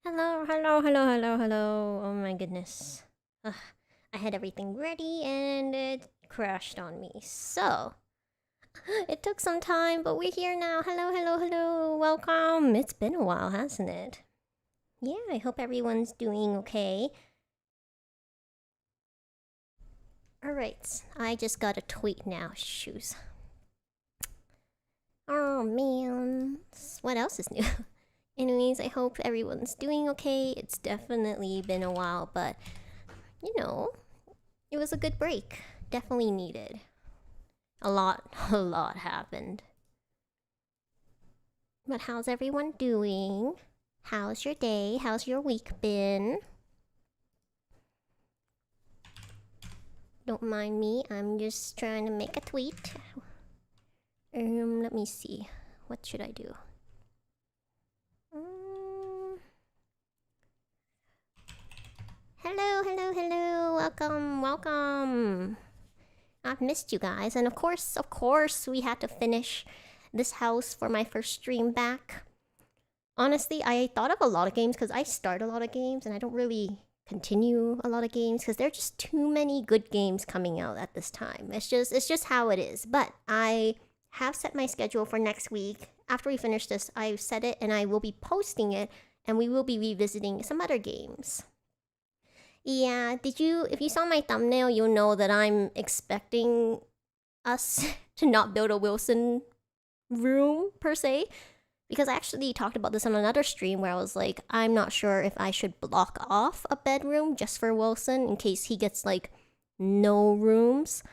Hello, hello, hello, hello, hello. Oh my goodness. Ugh, I had everything ready and it crashed on me. So, it took some time, but we're here now. Hello, hello, hello. Welcome. It's been a while, hasn't it? Yeah, I hope everyone's doing okay. Alright, I just got a tweet now. Shoes. Oh man. What else is new? Anyways, I hope everyone's doing okay. It's definitely been a while, but you know, it was a good break. Definitely needed. A lot happened. But how's everyone doing? How's your day? How's your week been? Don't mind me, I'm just trying to make a tweet. Let me see. What should I do? Hello, hello, hello. Welcome, welcome. I've missed you guys, and of course, we had to finish this house for my first stream back. Honestly, I thought of a lot of games because I start a lot of games and I don't really continue a lot of games because there are just too many good games coming out at this time. It's just how it is. But I have set my schedule for next week. After we finish this, I've set it and I will be posting it, and we will be revisiting some other games. Yeah, if you saw my thumbnail, you'll know that I'm expecting us to not build a Wilson room, per se. Because I actually talked about this on another stream where I was like, I'm not sure if I should block off a bedroom just for Wilson in case he gets, like, no rooms.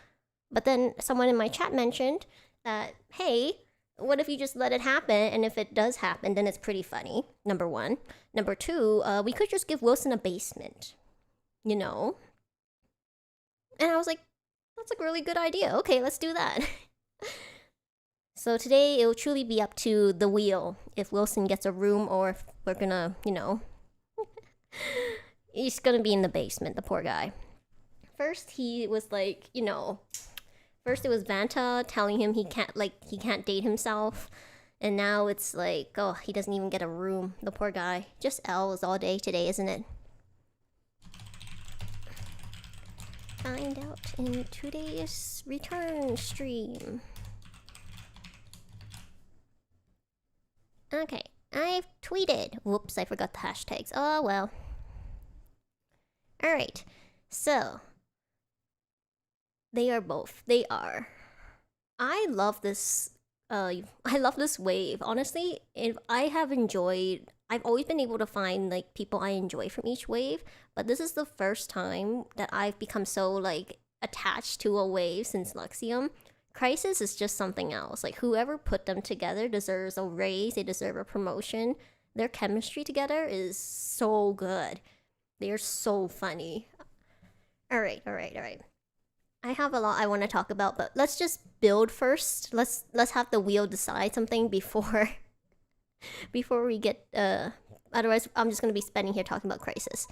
But then someone in my chat mentioned that, hey, what if you just let it happen? And if it does happen, then it's pretty funny, number one. Number two, we could just give Wilson a basement. You know? And I was like, that's a really good idea. Okay, let's do that. So today it will truly be up to the wheel if Wilson gets a room or if we're gonna, he's gonna be in the basement, the poor guy. First he was like, first it was Vanta telling him he can't date himself. And now it's like, oh, he doesn't even get a room, the poor guy. Just L's all day today, isn't it? Find out in today's return stream. Okay, I've tweeted. Whoops, I forgot the hashtags. Oh well. Alright, so. They are. I love this. I love this wave. Honestly, I've always been able to find like people I enjoy from each wave, but this is the first time that I've become so like attached to a wave since Luxium. Krisis is just something else. Like whoever put them together deserves a raise. They deserve a promotion. Their chemistry together is so good. They're so funny. All right. I have a lot I want to talk about, but let's just build first. Let's have the wheel decide something before we get otherwise I'm just gonna be spending here talking about Krisis.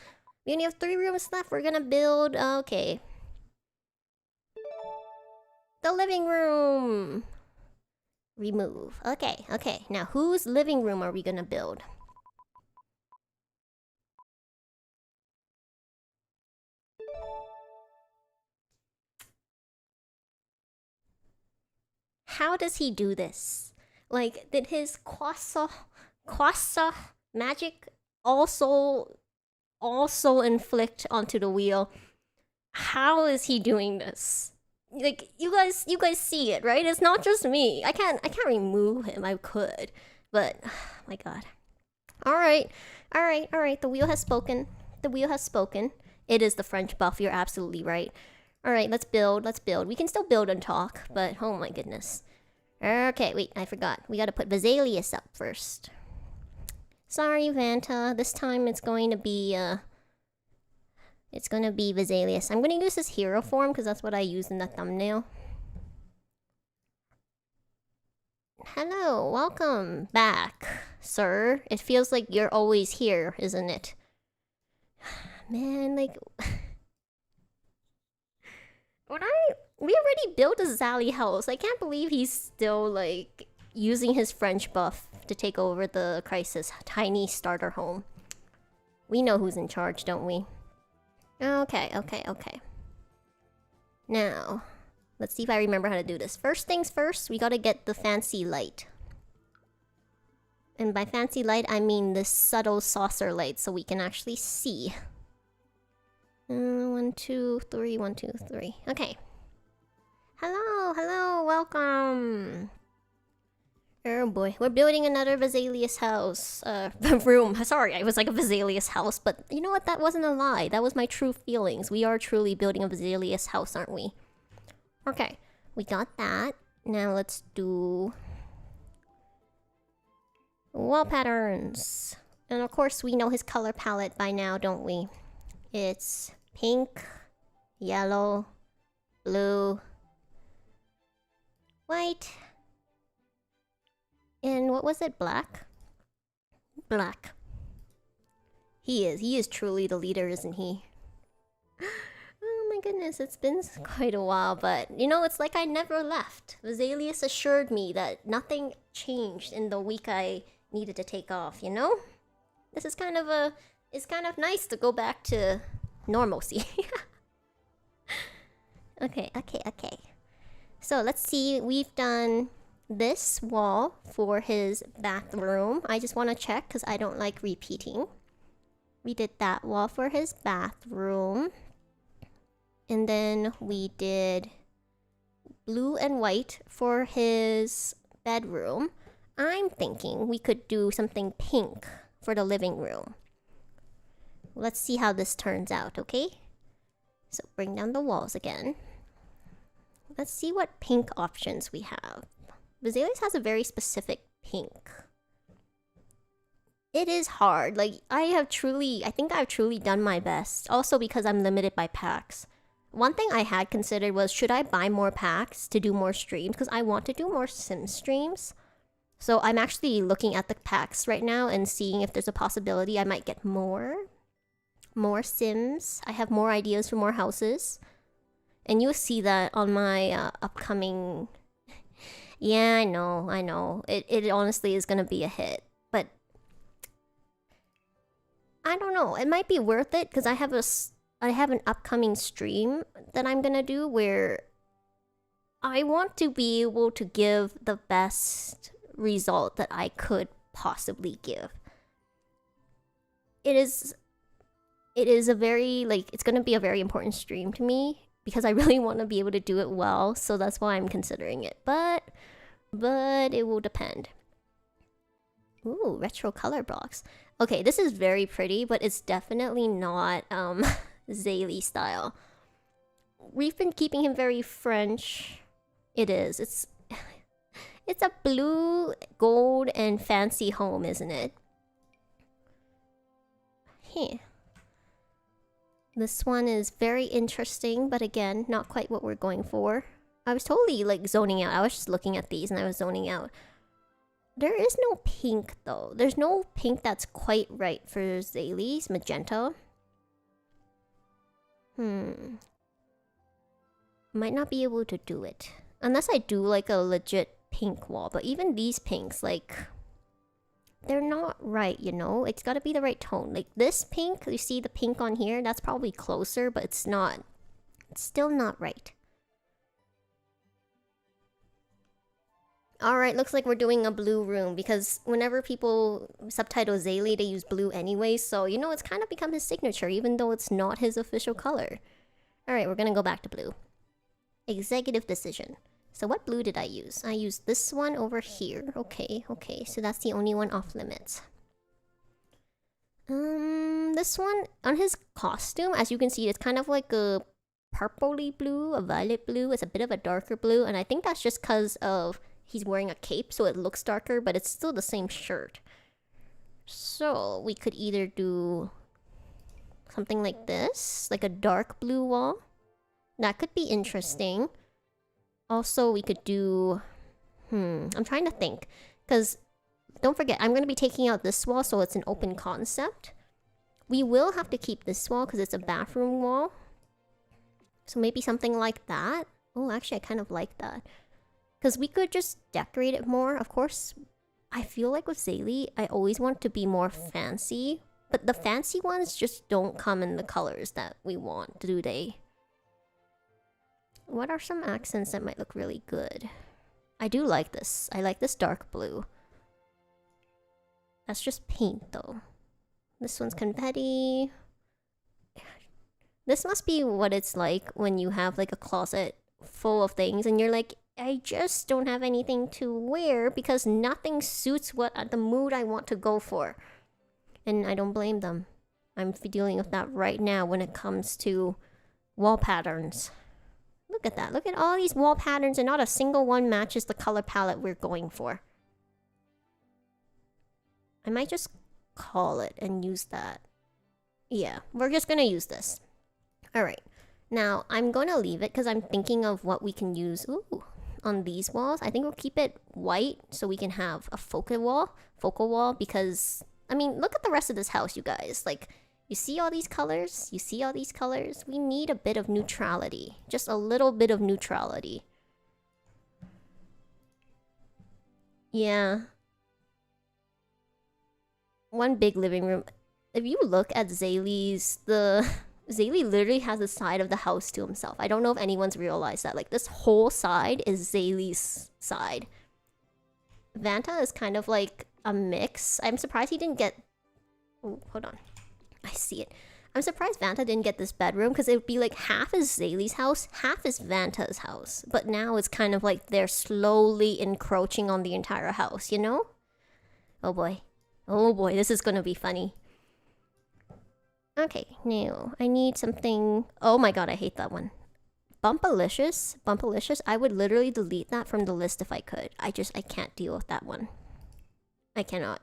We only have 3 rooms left. We're gonna build okay. The living room. Remove. Okay. Now whose living room are we gonna build? How does he do this? Like, did his quasa magic also inflict onto the wheel? How is he doing this? Like, you guys see it, right? It's not just me. I can't remove him. I could, but oh my god. All right. The wheel has spoken. It is the French buff. You're absolutely right. All right, let's build. We can still build and talk, but oh my goodness. Okay, wait, I forgot. We gotta put Vesalius up first. Sorry, Vanta. This time it's going to be Vesalius. I'm gonna use his hero form because that's what I used in the thumbnail. Hello, welcome back, sir. It feels like you're always here, isn't it? Man, like... We already built a Zally house. I can't believe he's still, like, using his French buff to take over the Krisis tiny starter home. We know who's in charge, don't we? Okay. Now, let's see if I remember how to do this. First things first, we gotta get the fancy light. And by fancy light, I mean this subtle saucer light so we can actually see. 1, 2, 3, 1, 2, 3. Okay. Hello, welcome. Oh boy, we're building another Vesalius house. Room. Sorry, I was like a Vesalius house, but you know what? That wasn't a lie. That was my true feelings. We are truly building a Vesalius house, aren't we? Okay, we got that. Now let's do wall patterns. And of course, we know his color palette by now, don't we? It's pink, yellow, blue, white, and what was it? Black? Black. He is truly the leader, isn't he? Oh my goodness, it's been quite a while, but you know, it's like I never left. Vesalius assured me that nothing changed in the week I needed to take off, you know? This is kind of it's kind of nice to go back to normalcy. Okay. So let's see, we've done this wall for his bathroom. I just want to check because I don't like repeating. We did that wall for his bathroom. And then we did blue and white for his bedroom. I'm thinking we could do something pink for the living room. Let's see how this turns out, okay? So bring down the walls again. Let's see what pink options we have. Vesalius has a very specific pink. It is hard. Like, I think I've truly done my best. Also because I'm limited by packs. One thing I had considered was, should I buy more packs to do more streams? Because I want to do more sim streams. So I'm actually looking at the packs right now and seeing if there's a possibility I might get more sims. I have more ideas for more houses. And you'll see that on my upcoming... Yeah, I know. It honestly is gonna be a hit. But I don't know. It might be worth it because I have an upcoming stream that I'm gonna do where I want to be able to give the best result that I could possibly give. It is a very, it's gonna be a very important stream to me because I really want to be able to do it well, so that's why I'm considering it. But it will depend. Ooh, retro color blocks. Okay, this is very pretty, but it's definitely not Zaylee style. We've been keeping him very French. It is. It's a blue, gold, and fancy home, isn't it? Here. This one is very interesting, but again, not quite what we're going for. I was totally zoning out. I was just looking at these and I was zoning out. There is no pink though. There's no pink that's quite right for Zaylee's magenta. Might not be able to do it. Unless I do a legit pink wall. But even these pinks, they're not right, you know? It's gotta be the right tone. Like this pink, you see the pink on here? That's probably closer, but it's not. It's still not right. Alright, looks like we're doing a blue room because whenever people subtitle Zaylee, they use blue anyway. So, you know, it's kind of become his signature even though it's not his official color. Alright, we're gonna go back to blue. Executive decision. So what blue did I use? I used this one over here. Okay. So that's the only one off limits. This one, on his costume, as you can see, it's kind of like a purpley blue, a violet blue. It's a bit of a darker blue, and I think that's just because of he's wearing a cape, so it looks darker, but it's still the same shirt. So we could either do something like this, like a dark blue wall. That could be interesting. Also, we could do... I'm trying to think. Because, don't forget, I'm going to be taking out this wall, so it's an open concept. We will have to keep this wall, because it's a bathroom wall. So maybe something like that. Oh, actually, I kind of like that. Because we could just decorate it more. Of course, I feel like with Zaylee, I always want to be more fancy. But the fancy ones just don't come in the colors that we want, do they? What are some accents that might look really good? I do like this. I like this dark blue. That's just paint though. This one's confetti. This must be what it's like when you have like a closet full of things and you're like, I just don't have anything to wear because nothing suits what the mood I want to go for. And I don't blame them. I'm dealing with that right now when it comes to wall patterns. Look at that. Look at all these wall patterns and not a single one matches the color palette we're going for. I might just call it and use that. Yeah, we're just gonna use this. Alright. Now, I'm gonna leave it because I'm thinking of what we can use on these walls. I think we'll keep it white so we can have a focal wall because, I mean, look at the rest of this house, you guys. Like, you see all these colors? You see all these colors? We need a bit of neutrality. Just a little bit of neutrality. Yeah. One big living room. If you look at Zaylee's, Zaylee literally has the side of the house to himself. I don't know if anyone's realized that. Like, this whole side is Zaylee's side. Vanta is kind of like a mix. I'm surprised he didn't get... Oh, hold on. I see it. I'm surprised Vanta didn't get this bedroom because it would be like half is Zaylee's house, half is Vanta's house. But now it's kind of like they're slowly encroaching on the entire house, you know? Oh boy. Oh boy, this is gonna be funny. Okay, now I need something... Oh my god, I hate that one. Bumpalicious. Bumpalicious. I would literally delete that from the list if I could. I can't deal with that one. I cannot.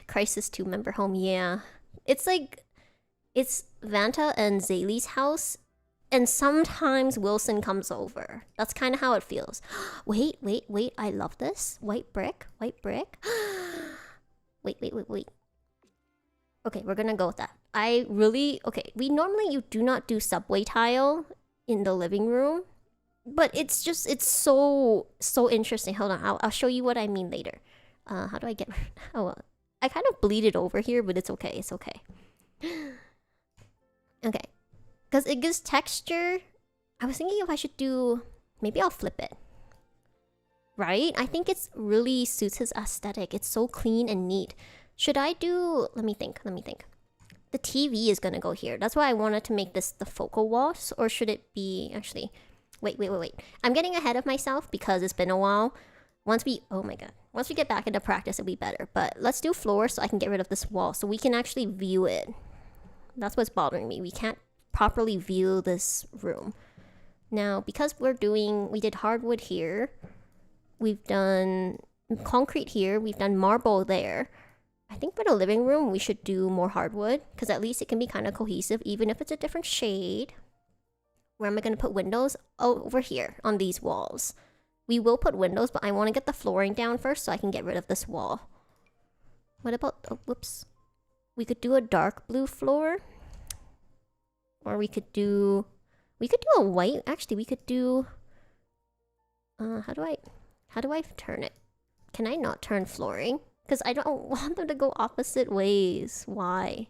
Krisis 2-member home, yeah. It's like... It's Vanta and Zaylee's house, and sometimes Wilson comes over. That's kind of how it feels. Wait. I love this. White brick. Wait. Okay, we're gonna go with that. Okay, you do not do subway tile in the living room, but it's so interesting. Hold on, I'll show you what I mean later. How do I get... Oh, well, I kind of bleeded over here, but it's okay, Okay, because it gives texture. I was thinking if I should do... Maybe I'll flip it. Right? I think it's really suits his aesthetic. It's so clean and neat. Should I do... Let me think. The TV is gonna go here. That's why I wanted to make this the focal wall. Or should it be... Actually... Wait. I'm getting ahead of myself because it's been a while. Oh my god. Once we get back into practice, it'll be better. But let's do floor so I can get rid of this wall. So we can actually view it. That's what's bothering me. We can't properly view this room. Now, because we did hardwood here. We've done concrete here. We've done marble there. I think for the living room, we should do more hardwood. Because at least it can be kind of cohesive, even if it's a different shade. Where am I going to put windows? Oh, over here on these walls. We will put windows, but I want to get the flooring down first so I can get rid of this wall. What about... Oh, whoops. We could do a dark blue floor. Or we could do a white. Actually, we could do... How do I turn it? Can I not turn flooring? Because I don't want them to go opposite ways. Why?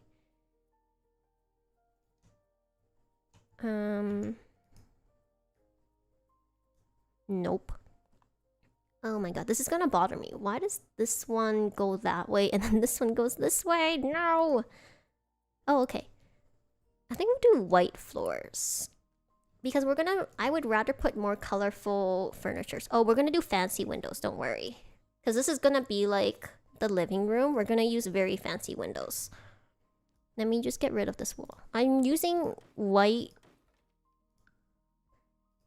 Nope. Oh my god, this is gonna bother me. Why does this one go that way and then this one goes this way? No! Oh, okay. I think we'll do white floors. Because I would rather put more colorful furnitures. Oh, we're gonna do fancy windows, don't worry. Because this is gonna be like the living room. We're gonna use very fancy windows. Let me just get rid of this wall. I'm using white...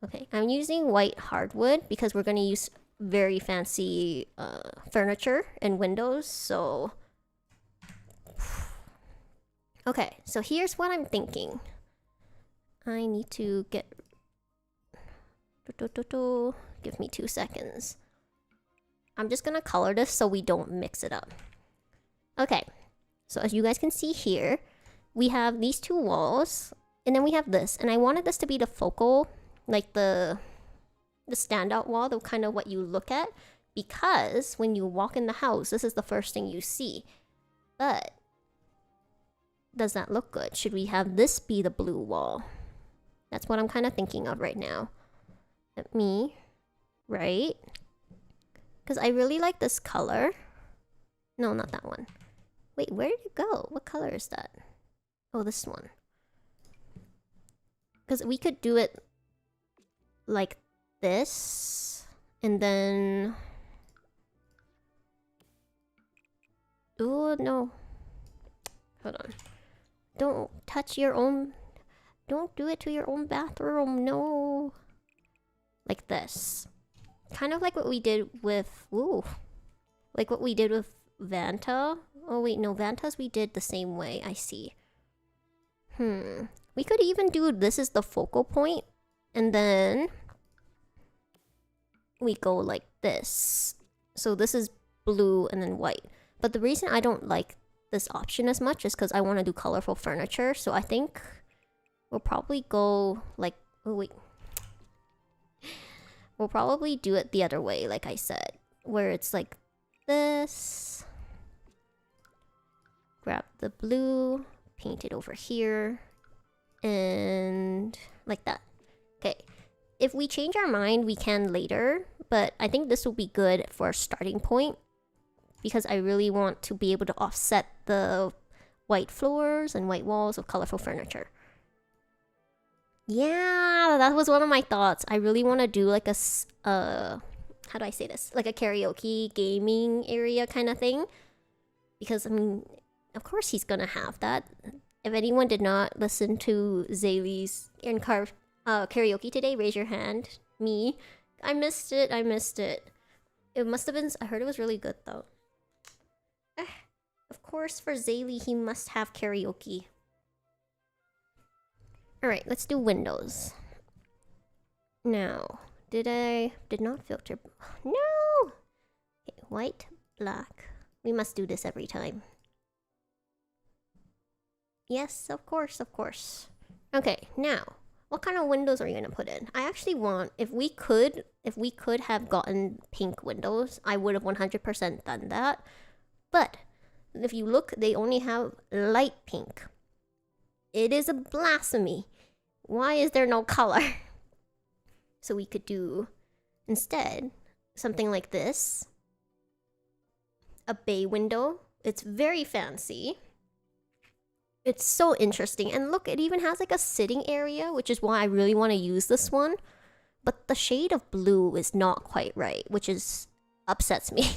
Okay, I'm using white hardwood because we're gonna use very fancy furniture and windows, so... Okay, so here's what I'm thinking. I need to get... Give me 2 seconds. I'm just gonna color this so we don't mix it up. Okay, so as you guys can see here, we have these 2 walls, and then we have this. And I wanted this to be the focal, like the standout wall, the kind of what you look at, because when you walk in the house, this is the first thing you see. But does that look good? Should we have this be the blue wall? That's what I'm kind of thinking of right now. Right? Because I really like this color. No, not that one. Wait, where did it go? What color is that? Oh, this one. Because we could do it like this. And then... Oh, no. Hold on. Don't touch your own... Don't do it to your own bathroom. No. Like this. Kind of like what we did with... Ooh. Like what we did with Vanta. Oh, wait, no. Vanta's we did the same way. I see. We could even do this is the focal point. And then... we go like this. So this is blue and then white. But the reason I don't like this option as much is because I want to do colorful furniture. So I think we'll probably go like... Oh, wait. We'll probably do it the other way, like I said. Where it's like this. Grab the blue. Paint it over here. And like that. Okay. If we change our mind, we can later. But I think this will be good for a starting point. Because I really want to be able to offset the white floors and white walls with colorful furniture. Yeah, that was one of my thoughts. I really want to do like a, how do I say this? Like a karaoke gaming area kind of thing. Because, I mean, of course he's going to have that. If anyone did not listen to Zaylee's karaoke today, raise your hand. Me. I missed it. It must have been, I heard it was really good though. Of course, for Zaylee, he must have karaoke. Alright, let's do windows. Now, did not filter. No! Okay, white, black. We must do this every time. Yes, of course. Okay, now, what kind of windows are you gonna put in? I actually want, if we could have gotten pink windows, I would have 100% done that. But if you look, they only have light pink. It is a blasphemy. Why is there no color? So we could do, instead, something like this. A bay window. It's very fancy. It's so interesting. And look, it even has like a sitting area, which is why I really want to use this one. But the shade of blue is not quite right, which upsets me.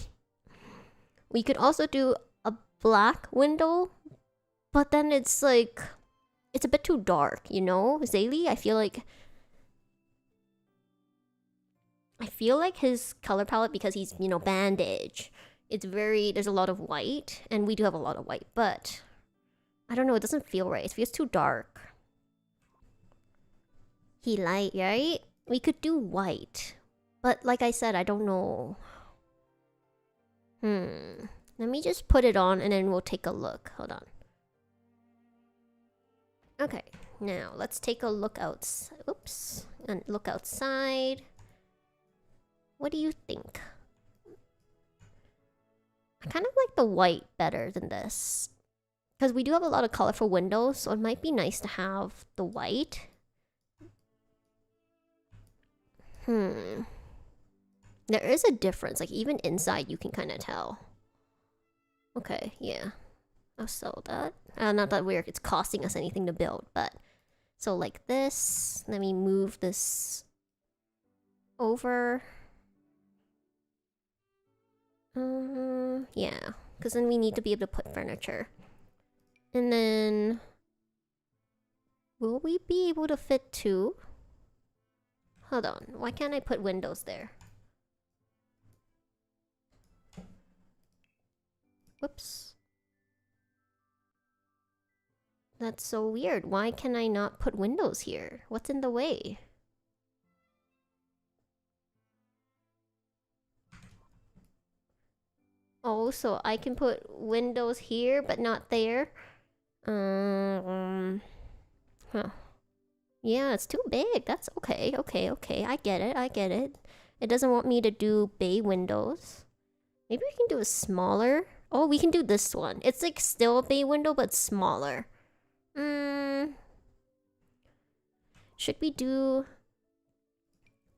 We could also do a black window, but then it's like, it's a bit too dark, you know? Zaylee, I feel like his color palette, because he's, you know, bandage. There's a lot of white, and we do have a lot of white, but I don't know, it doesn't feel right. It feels too dark. He light, right? We could do white, but like I said, I don't know. Let me just put it on and then we'll take a look. Hold on. Okay, now let's take a look outside. Oops. And look outside. What do you think? I kind of like the white better than this. Because we do have a lot of colorful windows, so it might be nice to have the white. There is a difference. Like, even inside, you can kind of tell. Okay, yeah. I'll sell that. Not that it's costing us anything to build, but... So, like this. Let me move this over. Yeah. Because then we need to be able to put furniture. And then... Will we be able to fit two? Hold on. Why can't I put windows there? Whoops. That's so weird. Why can I not put windows here? What's in the way? Oh, so I can put windows here, but not there? Huh. Yeah, it's too big. That's okay. Okay. I get it. It doesn't want me to do bay windows. Maybe we can do a smaller... Oh, we can do this one. It's like still a bay window, but smaller. Should we do...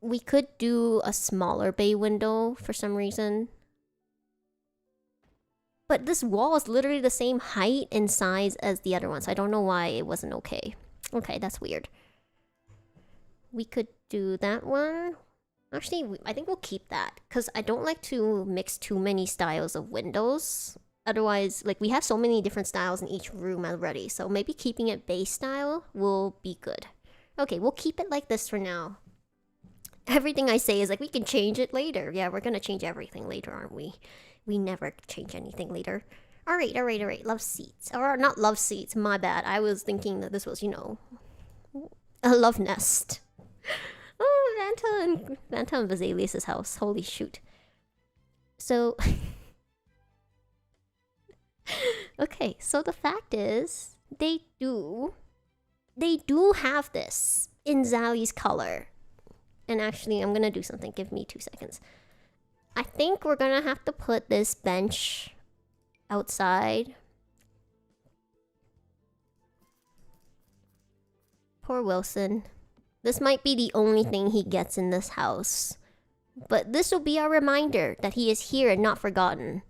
We could do a smaller bay window for some reason. But this wall is literally the same height and size as the other ones. I don't know why it wasn't okay. Okay, that's weird. We could do that one. Actually, I think we'll keep that. Because I don't like to mix too many styles of windows. Otherwise, like, we have so many different styles in each room already. So maybe keeping it base style will be good. Okay, we'll keep it like this for now. Everything I say is like, we can change it later. Yeah, we're gonna change everything later, aren't we? We never change anything later. Alright. Love seats. Or not love seats, my bad. I was thinking that this was, you know, a love nest. Oh, Vanta and Vesalius' house. Holy shoot. So... okay, so the fact is, they do have this in Zali's color. And actually, I'm gonna do something. Give me 2 seconds. I think we're gonna have to put this bench outside. Poor Wilson. This might be the only thing he gets in this house. But this will be our reminder that he is here and not forgotten.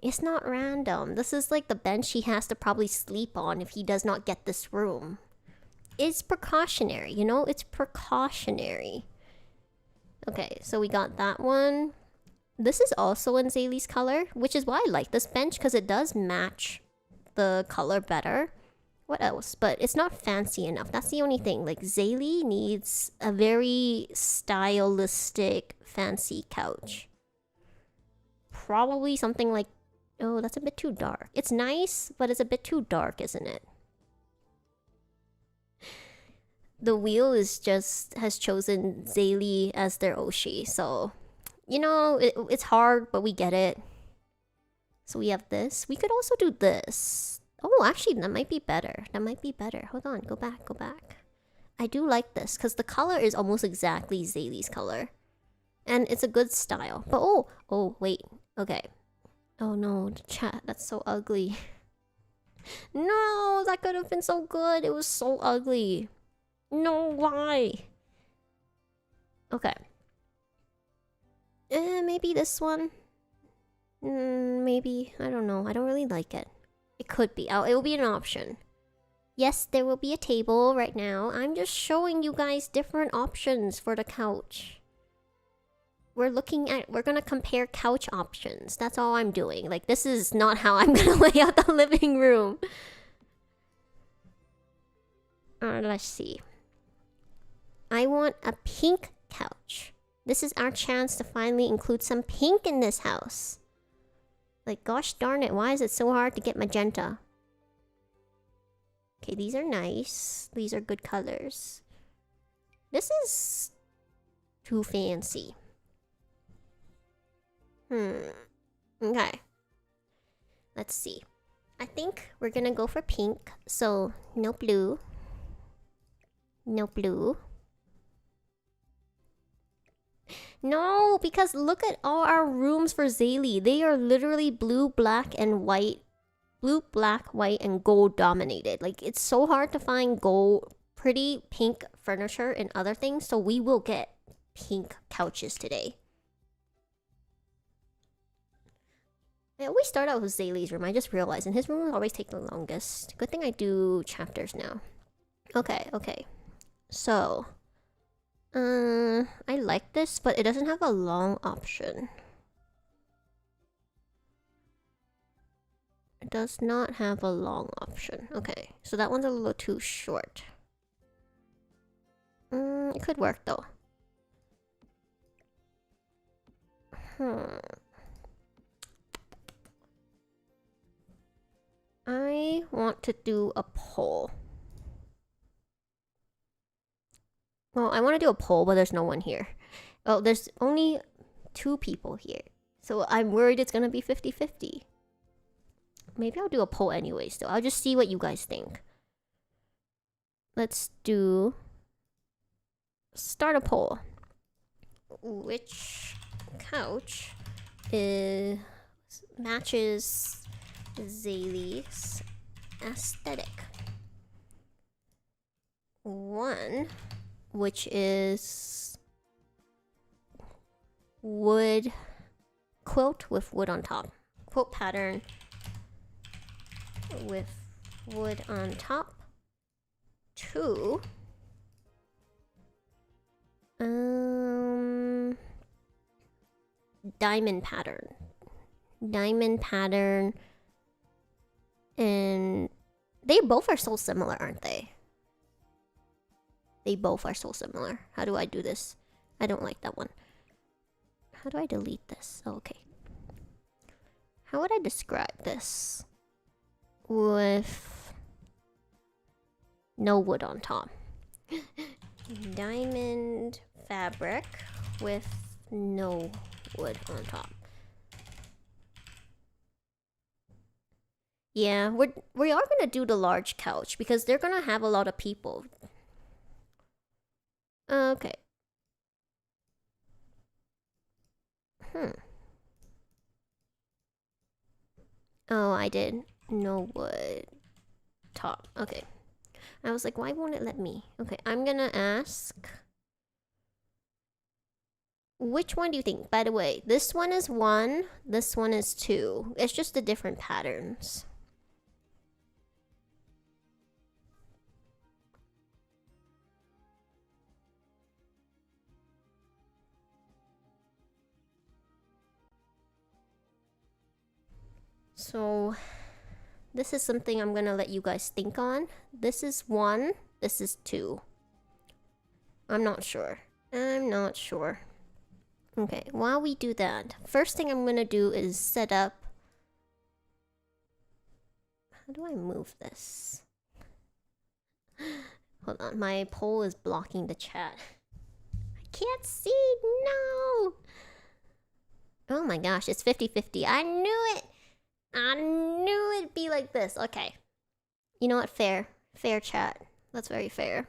It's not random. This is like the bench he has to probably sleep on if he does not get this room. It's precautionary, you know? It's precautionary. Okay, so we got that one. This is also in Zaylee's color, which is why I like this bench, because it does match the color better. What else? But it's not fancy enough. That's the only thing. Like, Zaylee needs a very stylistic, fancy couch. Probably something like... Oh, that's a bit too dark. It's nice, but it's a bit too dark, isn't it? The wheel has chosen Zaylee as their Oshi, so... You know, it's hard, but we get it. So we have this. We could also do this. Oh, actually, that might be better. Hold on, go back. I do like this, because the color is almost exactly Zaylee's color. And it's a good style. But oh, wait. Okay. Oh no, the chat, that's so ugly. No, that could have been so good. It was so ugly. No, why? Okay. Maybe this one. Maybe. I don't know. I don't really like it. It could be. Oh, it will be an option. Yes, there will be a table right now. I'm just showing you guys different options for the couch. We're gonna compare couch options. That's all I'm doing. Like, this is not how I'm gonna lay out the living room. Let's see. I want a pink couch. This is our chance to finally include some pink in this house. Like, gosh darn it, why is it so hard to get magenta? Okay, these are nice. These are good colors. This is too fancy. Okay. Let's see. I think we're gonna go for pink. So, no blue. No blue. No, because look at all our rooms for Zaylee. They are literally blue, black, and white. Blue, black, white, and gold dominated. Like, it's so hard to find gold, pretty pink furniture and other things. So we will get pink couches today. I always start out with Zaylee's room. I just realized. And his room will always take the longest. Good thing I do chapters now. Okay. So... I like this, but it doesn't have a long option. It does not have a long option. Okay, so that one's a little too short. It could work though. I want to do a poll. Well, I want to do a poll, but there's no one here. Oh, there's only 2 people here. So I'm worried it's going to be 50-50. Maybe I'll do a poll anyways, though. I'll just see what you guys think. Let's do... Start a poll. Which couch matches Zaylee's aesthetic? one, which is wood quilt with wood on top. Quilt pattern with wood on top. 2, diamond pattern. Diamond pattern. And they both are so similar, aren't they? They both are so similar. How do I do this? I don't like that one. How do I delete this? Oh, okay. How would I describe this? With no wood on top. Diamond fabric with no wood on top. Yeah, we are gonna do the large couch because they're gonna have a lot of people. Okay. Oh, I did. No wood top. Okay. I was like, why won't it let me? Okay, I'm gonna ask. Which one do you think? By the way, this one is 1, this one is 2. It's just the different patterns. So, this is something I'm gonna let you guys think on. This is 1, this is 2. I'm not sure. Okay, while we do that, first thing I'm gonna do is set up... How do I move this? Hold on, my poll is blocking the chat. I can't see, no! Oh my gosh, it's 50-50. I knew it! I knew it'd be like this. Okay. You know what? Fair. Fair chat. That's very fair.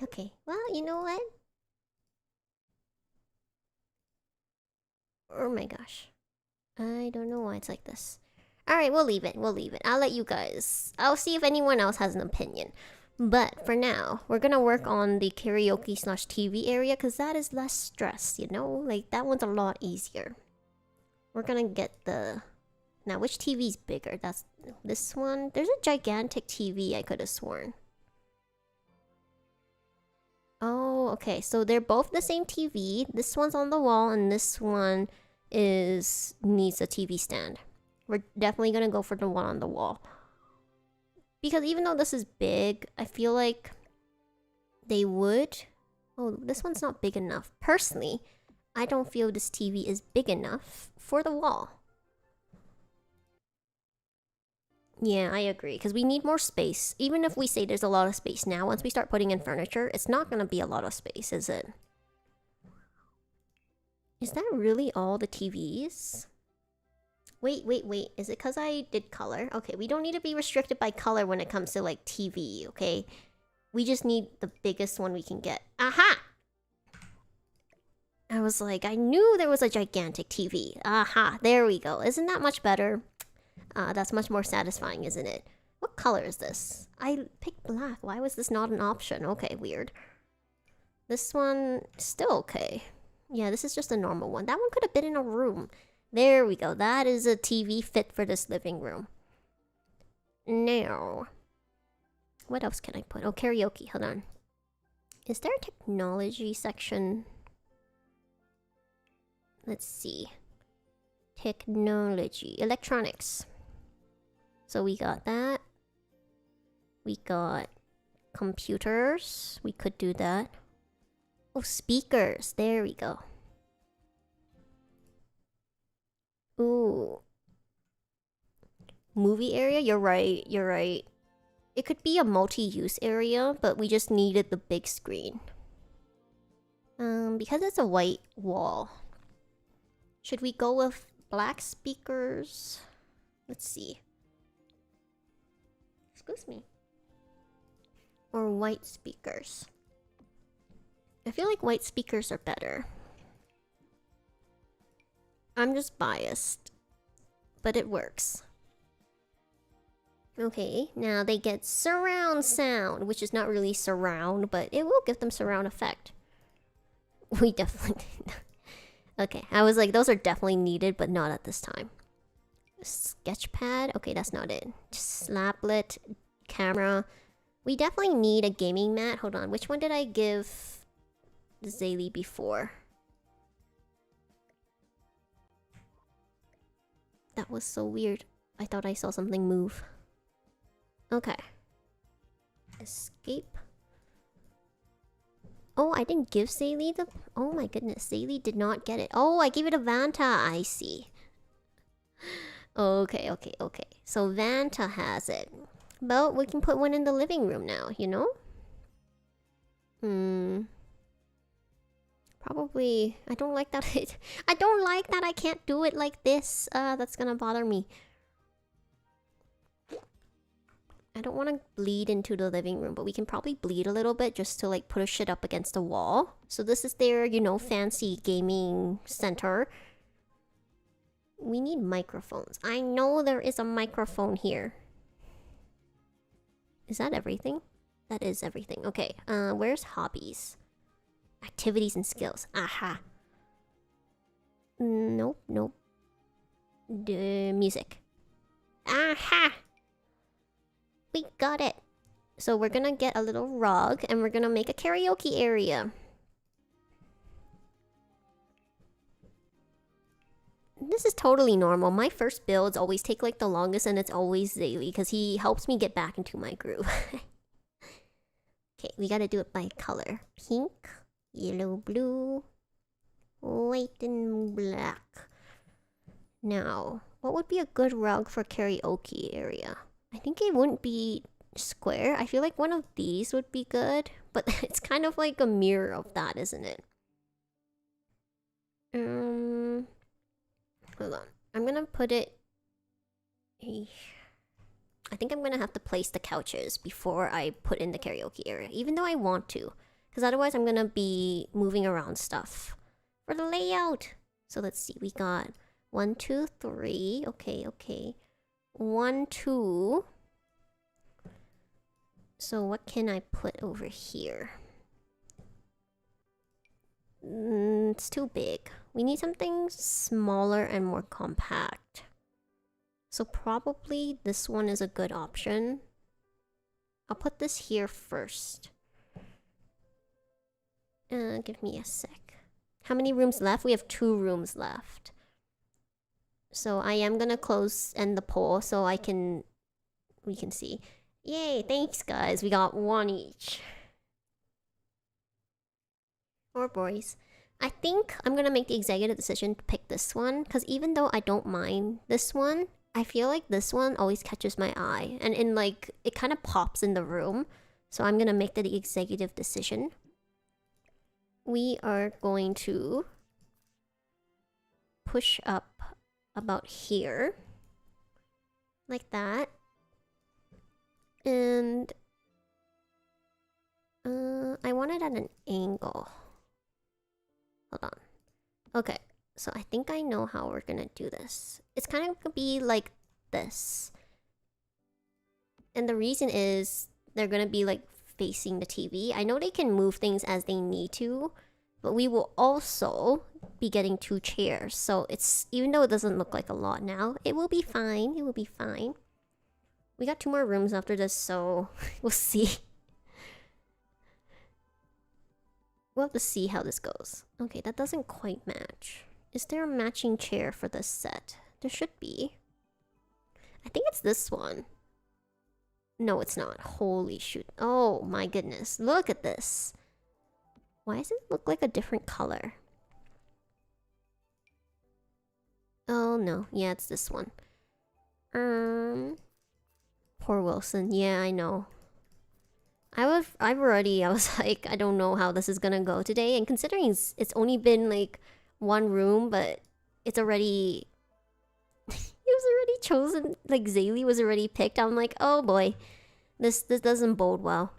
Okay. Well, you know what? Oh my gosh. I don't know why it's like this. Alright, we'll leave it. I'll let you guys... I'll see if anyone else has an opinion. But for now, we're gonna work on the karaoke/TV area because that is less stress, you know? Like, that one's a lot easier. We're gonna get the... Now, which TV's bigger? That's this one? There's a gigantic TV, I could have sworn. Oh, okay. So they're both the same TV. This one's on the wall and this one needs a TV stand. We're definitely gonna go for the one on the wall. Because even though this is big, I feel like they would... Oh, this one's not big enough. Personally, I don't feel this TV is big enough for the wall. Yeah, I agree. Because we need more space. Even if we say there's a lot of space now, once we start putting in furniture, it's not going to be a lot of space, is it? Is that really all the TVs? Wait. Is it because I did color? Okay, we don't need to be restricted by color when it comes to, like, TV, okay? We just need the biggest one we can get. Aha! I was like, I knew there was a gigantic TV. Aha, there we go. Isn't that much better? That's much more satisfying, isn't it? What color is this? I picked black. Why was this not an option? Okay, weird. This one, still okay. Yeah, this is just a normal one. That one could have been in a room. There we go. That is a TV fit for this living room. Now, what else can I put? Oh, karaoke. Hold on. Is there a technology section? Let's see. Technology. Electronics. So we got that. We got computers. We could do that. Oh, speakers. There we go. Ooh. Movie area? You're right. It could be a multi-use area, but we just needed the big screen. Because it's a white wall. Should we go with black speakers? Let's see. Excuse me. Or white speakers. I feel like white speakers are better. I'm just biased. But it works. Okay, now they get surround sound, which is not really surround, but it will give them surround effect. We definitely... Okay, I was like, those are definitely needed, but not at this time. Sketchpad? Okay, that's not it. Just slaplet, camera. We definitely need a gaming mat. Hold on, which one did I give Zaylee before? That was so weird. I thought I saw something move. Okay. Escape. Oh, I didn't give Zaylee the... Oh my goodness, Zaylee did not get it. Oh, I gave it to Vanta. I see. Okay. So Vanta has it. But we can put one in the living room now, you know? Probably... I don't like that I don't like that I can't do it like this. That's gonna bother me. I don't want to bleed into the living room, but we can probably bleed a little bit just to like push it up against the wall. So this is their, you know, fancy gaming center. We need microphones. I know there is a microphone here. Is that everything? That is everything. Okay, where's hobbies? Activities and skills. Aha. Nope. The music. Aha! We got it. So we're gonna get a little rug and we're gonna make a karaoke area. This is totally normal. My first builds always take like the longest and it's always Zaylee because he helps me get back into my groove. Okay, we gotta do it by color. Pink, yellow, blue, white, and black. Now, what would be a good rug for karaoke area? I think it wouldn't be square. I feel like one of these would be good. But it's kind of like a mirror of that, isn't it? Hold on. I'm gonna put it... I think I'm gonna have to place the couches before I put in the karaoke area. Even though I want to. Because otherwise I'm gonna be moving around stuff. For the layout! So let's see. We got 1, 2, 3. Okay. 1, 2. So what can I put over here? It's too big. We need something smaller and more compact. So probably this one is a good option. I'll put this here first. Give me a sec. How many rooms left? We have 2 rooms left. So I am gonna end the poll so we can see. Yay, thanks guys. We got 1 each. 4 boys. I think I'm gonna make the executive decision to pick this one because even though I don't mind this one, I feel like this one always catches my eye and it kind of pops in the room. So I'm gonna make the executive decision. We are going to push up about here like that, and I want it at an angle. Hold on. Okay, so I think I know how we're gonna do this. It's kind of gonna be like this, and the reason is they're gonna be like facing the TV. I know they can move things as they need to, but we will also be getting 2 chairs. So it's, even though it doesn't look like a lot now, it will be fine. It will be fine. We got 2 more rooms after this, so we'll see. We'll have to see how this goes. Okay, that doesn't quite match. Is there a matching chair for this set? There should be. I think it's this one. No, it's not. Holy shoot. Oh my goodness. Look at this. Why does it look like a different color? Oh no. Yeah, it's this one. Poor Wilson. Yeah, I know. I was like, I don't know how this is gonna go today. And considering it's only been like 1 room, but it's already... It was already chosen. Like, Zaylee was already picked. I'm like, oh boy. This doesn't bode well.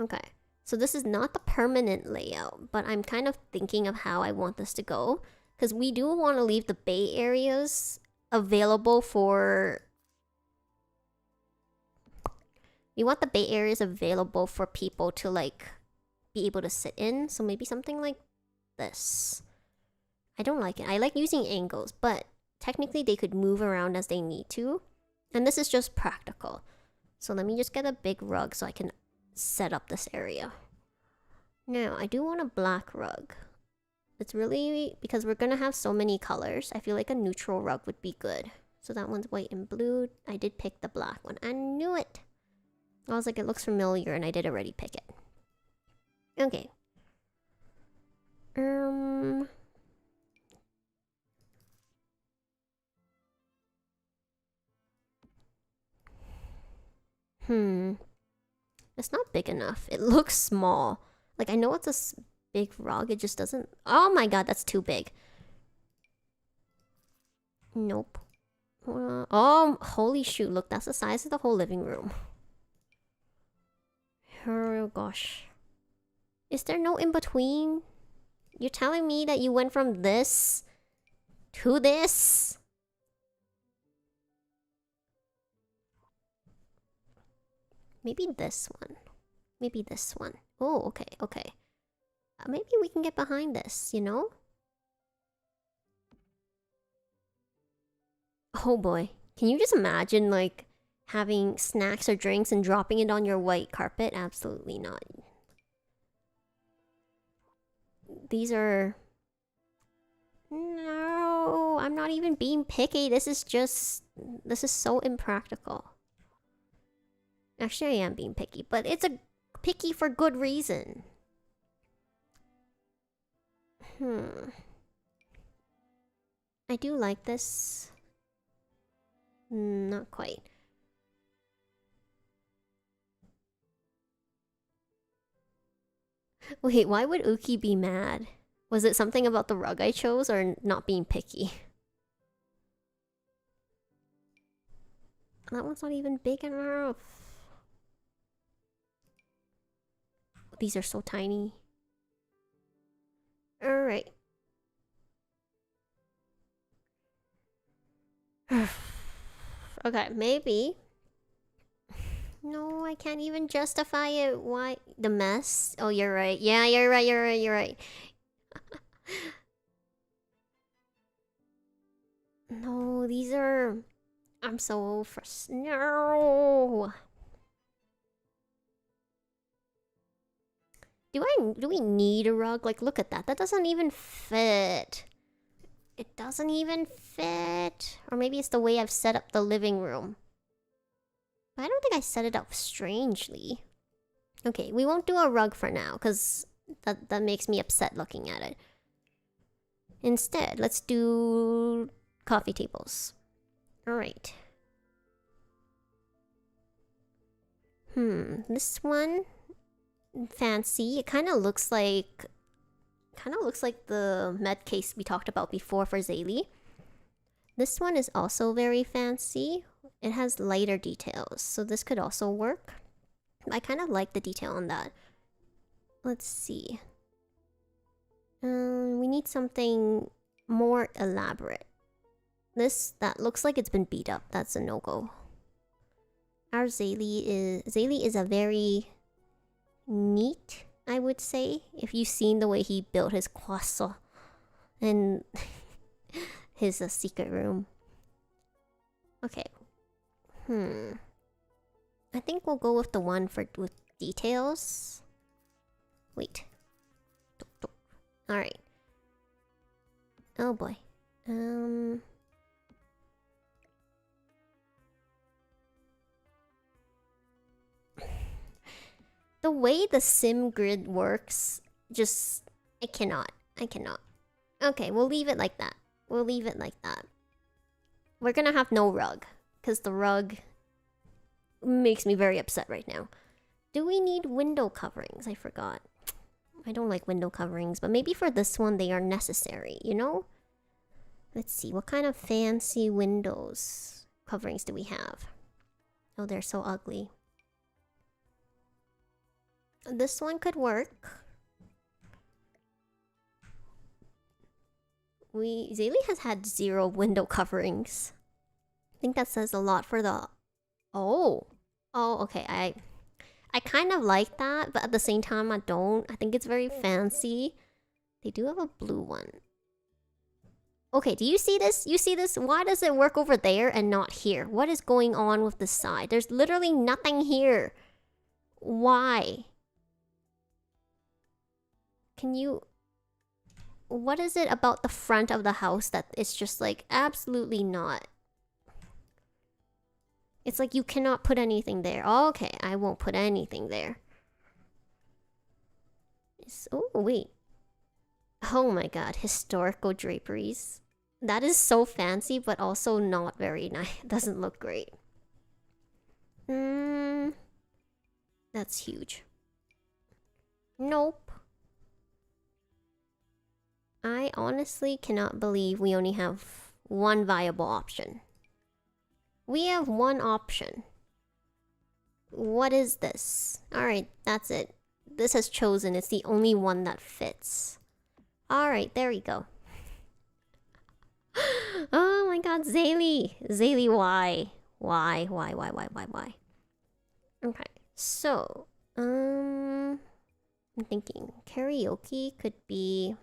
Okay. So this is not the permanent layout, but I'm kind of thinking of how I want this to go. Because we do want to leave the bay areas available for... We want the bay areas available for people to, like, be able to sit in. So maybe something like this. I don't like it. I like using angles, but technically they could move around as they need to. And this is just practical. So let me just get a big rug so I can set up this area. Now, I do want a black rug. It's really... because we're gonna have so many colors, I feel like a neutral rug would be good. So that one's white and blue. I did pick the black one. I knew it! I was like, it looks familiar, and I did already pick it. Okay. It's not big enough. It looks small. Like, I know it's a big rug, it just doesn't... Oh my god, that's too big. Nope. Oh, holy shoot, look, that's the size of the whole living room. Oh gosh. Is there no in-between? You're telling me that you went from this to this? Maybe this one. Maybe this one. Oh, okay, okay. Maybe we can get behind this, you know? Oh boy. Can you just imagine, like, having snacks or drinks and dropping it on your white carpet? Absolutely not. These are... No, I'm not even being picky. This is just... This is so impractical. Actually, I am being picky, but it's a picky for good reason. I do like this. Not quite. Wait, why would Uki be mad? Was it something about the rug I chose or not being picky? That one's not even big enough. These are so tiny. Alright. Okay, maybe. No, I can't even justify it. Why? The mess? Oh, you're right. Yeah, you're right, you're right, you're right. No, these are... I'm so frustrated. No! Do we need a rug? Like, look at that. That doesn't even fit. It doesn't even fit. Or maybe it's the way I've set up the living room. But I don't think I set it up strangely. Okay, we won't do a rug for now, because that makes me upset looking at it. Instead, let's do coffee tables. Alright. This one... fancy. It kind of looks like the med case we talked about before for Zaylee. This one is also very fancy. It has lighter details, so this could also work. I kind of like the detail on that. Let's see. We need something more elaborate. That looks like it's been beat up. That's a no-go. Our Zaylee is a very neat, I would say, if you've seen the way he built his croissant and his secret room. Okay. I think we'll go with the one with details. Wait. Alright. Oh boy. The way the sim grid works, just... I cannot. Okay, we'll leave it like that. We're gonna have no rug, because the rug makes me very upset right now. Do we need window coverings? I forgot. I don't like window coverings, but maybe for this one they are necessary, you know? Let's see, what kind of fancy windows coverings do we have? Oh, they're so ugly. This one could work. Zaylee has had 0 window coverings. I think that says a lot for the... Oh, okay. I kind of like that, but at the same time, I don't. I think it's very fancy. They do have a blue one. Okay, do you see this? You see this? Why does it work over there and not here? What is going on with this side? There's literally nothing here. Why? Can you... What is it about the front of the house that it's just like absolutely not? It's like you cannot put anything there. Okay, I won't put anything there. Oh, wait. Oh my god, historical draperies. That is so fancy, but also not very nice. It doesn't look great. That's huge. Nope. I honestly cannot believe we only have one viable option. We have one option. What is this? Alright, that's it. This has chosen. It's the only one that fits. Alright, there we go. Oh my god, Zaylee! Zaylee, why? Why? Okay, so... I'm thinking karaoke could be...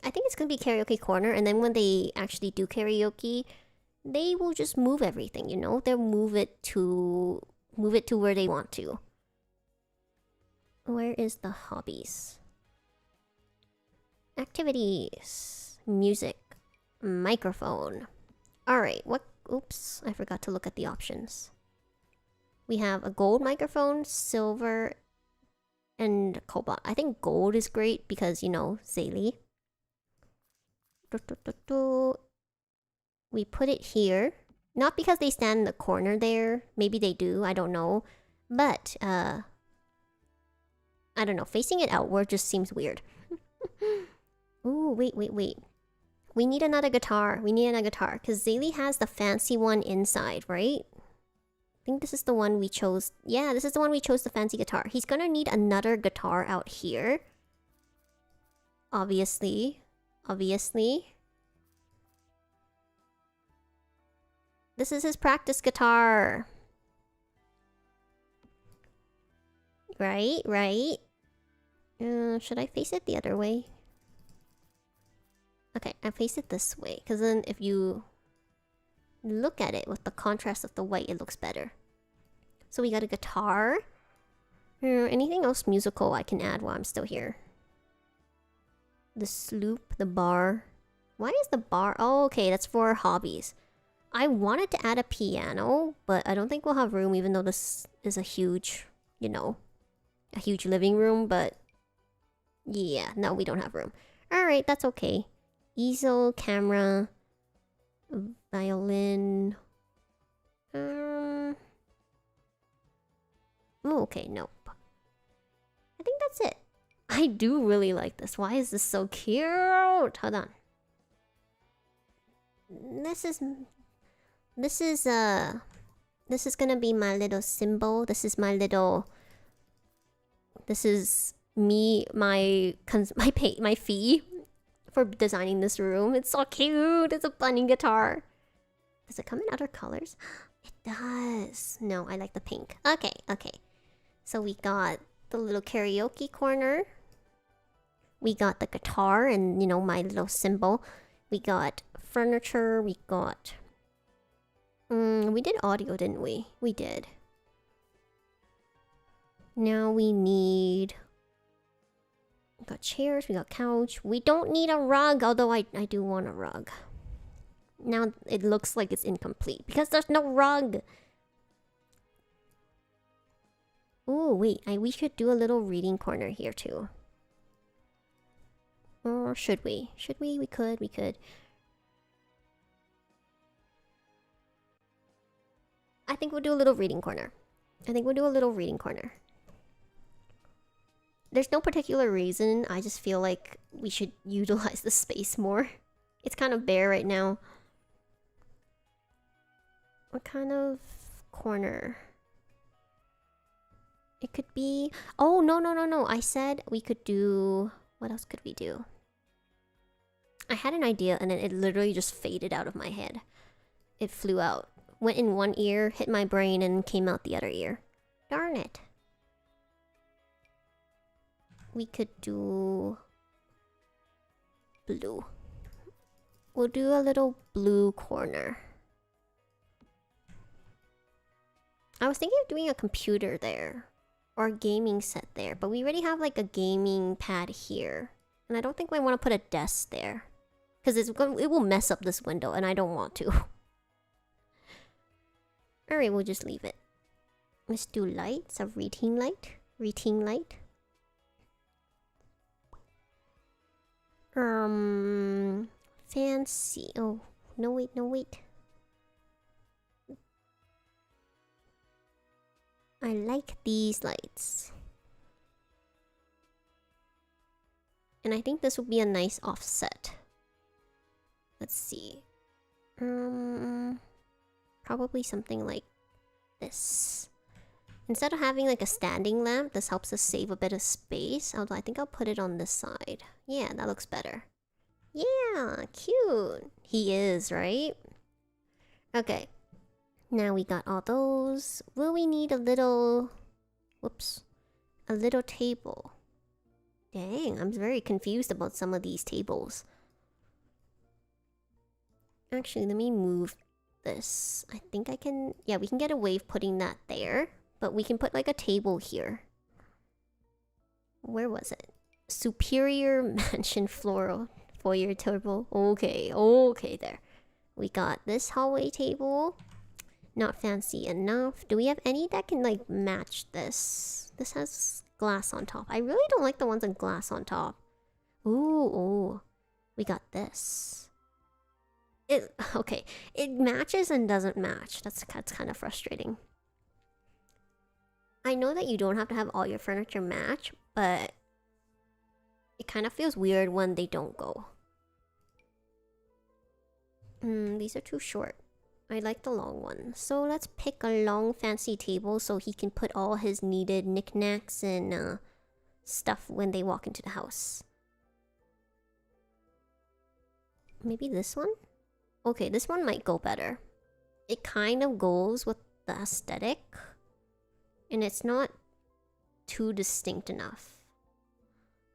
I think it's gonna be karaoke corner, and then when they actually do karaoke, they will just move everything, you know? They'll move it to where they want to. Where is the hobbies? Activities. Music. Microphone. Alright, what... Oops, I forgot to look at the options. We have a gold microphone, silver, and cobalt. I think gold is great because, you know, Zaylee. We put it here. Not because they stand in the corner there. Maybe they do, I don't know. But, I don't know. Facing it outward just seems weird. Ooh, wait. We need another guitar. Because Zaylee has the fancy one inside, right? I think this is the one we chose. Yeah, this is the one we chose, the fancy guitar. He's gonna need another guitar out here. Obviously. This is his practice guitar. Right? Should I face it the other way? Okay, I face it this way. Because then if you look at it with the contrast of the white, it looks better. So we got a guitar. Anything else musical I can add while I'm still here? The sloop, the bar. Why is the bar? Oh, okay, that's for hobbies. I wanted to add a piano, but I don't think we'll have room, even though this is a huge, you know, a huge living room, but yeah, no, we don't have room. Alright, that's okay. Easel, camera, violin. Oh, okay, nope. I think that's it. I do really like this. Why is this so cute? Hold on. This is gonna be my little symbol. This is me, my fee for designing this room. It's so cute. It's a bunny guitar. Does it come in other colors? It does. No, I like the pink. Okay. So we got the little karaoke corner. We got the guitar and, you know, my little symbol. We got furniture. We got... we did audio, didn't we? We did. Now we need... We got chairs, we got couch. We don't need a rug, although I do want a rug. Now it looks like it's incomplete because there's no rug. Ooh, wait, we should do a little reading corner here too. Or should we? We could. I think we'll do a little reading corner. There's no particular reason, I just feel like we should utilize the space more. It's kind of bare right now. What kind of corner? It could be... Oh, no. I said we could do... What else could we do? I had an idea and then it literally just faded out of my head. It flew out. Went in one ear, hit my brain, and came out the other ear. Darn it. We could do... blue. We'll do a little blue corner. I was thinking of doing a computer there. Or a gaming set there. But we already have like a gaming pad here. And I don't think I want to put a desk there. Because it will mess up this window and I don't want to. Alright, we'll just leave it. Let's do lights. A reading light. Reading light. Fancy. Oh, no wait, no wait. I like these lights. And I think this will be a nice offset. Let's see. Probably something like this. Instead of having like a standing lamp, this helps us save a bit of space. Although I think I'll put it on this side. Yeah, that looks better. Yeah, cute. He is, right? Okay. Now we got all those. Will we need a little... whoops. A little table. Dang, I'm very confused about some of these tables. Actually, let me move this. I think I can... yeah, we can get away with putting that there. But we can put like a table here. Where was it? Superior Mansion Floral Foyer Table. Okay, okay there. We got this hallway table. Not fancy enough. Do we have any that can like match this? This has glass on top. I really don't like the ones with glass on top. Ooh. We got this. Okay. It matches and doesn't match. That's kind of frustrating. I know that you don't have to have all your furniture match, but it kind of feels weird when they don't go. These are too short. I like the long one. So let's pick a long fancy table so he can put all his needed knickknacks and stuff when they walk into the house. Maybe this one? Okay, this one might go better. It kind of goes with the aesthetic. And it's not too distinct enough.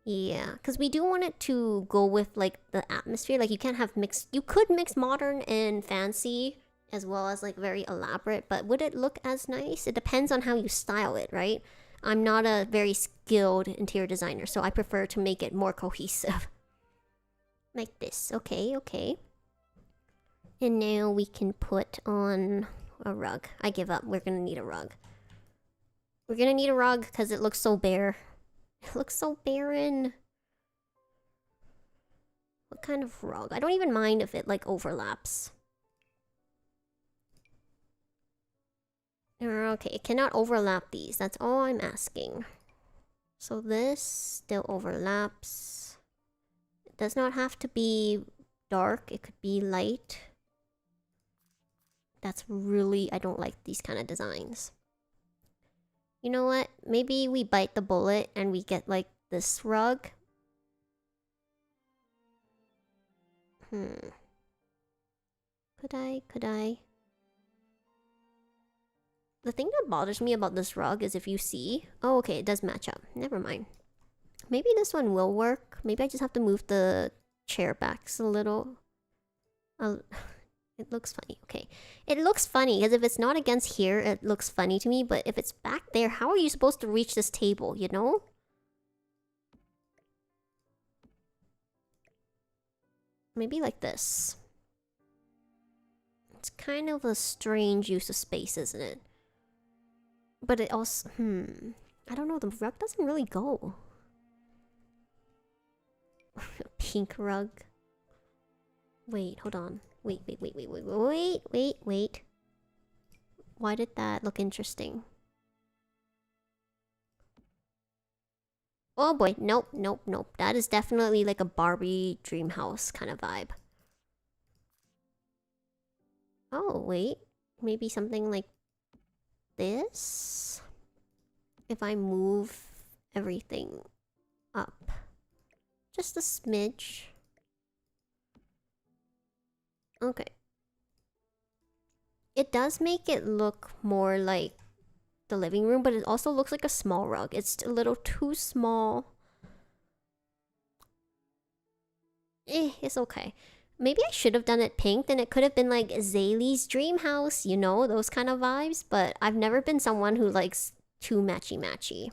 Yeah, because we do want it to go with like the atmosphere. Like you can't have mixed... you could mix modern and fancy as well as like very elaborate. But would it look as nice? It depends on how you style it, right? I'm not a very skilled interior designer, so I prefer to make it more cohesive. Like this. Okay, okay. And now we can put on a rug. I give up. We're gonna need a rug. We're gonna need a rug because it looks so bare. It looks so barren. What kind of rug? I don't even mind if it like overlaps. Okay, it cannot overlap these. That's all I'm asking. So this still overlaps. It does not have to be dark. It could be light. That's really... I don't like these kind of designs. You know what? Maybe we bite the bullet and we get like this rug. Could I? The thing that bothers me about this rug is if you see... oh, okay, it does match up. Never mind. Maybe this one will work. Maybe I just have to move the chair back a little. It looks funny. Okay. It looks funny because if it's not against here, it looks funny to me. But if it's back there, how are you supposed to reach this table, you know? Maybe like this. It's kind of a strange use of space, isn't it? But it also... I don't know. The rug doesn't really go. Pink rug. Wait, hold on. Wait. Why did that look interesting? Oh boy, nope. That is definitely like a Barbie dream house kind of vibe. Oh, wait. Maybe something like this? If I move everything up. Just a smidge. Okay. It does make it look more like the living room, but it also looks like a small rug. It's a little too small. It's okay. Maybe I should have done it pink, then it could have been like Zaylee's dream house, you know, those kind of vibes, but I've never been someone who likes too matchy-matchy.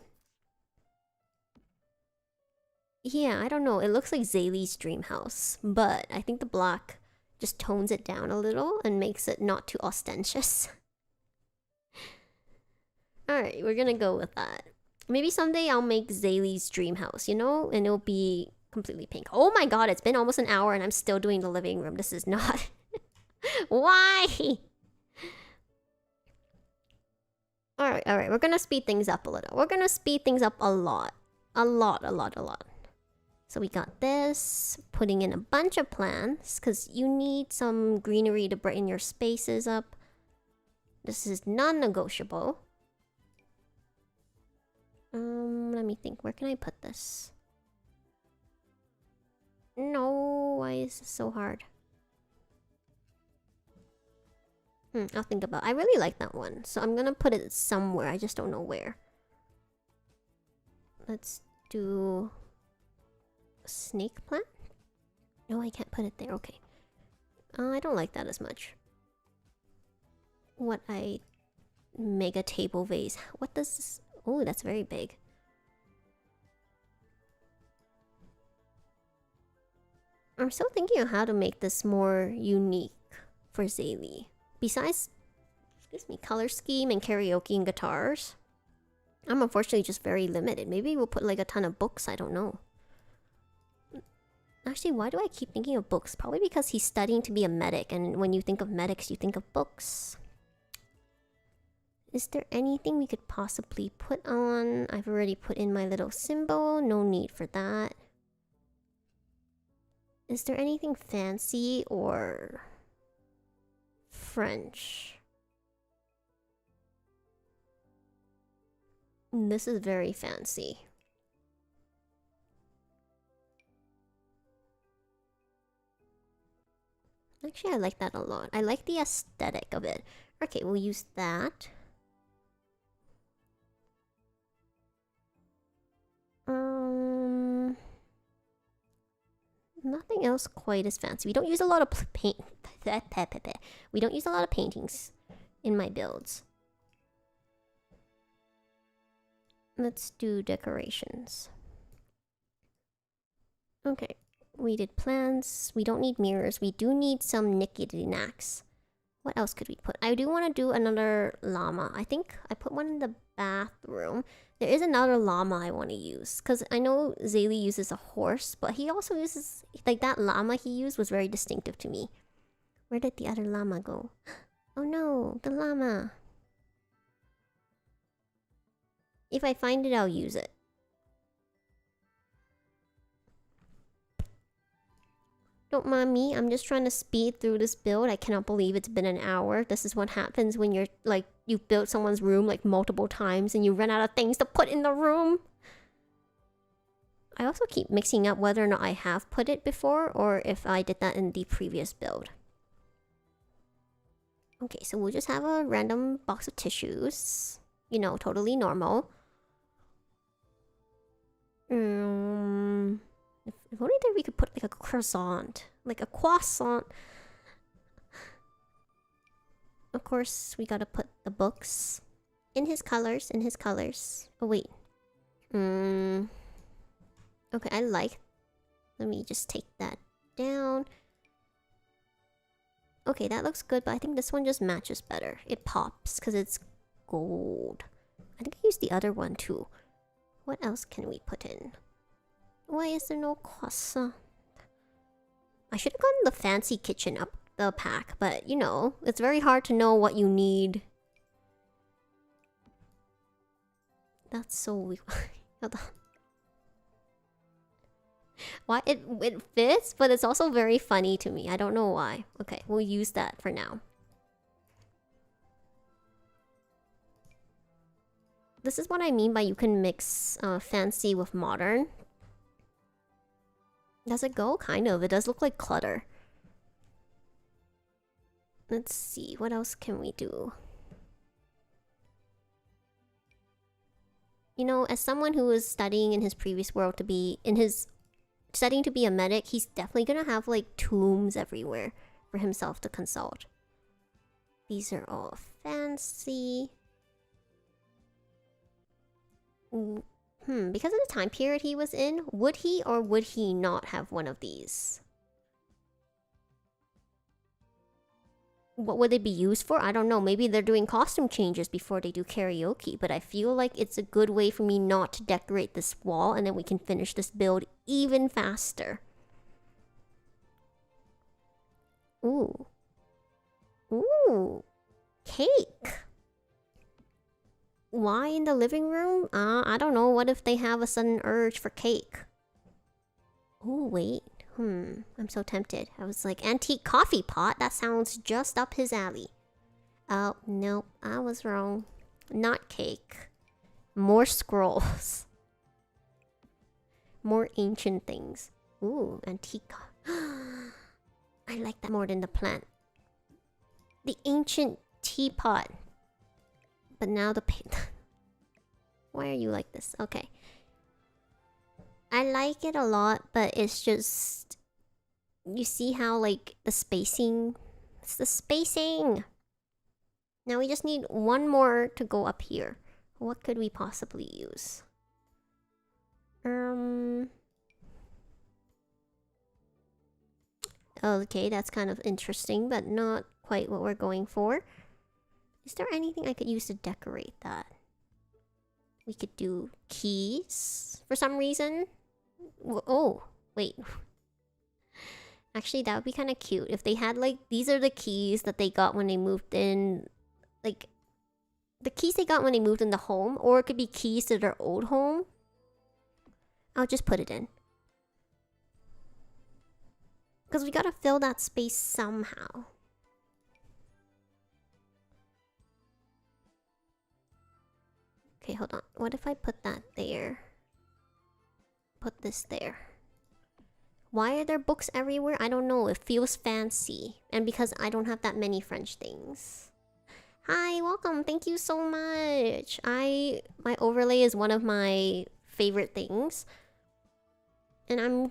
Yeah, I don't know. It looks like Zaylee's dream house, but I think the black just tones it down a little and makes it not too ostentatious. Alright, we're gonna go with that. Maybe someday I'll make Zaylee's dream house, you know? And it'll be completely pink. Oh my god, it's been almost an hour and I'm still doing the living room. This is not... Why? Alright, we're gonna speed things up a little. We're gonna speed things up a lot. A lot. So we got this, putting in a bunch of plants, because you need some greenery to brighten your spaces up. This is non-negotiable. Let me think, where can I put this? No, why is this so hard? I'll think about it. I really like that one, so I'm gonna put it somewhere, I just don't know where. Let's do... snake plant? No, I can't put it there. Okay. I don't like that as much. What mega table vase. What does this... Oh, that's very big. I'm still thinking of how to make this more unique for Zaylee. Besides, excuse me, color scheme and karaoke and guitars, I'm unfortunately just very limited. Maybe we'll put like a ton of books, I don't know. Actually, why do I keep thinking of books? Probably because he's studying to be a medic, and when you think of medics, you think of books. Is there anything we could possibly put on? I've already put in my little symbol, no need for that. Is there anything fancy or French? This is very fancy. Actually, I like that a lot. I like the aesthetic of it. Okay, we'll use that. Nothing else quite as fancy. We don't use a lot of paint. We don't use a lot of paintings in my builds. Let's do decorations. Okay, we did plants. We don't need mirrors. We do need some knickety-knacks. What else could we put? I do want to do another llama. I think I put one in the bathroom. There is another llama I want to use. Because I know Zaylee uses a horse, but he also uses... Like, that llama he used was very distinctive to me. Where did the other llama go? Oh no, the llama. If I find it, I'll use it. Don't mind me, I'm just trying to speed through this build. I cannot believe it's been an hour. This is what happens when you're like, you've built someone's room like multiple times and you run out of things to put in the room. I also keep mixing up whether or not I have put it before or if I did that in the previous build. Okay, so we'll just have a random box of tissues. You know, totally normal. If only there we could put like a croissant. Like a croissant. Of course, we gotta put the books in his colors, Oh wait. Okay, I like... Let me just take that down. Okay, that looks good, but I think this one just matches better. It pops because it's gold. I think I used the other one too. What else can we put in? Why is there no croissant? I should have gotten the fancy kitchen up the pack, but you know, it's very hard to know what you need. That's so weird. Hold on. Why it fits, but it's also very funny to me. I don't know why. Okay, we'll use that for now. This is what I mean by you can mix fancy with modern. Does it go? Kind of. It does look like clutter. Let's see, what else can we do? You know, as someone who was studying in his previous world to be studying to be a medic, he's definitely gonna have like tombs everywhere for himself to consult. These are all fancy. Because of the time period he was in, would he or would he not have one of these? What would they be used for? I don't know. Maybe they're doing costume changes before they do karaoke, but I feel like it's a good way for me not to decorate this wall, and then we can finish this build even faster. Ooh. Ooh. Cake. Why in the living room? I don't know. What if they have a sudden urge for cake? Oh, wait. I'm so tempted. I was like, antique coffee pot? That sounds just up his alley. Oh, no. I was wrong. Not cake. More scrolls. More ancient things. Ooh, antique. I like that more than the plant. The ancient teapot. But now the why are you like this? Okay. I like it a lot, but it's just... You see how, like, the spacing... It's the spacing! Now we just need one more to go up here. What could we possibly use? Okay, that's kind of interesting, but not quite what we're going for. Is there anything I could use to decorate that? We could do keys for some reason. Oh, wait. Actually, that would be kind of cute if they had, like, these are the keys that they got when they moved in. Like, the keys they got when they moved in the home, or it could be keys to their old home. I'll just put it in. Because we gotta fill that space somehow. Okay, hold on. What if I put that there? Put this there. Why are there books everywhere? I don't know. It feels fancy. And because I don't have that many French things. Hi, welcome. Thank you so much. My overlay is one of my favorite things. And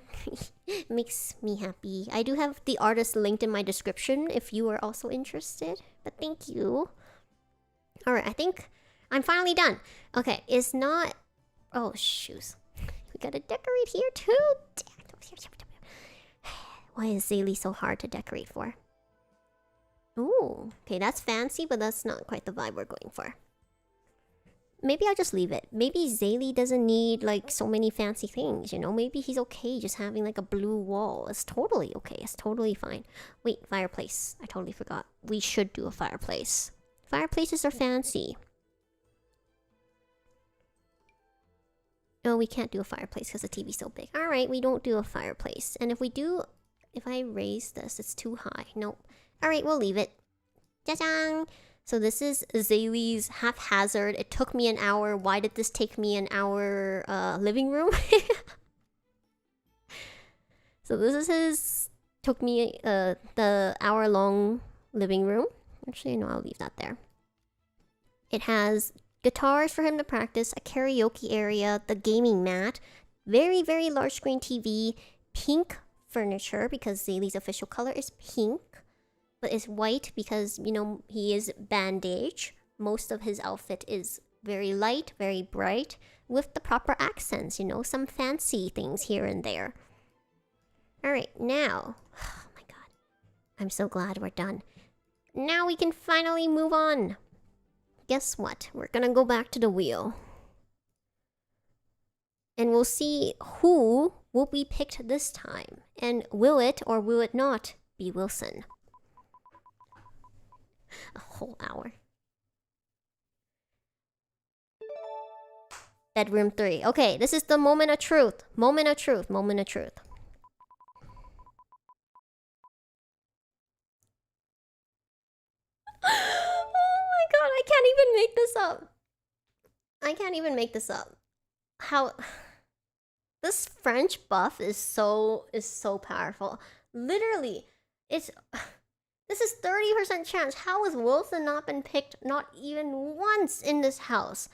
it makes me happy. I do have the artist linked in my description if you are also interested. But thank you. Alright, I think I'm finally done. Okay, it's not... Oh, shoes. We gotta decorate here too. Why is Zaylee so hard to decorate for? Ooh, okay, that's fancy, but that's not quite the vibe we're going for. Maybe I'll just leave it. Maybe Zaylee doesn't need, like, so many fancy things, you know? Maybe he's okay just having, like, a blue wall. It's totally okay. It's totally fine. Wait, fireplace. I totally forgot. We should do a fireplace. Fireplaces are fancy. Oh, we can't do a fireplace because the TV's so big. Alright, we don't do a fireplace. And if we do... If I raise this, it's too high. Nope. Alright, we'll leave it. Jajang! So this is Zaylee's haphazard. It took me an hour. Why did this take me an hour living room? So this is his... Took me the hour-long living room. Actually, no, I'll leave that there. It has guitars for him to practice, a karaoke area, the gaming mat, very, very large screen TV, pink furniture because Zaylee's official color is pink. But it's white because, you know, he is bandage. Most of his outfit is very light, very bright, with the proper accents, you know, some fancy things here and there. Alright, now... Oh my god. I'm so glad we're done. Now we can finally move on. Guess what? We're gonna go back to the wheel. And we'll see who will be picked this time. And will it or will it not be Wilson? A whole hour. Bedroom 3. Okay, this is the moment of truth. Moment of truth. Moment of truth. Oh my god, I can't even make this up. I can't even make this up. How... This French buff is so powerful. Literally, it's... This is 30% chance. How has Wilson not been picked not even once in this house?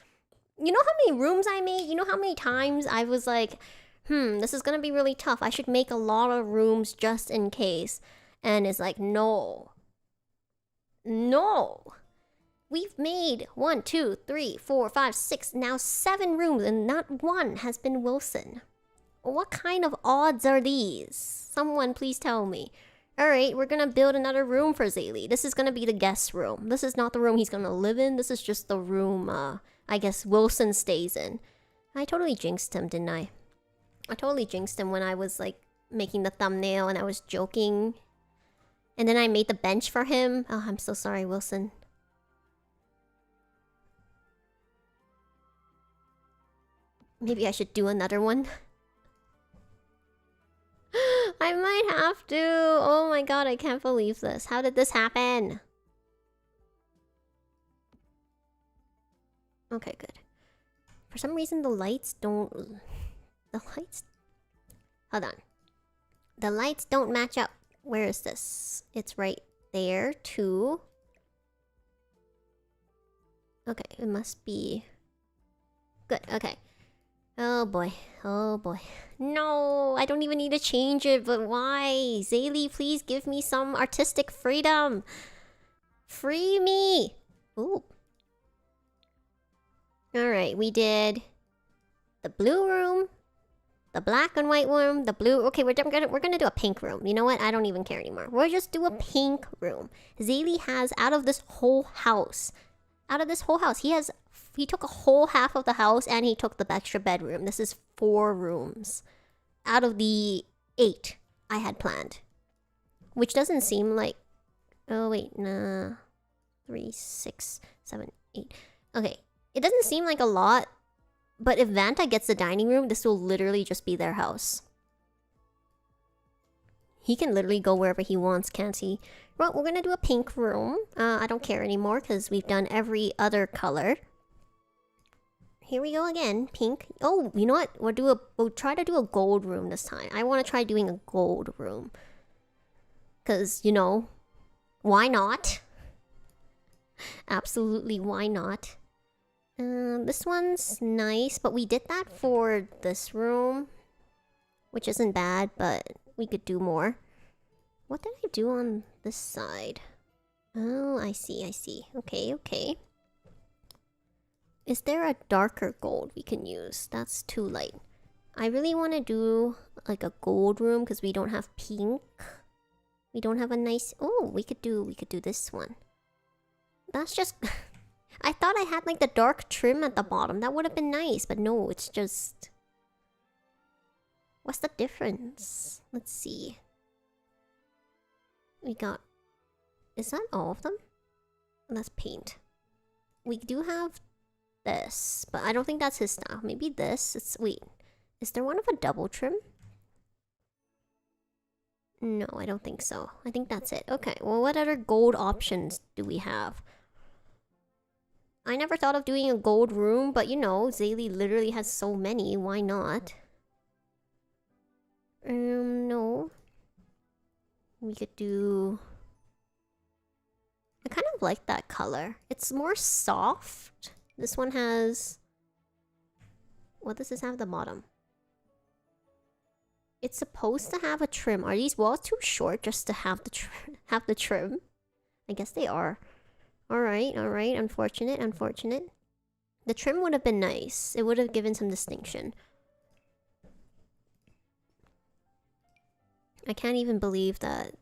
You know how many rooms I made? You know how many times I was like, this is gonna be really tough. I should make a lot of rooms just in case. And it's like, no. No. We've made 1, 2, 3, 4, 5, 6, now 7 rooms, and not one has been Wilson. What kind of odds are these? Someone please tell me. Alright, we're gonna build another room for Zaylee. This is gonna be the guest room. This is not the room he's gonna live in. This is just the room, I guess Wilson stays in. I totally jinxed him, didn't I? I totally jinxed him when I was, like, making the thumbnail and I was joking. And then I made the bench for him. Oh, I'm so sorry, Wilson. Maybe I should do another one. I might have to. Oh my god, I can't believe this. How did this happen? Okay, good. For some reason, the lights don't... The lights... Hold on. The lights don't match up. Where is this? It's right there, too. Okay, it must be... Good, okay. Oh boy. Oh boy. No, I don't even need to change it, but why? Zaylee, please give me some artistic freedom. Free me. Ooh. Alright, we did the blue room, the black and white room, the blue... Okay, we're gonna do a pink room. You know what? I don't even care anymore. We'll just do a pink room. Zaylee has, out of this whole house, he took a whole half of the house and he took the extra bedroom. This is 4 rooms out of the 8 I had planned. Which doesn't seem like... Oh, wait, nah. 3, 6, 7, 8. Okay, it doesn't seem like a lot, but if Vanta gets the dining room, this will literally just be their house. He can literally go wherever he wants, can't he? Well, we're gonna do a pink room. I don't care anymore because we've done every other color. Here we go again, pink. Oh, you know what? We'll try to do a gold room this time. I want to try doing a gold room. Because, you know, why not? Absolutely, why not? This one's nice, but we did that for this room. Which isn't bad, but we could do more. What did I do on this side? Oh, I see. Okay, okay. Is there a darker gold we can use? That's too light. I really want to do like a gold room because we don't have pink. We don't have a nice... Oh, we could do this one. That's just... I thought I had like the dark trim at the bottom. That would have been nice, but no, it's just... What's the difference? Let's see. We got... Is that all of them? That's paint. We do have this, but I don't think that's his style. Maybe this. It's... Wait. Is there one of a double trim? No, I don't think so. I think that's it. Okay, well, what other gold options do we have? I never thought of doing a gold room, but you know, Zaylee literally has so many. Why not? No. We could do... I kind of like that color. It's more soft. This one has... What does this have at the bottom? It's supposed to have a trim. Are these walls too short just to have the trim? I guess they are. Alright, alright. Unfortunate, unfortunate. The trim would have been nice. It would have given some distinction. I can't even believe that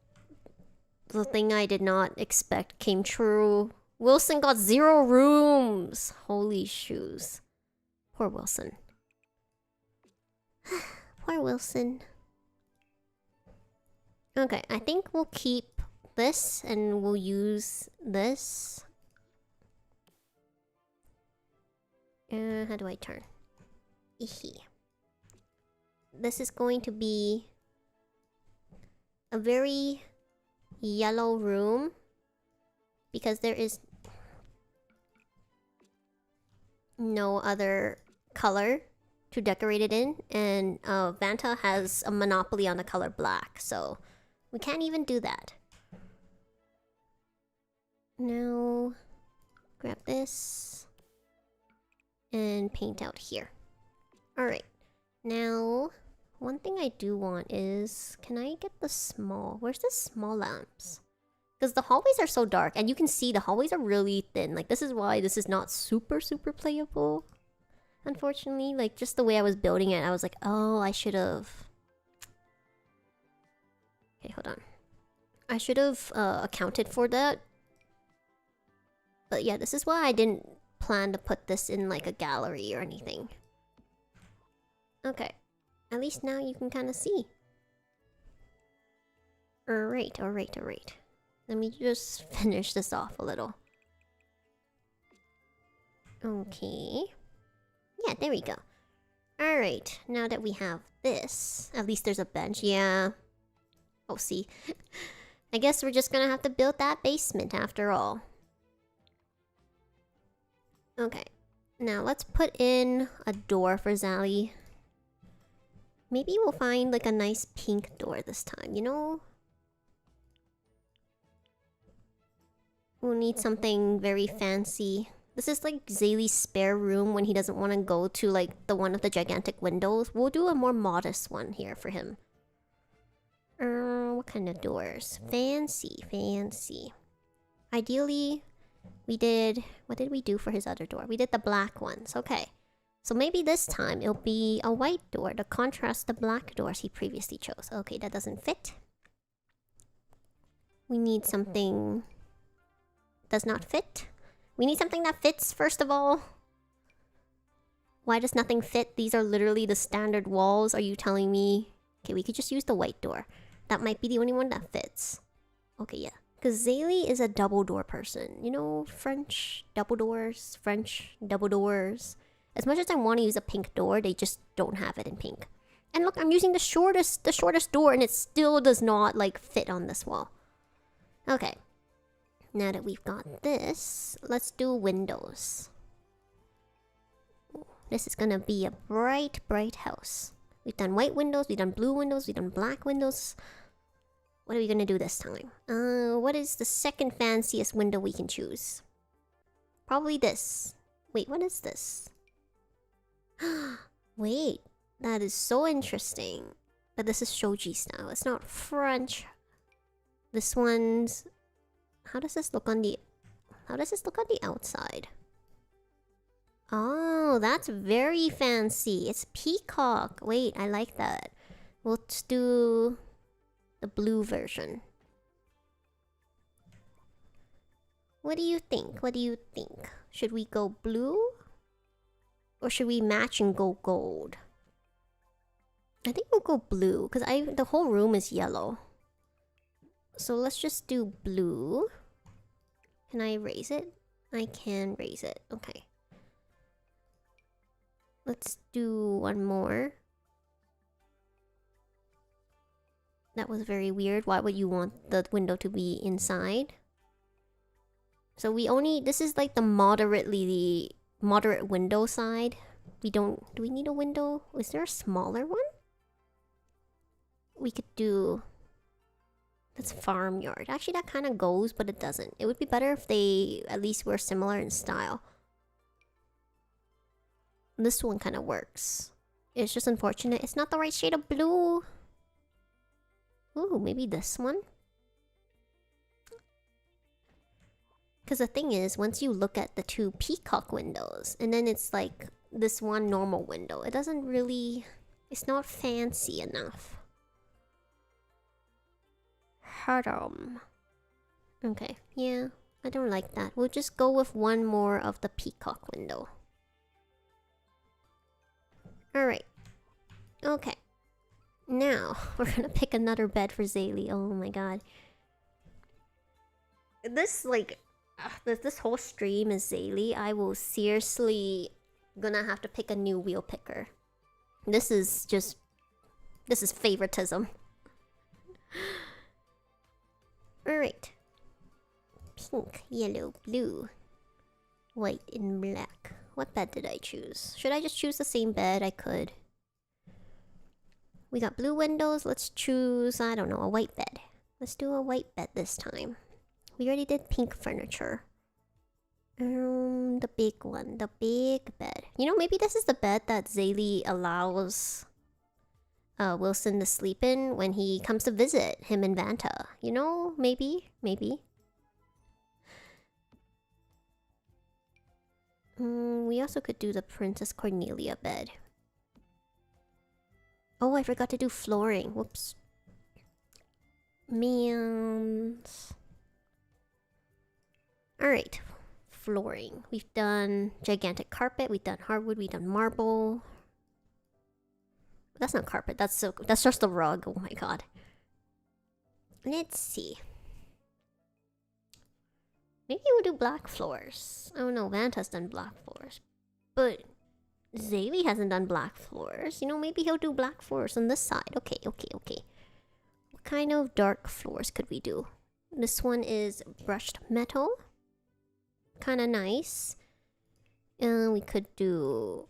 the thing I did not expect came true. Wilson got 0 rooms! Holy shoes. Poor Wilson. Poor Wilson. Okay, I think we'll keep this and we'll use this. How do I turn? This is going to be a very yellow room because there is no other color to decorate it in, and Vanta has a monopoly on the color black, so we can't even do that. Now, grab this and paint out here. Alright, now, one thing I do want is, can I get the small, where's the small lamps? Because the hallways are so dark, and you can see the hallways are really thin. Like, this is why this is not super playable. Unfortunately, like, just the way I was building it, I was like, oh, I should have... Okay, hold on. I should have accounted for that. But yeah, this is why I didn't plan to put this in, like, a gallery or anything. Okay. At least now you can kind of see. Alright. Let me just finish this off a little. Okay. Yeah, there we go. Alright, now that we have this, at least there's a bench. Yeah. Oh, see. I guess we're just gonna have to build that basement after all. Okay. Now let's put in a door for Zally. Maybe we'll find like a nice pink door this time, you know? We'll need something very fancy. This is like Zaylee's spare room when he doesn't want to go to like the one with the gigantic windows. We'll do a more modest one here for him. What kind of doors? Fancy. Ideally, we did... What did we do for his other door? We did the black ones. Okay. So maybe this time it'll be a white door to contrast the black doors he previously chose. Okay, that doesn't fit. We need something... Does not fit. We need something that fits, first of all. Why does nothing fit? These are literally the standard walls. Are you telling me? Okay, we could just use the white door. That might be the only one that fits. Okay, yeah. Because Zaylee is a double door person. You know, French double doors. As much as I want to use a pink door, they just don't have it in pink. And look, I'm using the shortest door, and it still does not, like, fit on this wall. Okay. Now that we've got this, let's do windows. This is gonna be a bright house. We've done white windows, we've done blue windows, we've done black windows. What are we gonna do this time? What is the second fanciest window we can choose? Probably this. Wait, what is this? Wait, that is so interesting. But this is shoji style. It's not French. This one's... How does this look on the outside? Oh, that's very fancy. It's peacock. Wait, I like that. Let's do the blue version. What do you think? Should we go blue? Or should we match and go gold? I think we'll go blue, because the whole room is yellow. So let's just do blue. Can I raise it? I can raise it. Okay. Let's do one more. That was very weird. Why would you want the window to be inside? So this is like the moderate window side. Do we need a window? Is there a smaller one? We could do... That's farmyard. Actually, that kind of goes, but it doesn't. It would be better if they at least were similar in style. This one kind of works. It's just unfortunate. It's not the right shade of blue. Ooh, maybe this one? Because the thing is, once you look at the two peacock windows, and then it's like this one normal window, it doesn't really... It's not fancy enough. Okay, yeah, I don't like that. We'll just go with one more of the peacock window. Alright. Okay. Now, we're gonna pick another bed for Zaylee. Oh my god. This, like... this whole stream is Zaylee. I will seriously gonna have to pick a new wheel picker. This is favoritism. Alright. Pink, yellow, blue, white, and black. What bed did I choose? Should I just choose the same bed? I could. We got blue windows. Let's choose, I don't know, a white bed. Let's do a white bed this time. We already did pink furniture. The big one, the big bed. You know, maybe this is the bed that Zaylee allows Wilson to sleep in when he comes to visit him and Vanta. You know, maybe. We also could do the Princess Cornelia bed. Oh, I forgot to do flooring. Whoops. Mans. Alright. Flooring. We've done gigantic carpet, we've done hardwood, we've done marble. That's not carpet, that's just a rug. Oh my god. Let's see. Maybe we'll do black floors. Oh no, Vanta's done black floors. But Zaylee hasn't done black floors. You know, maybe he'll do black floors on this side. Okay. What kind of dark floors could we do? This one is brushed metal. Kind of nice. We could do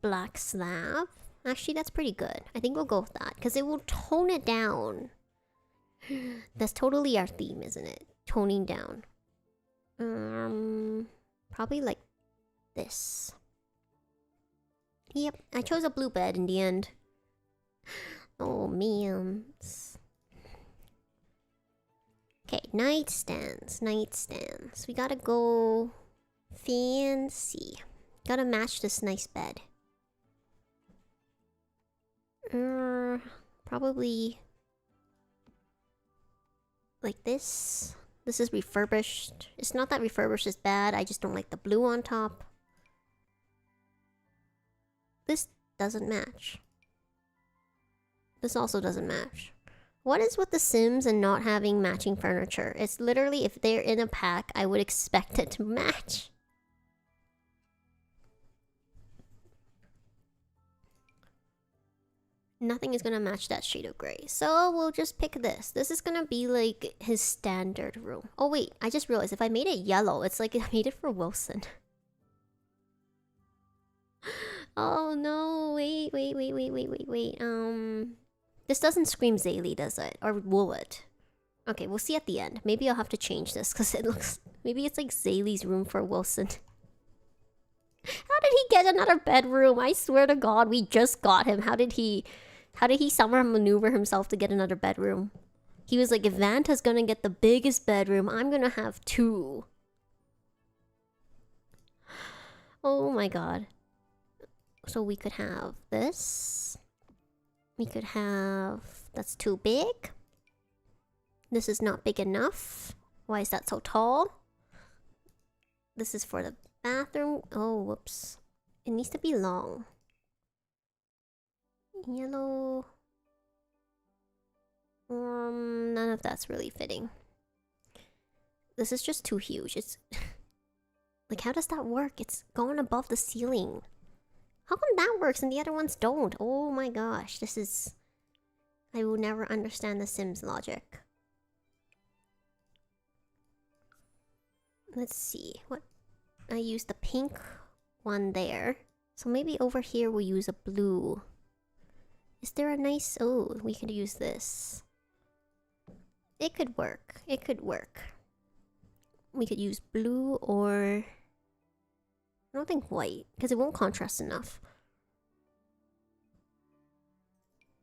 black slab. Actually, that's pretty good. I think we'll go with that because it will tone it down. That's totally our theme, isn't it? Toning down. Probably like this. Yep, I chose a blue bed in the end. Oh, man. Okay, nightstands. We gotta go fancy. Gotta match this nice bed. Probably like this. This is refurbished. It's not that refurbished is bad, I just don't like the blue on top. This doesn't match. This also doesn't match. What is with the Sims and not having matching furniture? It's literally, if they're in a pack, I would expect it to match. Nothing is gonna match that shade of gray. So we'll just pick this. This is gonna be like his standard room. Oh wait, I just realized if I made it yellow, it's like I made it for Wilson. Oh no, wait. This doesn't scream Zaylee, does it? Or will it? Okay, we'll see at the end. Maybe I'll have to change this because it looks... Maybe it's like Zaylee's room for Wilson. How did he get another bedroom? I swear to God, we just got him. How did he somehow maneuver himself to get another bedroom? He was like, if Vanta's gonna get the biggest bedroom, I'm gonna have 2. Oh my god. So we could have this. We could have... That's too big. This is not big enough. Why is that so tall? This is for the bathroom. Oh, whoops. It needs to be long. Yellow. None of that's really fitting. This is just too huge. It's... like, how does that work? It's going above the ceiling. How come that works and the other ones don't? Oh my gosh, this is... I will never understand the Sims logic. Let's see, what... I used the pink one there. So maybe over here we'll use a blue. Is there a nice... Oh, we could use this. It could work. We could use blue or... I don't think white, because it won't contrast enough.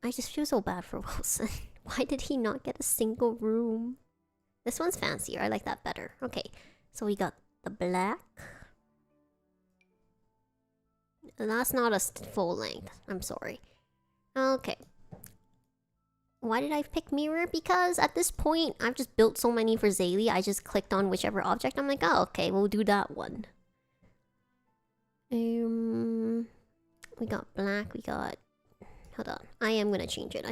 I just feel so bad for Wilson. Why did he not get a single room? This one's fancier. I like that better. Okay, so we got the black. That's not a full length. I'm sorry. Okay. Why did I pick mirror? Because at this point, I've just built so many for Zaylee. I just clicked on whichever object. I'm like, oh, okay, we'll do that one. We got black, we got... Hold on. I am gonna change it.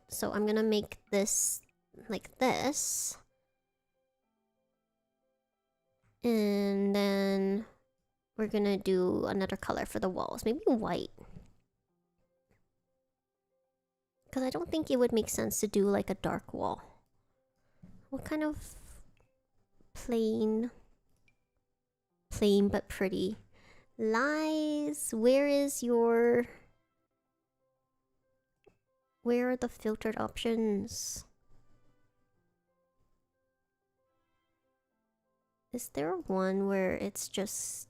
So I'm gonna make this like this. And then we're gonna do another color for the walls. Maybe white. Because I don't think it would make sense to do like a dark wall. What kind of... Plain but pretty. Lies, where are the filtered options? Is there one where it's just...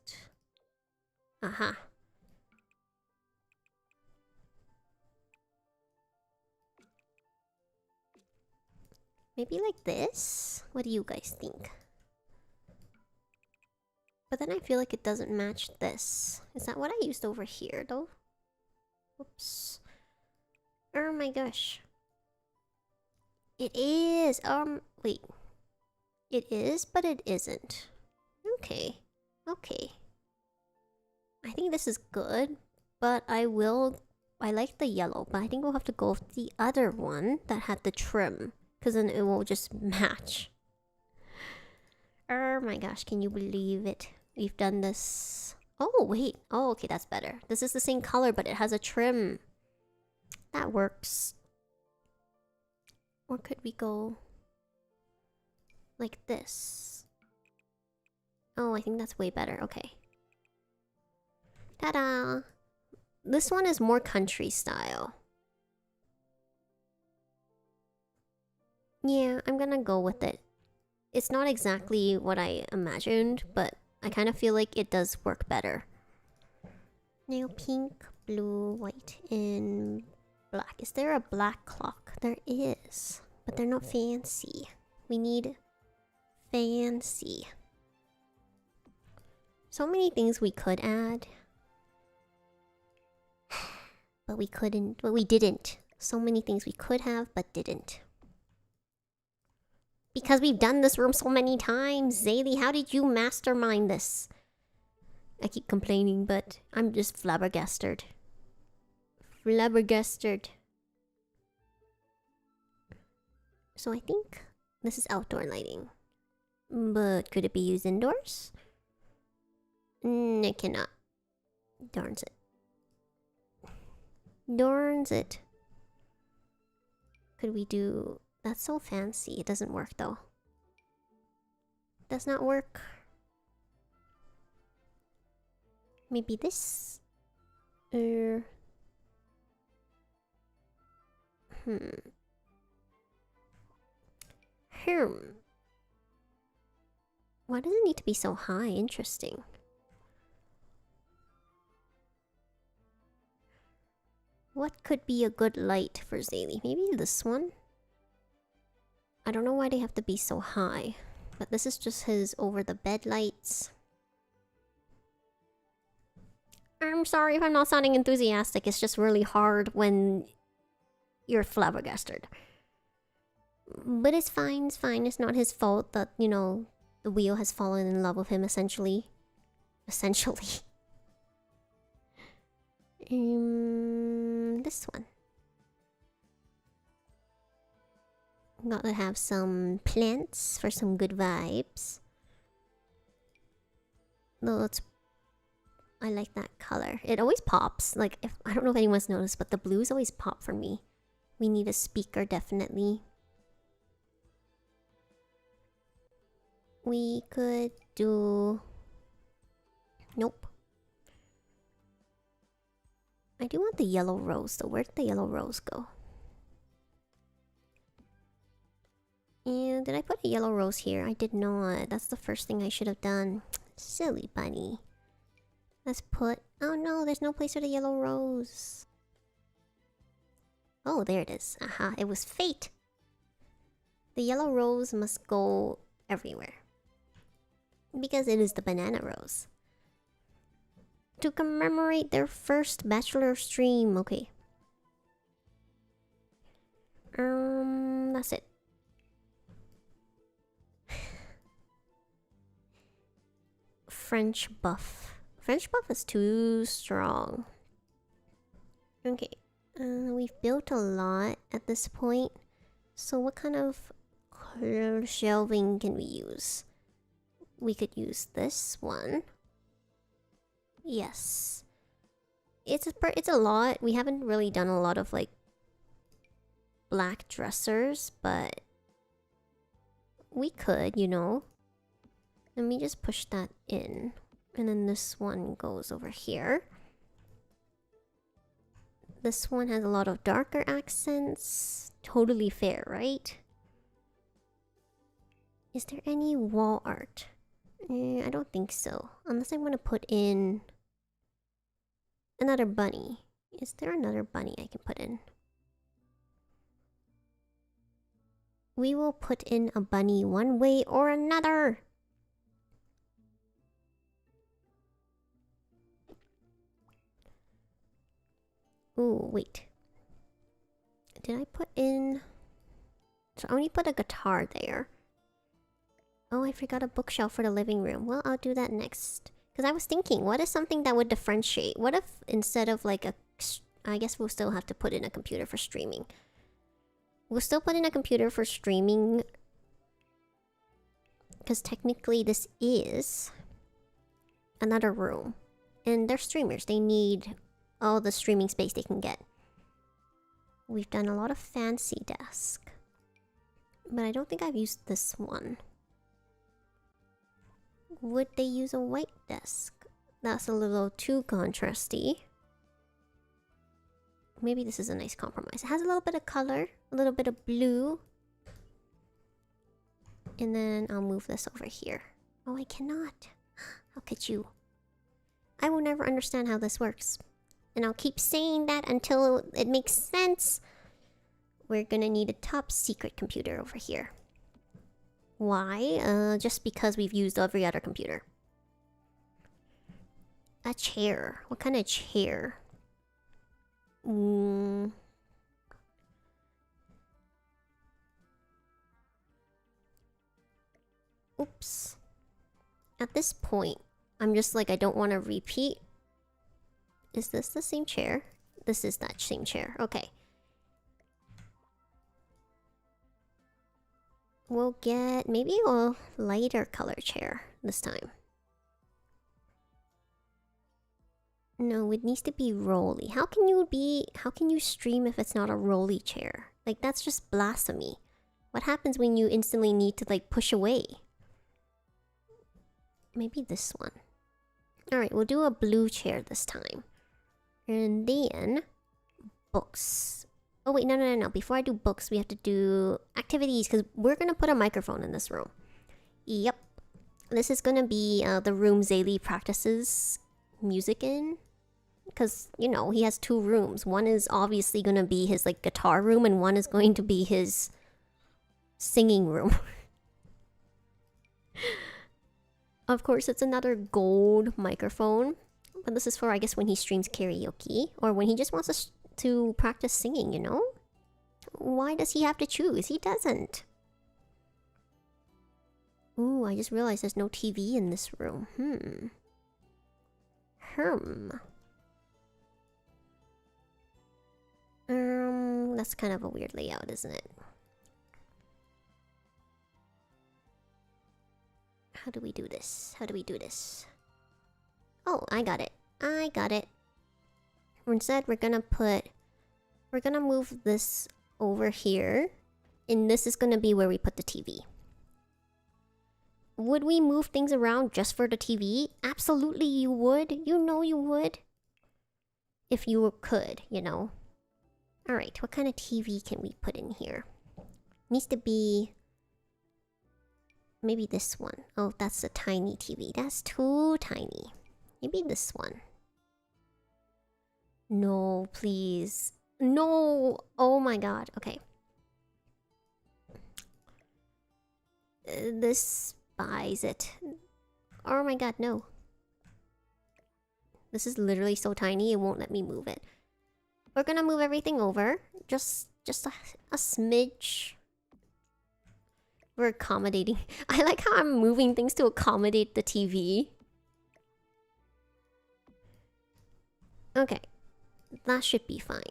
Aha. Maybe like this? What do you guys think? But then I feel like it doesn't match this. Is that what I used over here though? Oops. Oh my gosh. It is! Wait. It is, but it isn't. Okay. Okay. I think this is good, but I like the yellow, but I think we'll have to go with the other one that had the trim, because then it will just match. Oh my gosh, can you believe it? We've done this. Oh, wait. Oh, okay, that's better. This is the same color, but it has a trim. That works. Or could we go like this? Oh, I think that's way better. Okay. Ta-da! This one is more country style. Yeah, I'm gonna go with it. It's not exactly what I imagined, but I kind of feel like it does work better. Now pink, blue, white, and black. Is there a black clock? There is, but they're not fancy. We need fancy. So many things we could add. But we couldn't, but we didn't. So many things we could have, but didn't. Because we've done this room so many times. Zaylee, how did you mastermind this? I keep complaining, but I'm just flabbergasted. Flabbergasted. So I think this is outdoor lighting. But could it be used indoors? It cannot. Darns it. Darns it. Could we do... That's so fancy. It doesn't work though. Does not work. Maybe this? Why does it need to be so high? Interesting. What could be a good light for Zaylee? Maybe this one? I don't know why they have to be so high, but this is just his over the bed lights. I'm sorry if I'm not sounding enthusiastic, it's just really hard when you're flabbergasted. But it's fine, it's fine. It's not his fault that, you know, the wheel has fallen in love with him, essentially. Essentially. This one. Gotta have some plants for some good vibes. No, I like that color. It always pops. Like, I don't know if anyone's noticed, but the blues always pop for me. We need a speaker, definitely. We could do... Nope. I do want the yellow rose though. Where'd the yellow rose go? And did I put a yellow rose here? I did not. That's the first thing I should have done. Silly bunny. Let's put... Oh no, there's no place for the yellow rose. Oh, there it is. Aha, it was fate. The yellow rose must go everywhere. Because it is the banana rose. To commemorate their first bachelor stream. Okay. That's it. French buff. French buff is too strong. Okay. We've built a lot at this point. So what kind of shelving can we use? We could use this one. Yes. It's a lot. We haven't really done a lot of like black dressers, but we could, you know. Let me just push that in. And then this one goes over here. This one has a lot of darker accents. Totally fair, right? Is there any wall art? I don't think so. Unless I want to put in another bunny. Is there another bunny I can put in? We will put in a bunny one way or another. Ooh, wait. Did I put in... So I only put a guitar there. Oh, I forgot a bookshelf for the living room. Well, I'll do that next. Because I was thinking, what is something that would differentiate? What if instead of like a... I guess we'll still have to put in a computer for streaming. We'll still put in a computer for streaming. Because technically this is another room. And they're streamers. They need all the streaming space they can get. We've done a lot of fancy desk. But I don't think I've used this one. Would they use a white desk? That's a little too contrasty. Maybe this is a nice compromise. It has a little bit of color, a little bit of blue. And then I'll move this over here. Oh, I cannot. How could you? I will never understand how this works. And I'll keep saying that until it makes sense. We're gonna need a top secret computer over here. Why? Just because we've used every other computer. A chair. What kind of chair? Oops. At this point, I'm just like, I don't want to repeat. Is this the same chair? This is that same chair. Okay. We'll get maybe a lighter color chair this time. No, it needs to be rolly. How can you stream if it's not a rolly chair? Like, that's just blasphemy. What happens when you instantly need to like push away? Maybe this one. Alright, we'll do a blue chair this time. And then books. Oh wait, no. Before I do books, we have to do activities because we're gonna put a microphone in this room. Yep. This is gonna be the room Zaylee practices music in. Because, you know, he has two rooms. One is obviously gonna be his like guitar room and one is going to be his singing room. Of course, it's another gold microphone. But this is for, I guess, when he streams karaoke. Or when he just wants us to practice singing, you know? Why does he have to choose? He doesn't. Ooh, I just realized there's no TV in this room. That's kind of a weird layout, isn't it? How do we do this? Oh, I got it. Instead, we're gonna move this over here. And this is gonna be where we put the TV. Would we move things around just for the TV? Absolutely you would. You know you would. If you could, you know. Alright, what kind of TV can we put in here? Needs to be... maybe this one. Oh, that's a tiny TV. That's too tiny. Maybe this one. No, please. No! Oh my god. Okay. This buys it. Oh my god, no. This is literally so tiny, it won't let me move it. We're gonna move everything over. Just a smidge. We're accommodating. I like how I'm moving things to accommodate the TV. Okay. That should be fine.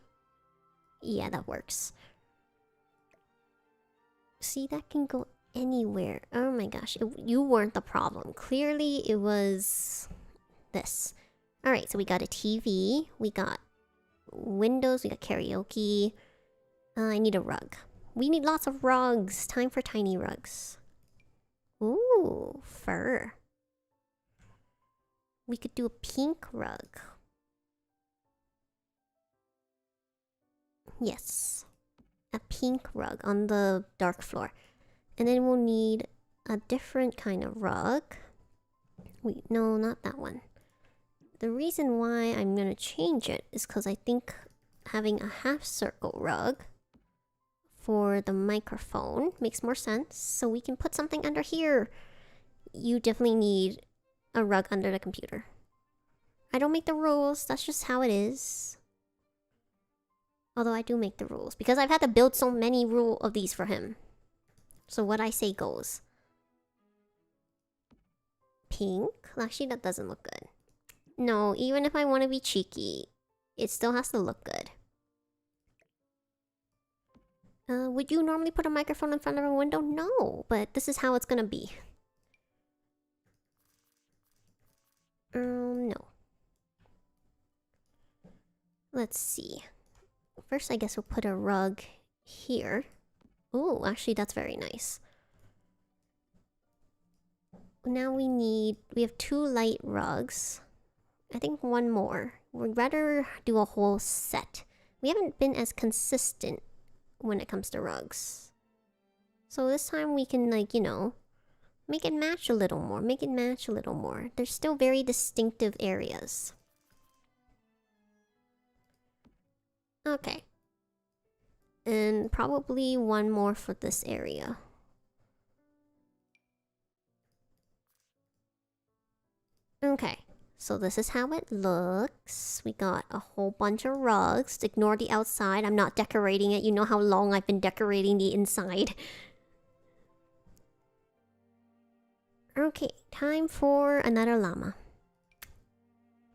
Yeah, that works. See, that can go anywhere. Oh my gosh, you weren't the problem. Clearly, it was this. Alright, so we got a TV. We got windows. We got karaoke. I need a rug. We need lots of rugs. Time for tiny rugs. Ooh, fur. We could do a pink rug. Yes. A pink rug on the dark floor. And then we'll need a different kind of rug. Wait, no, not that one. The reason why I'm gonna change it is because I think having a half circle rug for the microphone makes more sense. So we can put something under here. You definitely need a rug under the computer. I don't make the rules, that's just how it is. Although I do make the rules because I've had to build so many of these for him. So what I say goes. Pink? Actually, that doesn't look good. No, even if I want to be cheeky, it still has to look good. Would you normally put a microphone in front of a window? No, but this is how it's gonna be. No. Let's see. First, I guess we'll put a rug here. Oh, actually, that's very nice. Now we have 2 light rugs. I think one more. We'd rather do a whole set. We haven't been as consistent when it comes to rugs. So this time we can, like, you know, make it match a little more. Make it match a little more. There's still very distinctive areas. Okay. And probably one more for this area. Okay. So this is how it looks. We got a whole bunch of rugs. Ignore the outside. I'm not decorating it. You know how long I've been decorating the inside. Okay, time for another llama.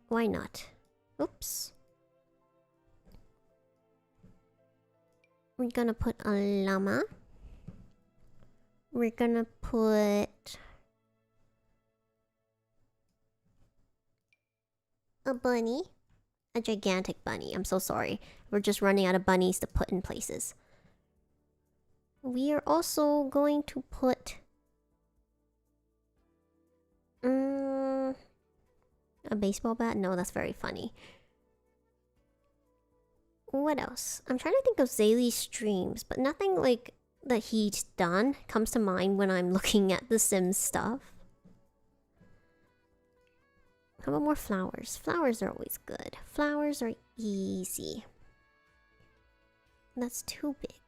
Why not? Oops. We're gonna put a llama. We're gonna put a bunny. A gigantic bunny. I'm so sorry. We're just running out of bunnies to put in places. We are also going to put a baseball bat? No, that's very funny. What else? I'm trying to think of Zaylee's streams, but nothing like that he's done comes to mind when I'm looking at the Sims stuff. How about more flowers? Flowers are always good. Flowers are easy. That's too big.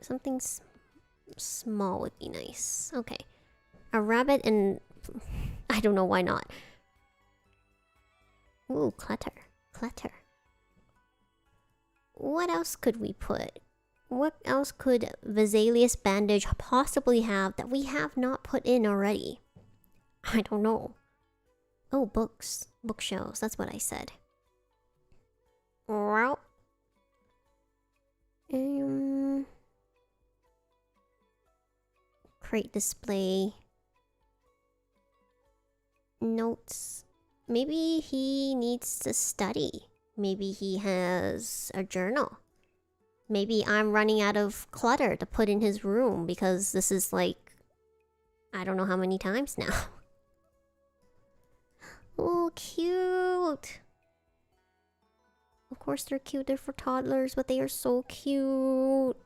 Something small would be nice. Okay. A rabbit and... I don't know why not. Ooh, clutter. Clutter. What else could we put? What else could Vesalius Bandage possibly have that we have not put in already? I don't know. Oh, books. Bookshelves, that's what I said. Well... crate display. Notes. Maybe he needs to study. Maybe he has a journal. Maybe I'm running out of clutter to put in his room because this is like... I don't know how many times now. Oh, cute! Of course they're cute, they're for toddlers, but they are so cute.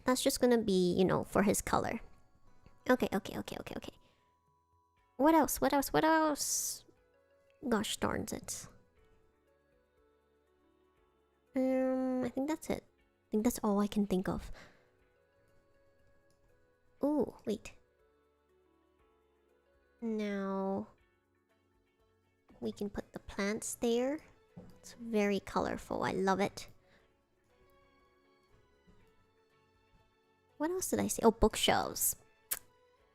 That's just gonna be, you know, for his color. Okay. What else? What else? What else? Gosh darns it. I think that's it. I think that's all I can think of. Ooh, wait. Now... we can put the plants there. It's very colorful. I love it. What else did I say? Oh, bookshelves.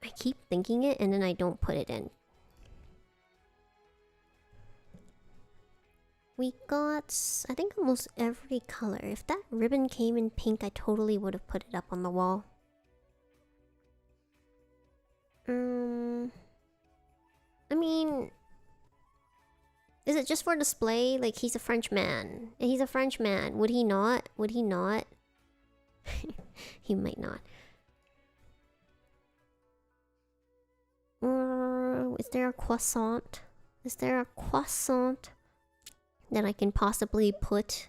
I keep thinking it and then I don't put it in. We got, I think, almost every color. If that ribbon came in pink, I totally would have put it up on the wall. I mean... is it just for display? Like, he's a French man. He's a French man. Would he not? Would he not? He might not. Is there a croissant? Is there a croissant that I can possibly put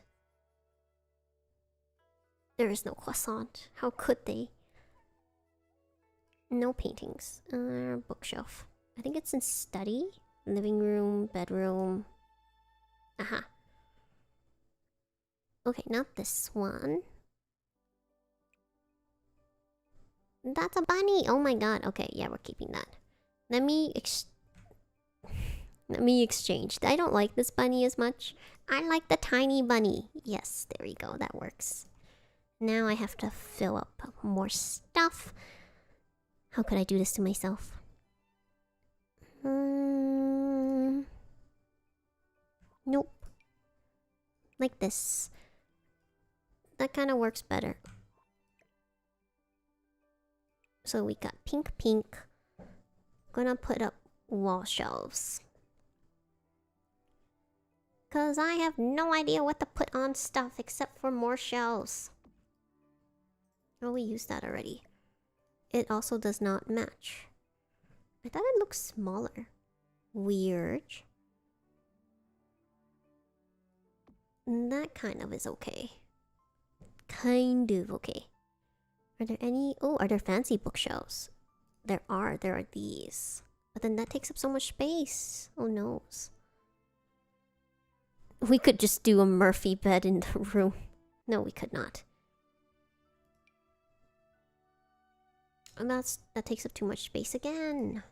There is no croissant. How could they? No paintings. Bookshelf. I think it's in study. Living room, bedroom. Aha. Okay, not this one. That's a bunny! Oh my god. Okay, yeah, we're keeping that. Let me exchange. I don't like this bunny as much. I like the tiny bunny. Yes, there we go. That works. Now I have to fill up more stuff. How could I do this to myself? Nope. Like this. That kind of works better. So we got pink, pink. Gonna put up wall shelves. Cause I have no idea what to put on stuff except for more shelves. Oh, we used that already. It also does not match. I thought it looked smaller. Weird. That kind of is okay. Kind of okay. Are there any... Oh, are there fancy bookshelves? There are these. But then that takes up so much space. Oh no. We could just do a Murphy bed in the room. No, we could not. And that takes up too much space again.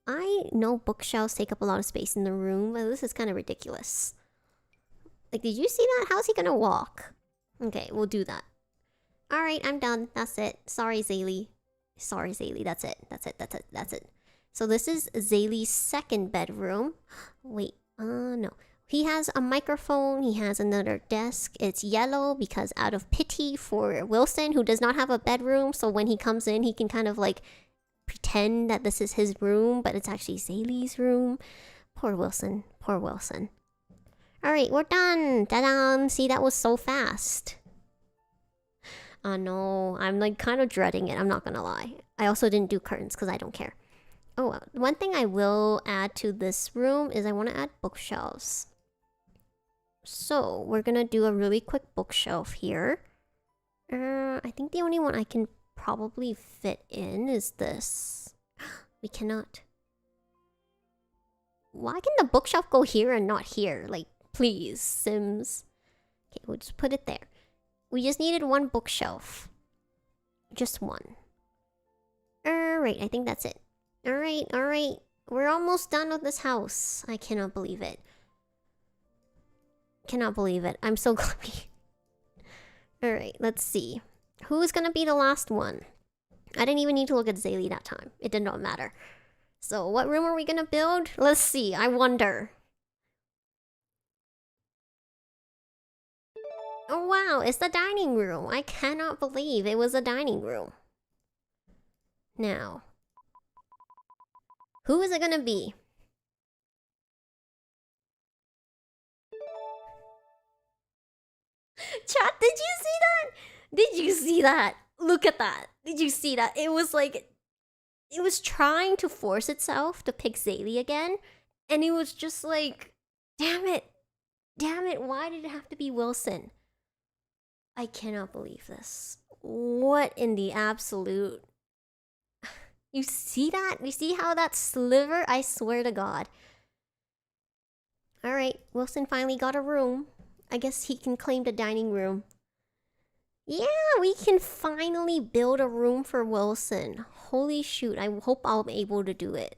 I know bookshelves take up a lot of space in the room, but this is kind of ridiculous. Like, did you see that? How's he gonna walk? Okay, we'll do that. Alright, I'm done. That's it. Sorry, Zaylee. Sorry, Zaylee. That's it. That's it. So this is Zaylee's second bedroom. Wait, no. He has a microphone. He has another desk. It's yellow because out of pity for Wilson, who does not have a bedroom. So when he comes in, he can kind of like pretend that this is his room, but it's actually Zaylee's room. Poor Wilson. Poor Wilson. Alright, we're done. Ta-da! See, that was so fast. No, I'm like kind of dreading it. I'm not gonna lie. I also didn't do curtains because I don't care. Oh, one thing I will add to this room is I want to add bookshelves. So we're gonna do a really quick bookshelf here. I think the only one I can probably fit in is this. We cannot. Why can the bookshelf go here and not here? Like, please, Sims. Okay, we'll just put it there. We just needed one bookshelf. Just one. Alright, I think that's it. Alright. We're almost done with this house. I cannot believe it. Cannot believe it. I'm so glad. Alright, let's see. Who's gonna be the last one? I didn't even need to look at Zaylee that time. It did not matter. So, what room are we gonna build? Let's see. I wonder. Oh wow, it's the dining room. I cannot believe it was a dining room. Now, who is it gonna be? Chat, did you see that? Did you see that? Look at that. Did you see that? It was like... It was trying to force itself to pick Zaylee again. And it was just like... Damn it. Damn it, why did it have to be Wilson? I cannot believe this. What in the absolute... You see that? You see how that sliver? I swear to God. Alright, Wilson finally got a room. I guess he can claim the dining room. Yeah, we can finally build a room for Wilson. Holy shoot, I hope I'll be able to do it.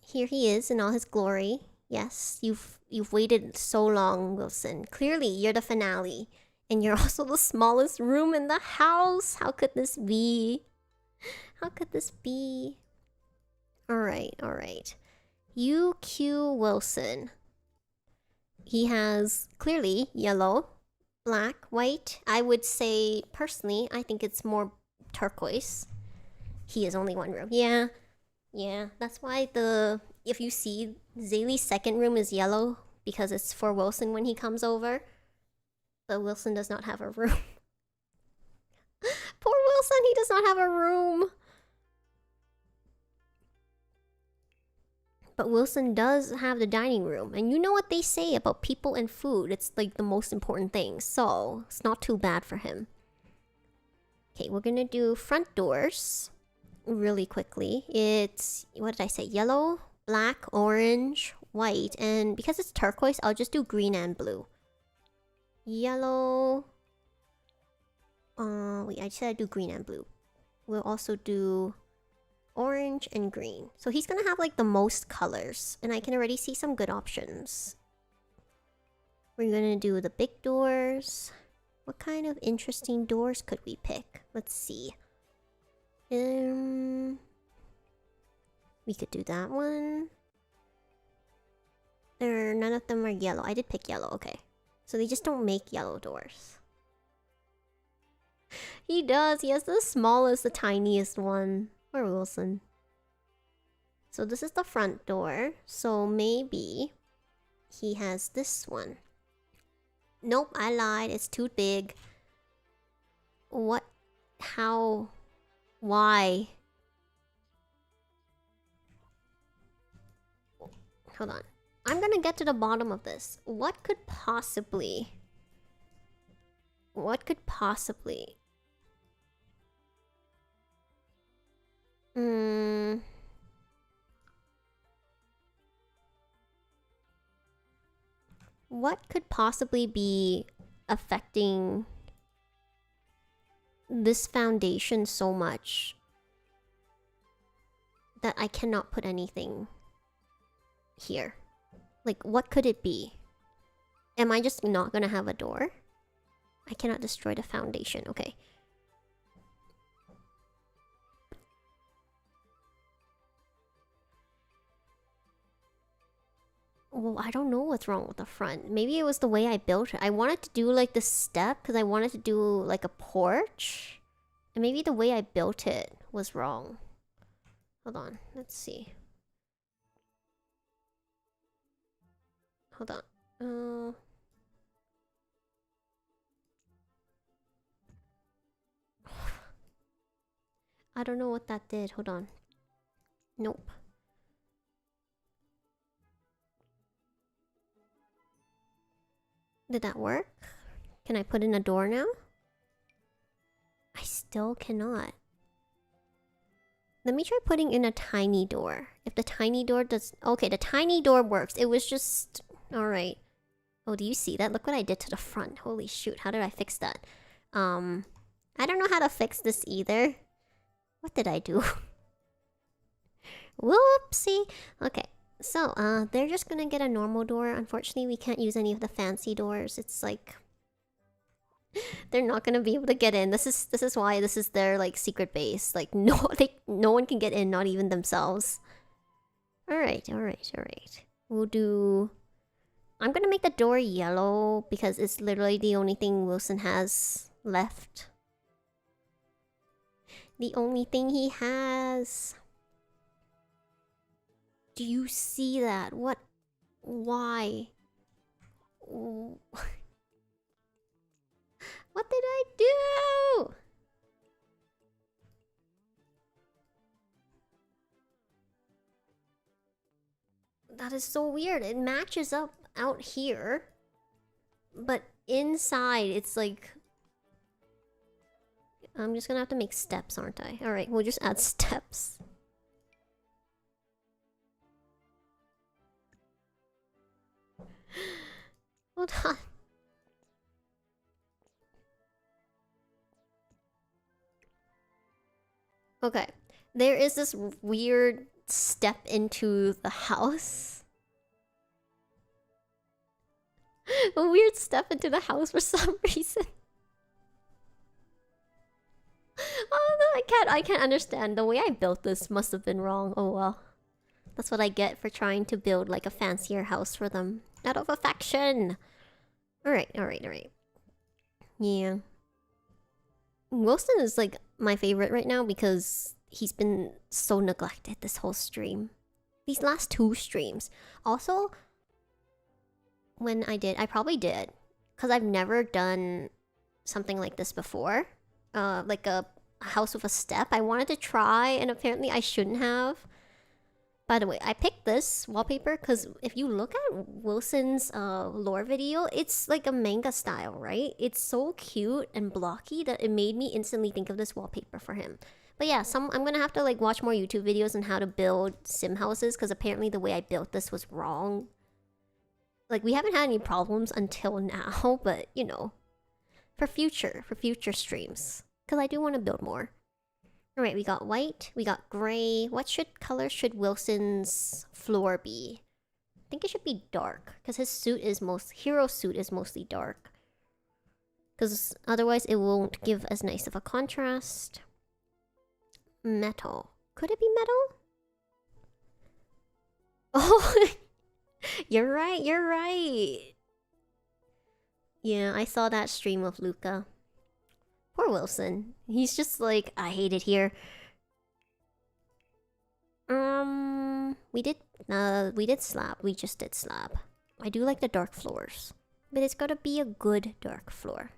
Here he is in all his glory. Yes, you've waited so long, Wilson. Clearly, you're the finale. And you're also the smallest room in the house. How could this be? How could this be? Alright. UQ Wilson. He has clearly yellow, black, white. I would say, personally, I think it's more turquoise. He has only one room. Yeah, that's why if you see, Zaylee's second room is yellow because it's for Wilson when he comes over. But Wilson does not have a room. Poor Wilson, he does not have a room. But Wilson does have the dining room, and you know what they say about people and food. It's like the most important thing, so it's not too bad for him. Okay, we're gonna do front doors really quickly. It's, what did I say? Yellow, black, orange, white, and because it's turquoise, I'll just do green and blue. Yellow. Wait, I said I'd do green and blue. We'll also do orange and green. So he's gonna have like the most colors, and I can already see some good options. We're gonna do the big doors. What kind of interesting doors could we pick? Let's see. We could do that one. None of them are yellow. I did pick yellow, okay. So they just don't make yellow doors. He does. He has the smallest, the tiniest one. Poor Wilson. So this is the front door. So maybe he has this one. Nope, I lied. It's too big. What? How? Why? Hold on. I'm gonna get to the bottom of this. What could possibly... What could possibly... What could possibly be affecting this foundation so much that I cannot put anything here? Like, what could it be? Am I just not gonna have a door? I cannot destroy the foundation. Okay. Well, I don't know what's wrong with the front. Maybe it was the way I built it. I wanted to do like the step because I wanted to do like a porch. And maybe the way I built it was wrong. Hold on. Let's see. Hold on. I don't know what that did. Hold on. Nope. Did that work? Can I put in a door now? I still cannot. Let me try putting in a tiny door. If the tiny door does... Okay, the tiny door works. It was just... Alright. Oh, do you see that? Look what I did to the front. Holy shoot, how did I fix that? I don't know how to fix this either. What did I do? Whoopsie! Okay. So, they're just gonna get a normal door. Unfortunately, we can't use any of the fancy doors. It's like... They're not gonna be able to get in. This is why this is their, like, secret base. Like, no one can get in, not even themselves. Alright. We'll do... I'm gonna make the door yellow because it's literally the only thing Wilson has left. The only thing he has... Do you see that? What? Why? What did I do? That is so weird. It matches up out here. But inside, it's like... I'm just gonna have to make steps, aren't I? Alright, we'll just add steps. Hold on. Okay. There is this weird step into the house. A weird step into the house for some reason. Oh no, I can't understand. The way I built this must have been wrong. Oh well. That's what I get for trying to build like a fancier house for them. Out of affection! Alright. Yeah. Wilson is like my favorite right now because he's been so neglected this whole stream. These last 2 streams. Also, when I probably did. Because I've never done something like this before. Like a house with a step. I wanted to try and apparently I shouldn't have. By the way, I picked this wallpaper because if you look at Wilson's lore video, it's like a manga style, right? It's so cute and blocky that it made me instantly think of this wallpaper for him. But yeah, I'm gonna have to like watch more YouTube videos on how to build sim houses because apparently the way I built this was wrong. Like we haven't had any problems until now, but you know, for future streams, because I do want to build more. All right, we got white, we got gray. What color should Wilson's floor be? I think it should be dark because his hero suit is mostly dark. Because otherwise it won't give as nice of a contrast. Metal. Could it be metal? Oh, you're right, you're right. Yeah, I saw that stream of Luca. Poor Wilson. He's just like, I hate it here. We did slab. We just did slab. I do like the dark floors. But it's gotta be a good dark floor.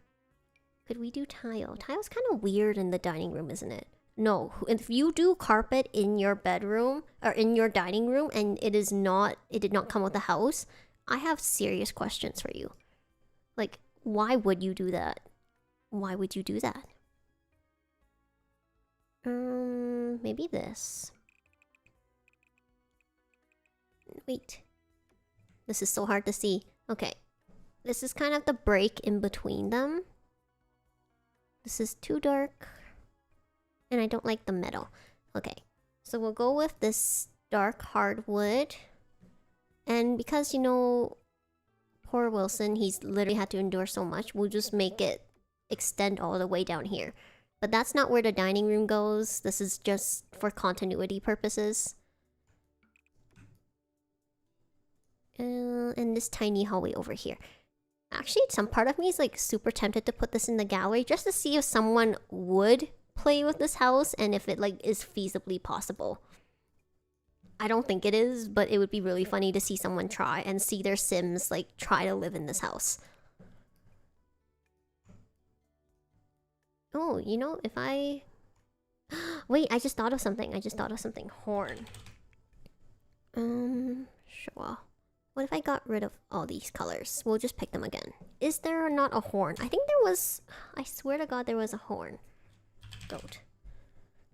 Could we do tile? Tile's kind of weird in the dining room, isn't it? No, if you do carpet in your bedroom or in your dining room and it did not come with the house, I have serious questions for you. Like, why would you do that? Why would you do that? Maybe this. Wait. This is so hard to see. Okay. This is kind of the break in between them. This is too dark. And I don't like the metal. Okay. So we'll go with this dark hardwood. And because, you know, poor Wilson, he's literally had to endure so much, we'll just make it extend all the way down here. But that's not where the dining room goes. This is just for continuity purposes. And this tiny hallway over here. Actually, some part of me is like super tempted to put this in the gallery just to see if someone would play with this house and if it like is feasibly possible. I don't think it is, but it would be really funny to see someone try and see their Sims like try to live in this house. Oh, you know, if I... Wait, I just thought of something. Horn. Sure. What if I got rid of all these colors? We'll just pick them again. Is there not a horn? I think there was... I swear to God there was a horn. Goat.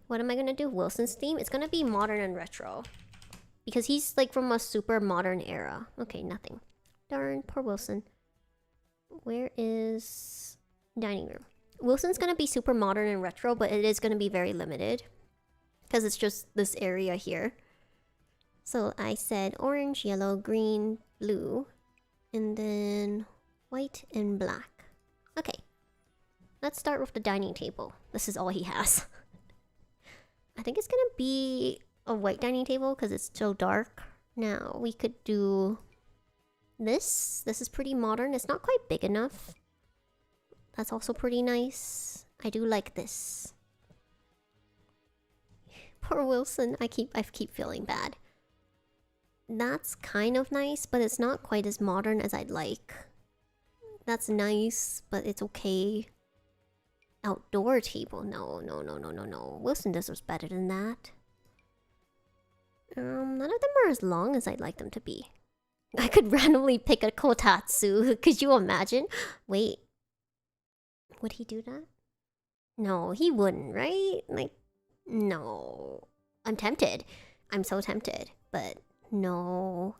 What am I gonna do? Wilson's theme? It's gonna be modern and retro. Because he's like from a super modern era. Okay, nothing. Darn, poor Wilson. Where is... dining room? Wilson's gonna be super modern and retro, but it is gonna be very limited. Because it's just this area here. So I said orange, yellow, green, blue. And then white and black. Okay. Let's start with the dining table. This is all he has. I think it's gonna be a white dining table because it's so dark. Now, we could do this. This is pretty modern. It's not quite big enough. That's also pretty nice. I do like this. Poor Wilson. I keep feeling bad. That's kind of nice, but it's not quite as modern as I'd like. That's nice, but it's okay. Outdoor table. No. Wilson deserves better than that. None of them are as long as I'd like them to be. I could randomly pick a kotatsu. Could you imagine? Wait. Would he do that? No, he wouldn't, right? Like, no. I'm tempted. I'm so tempted, but no.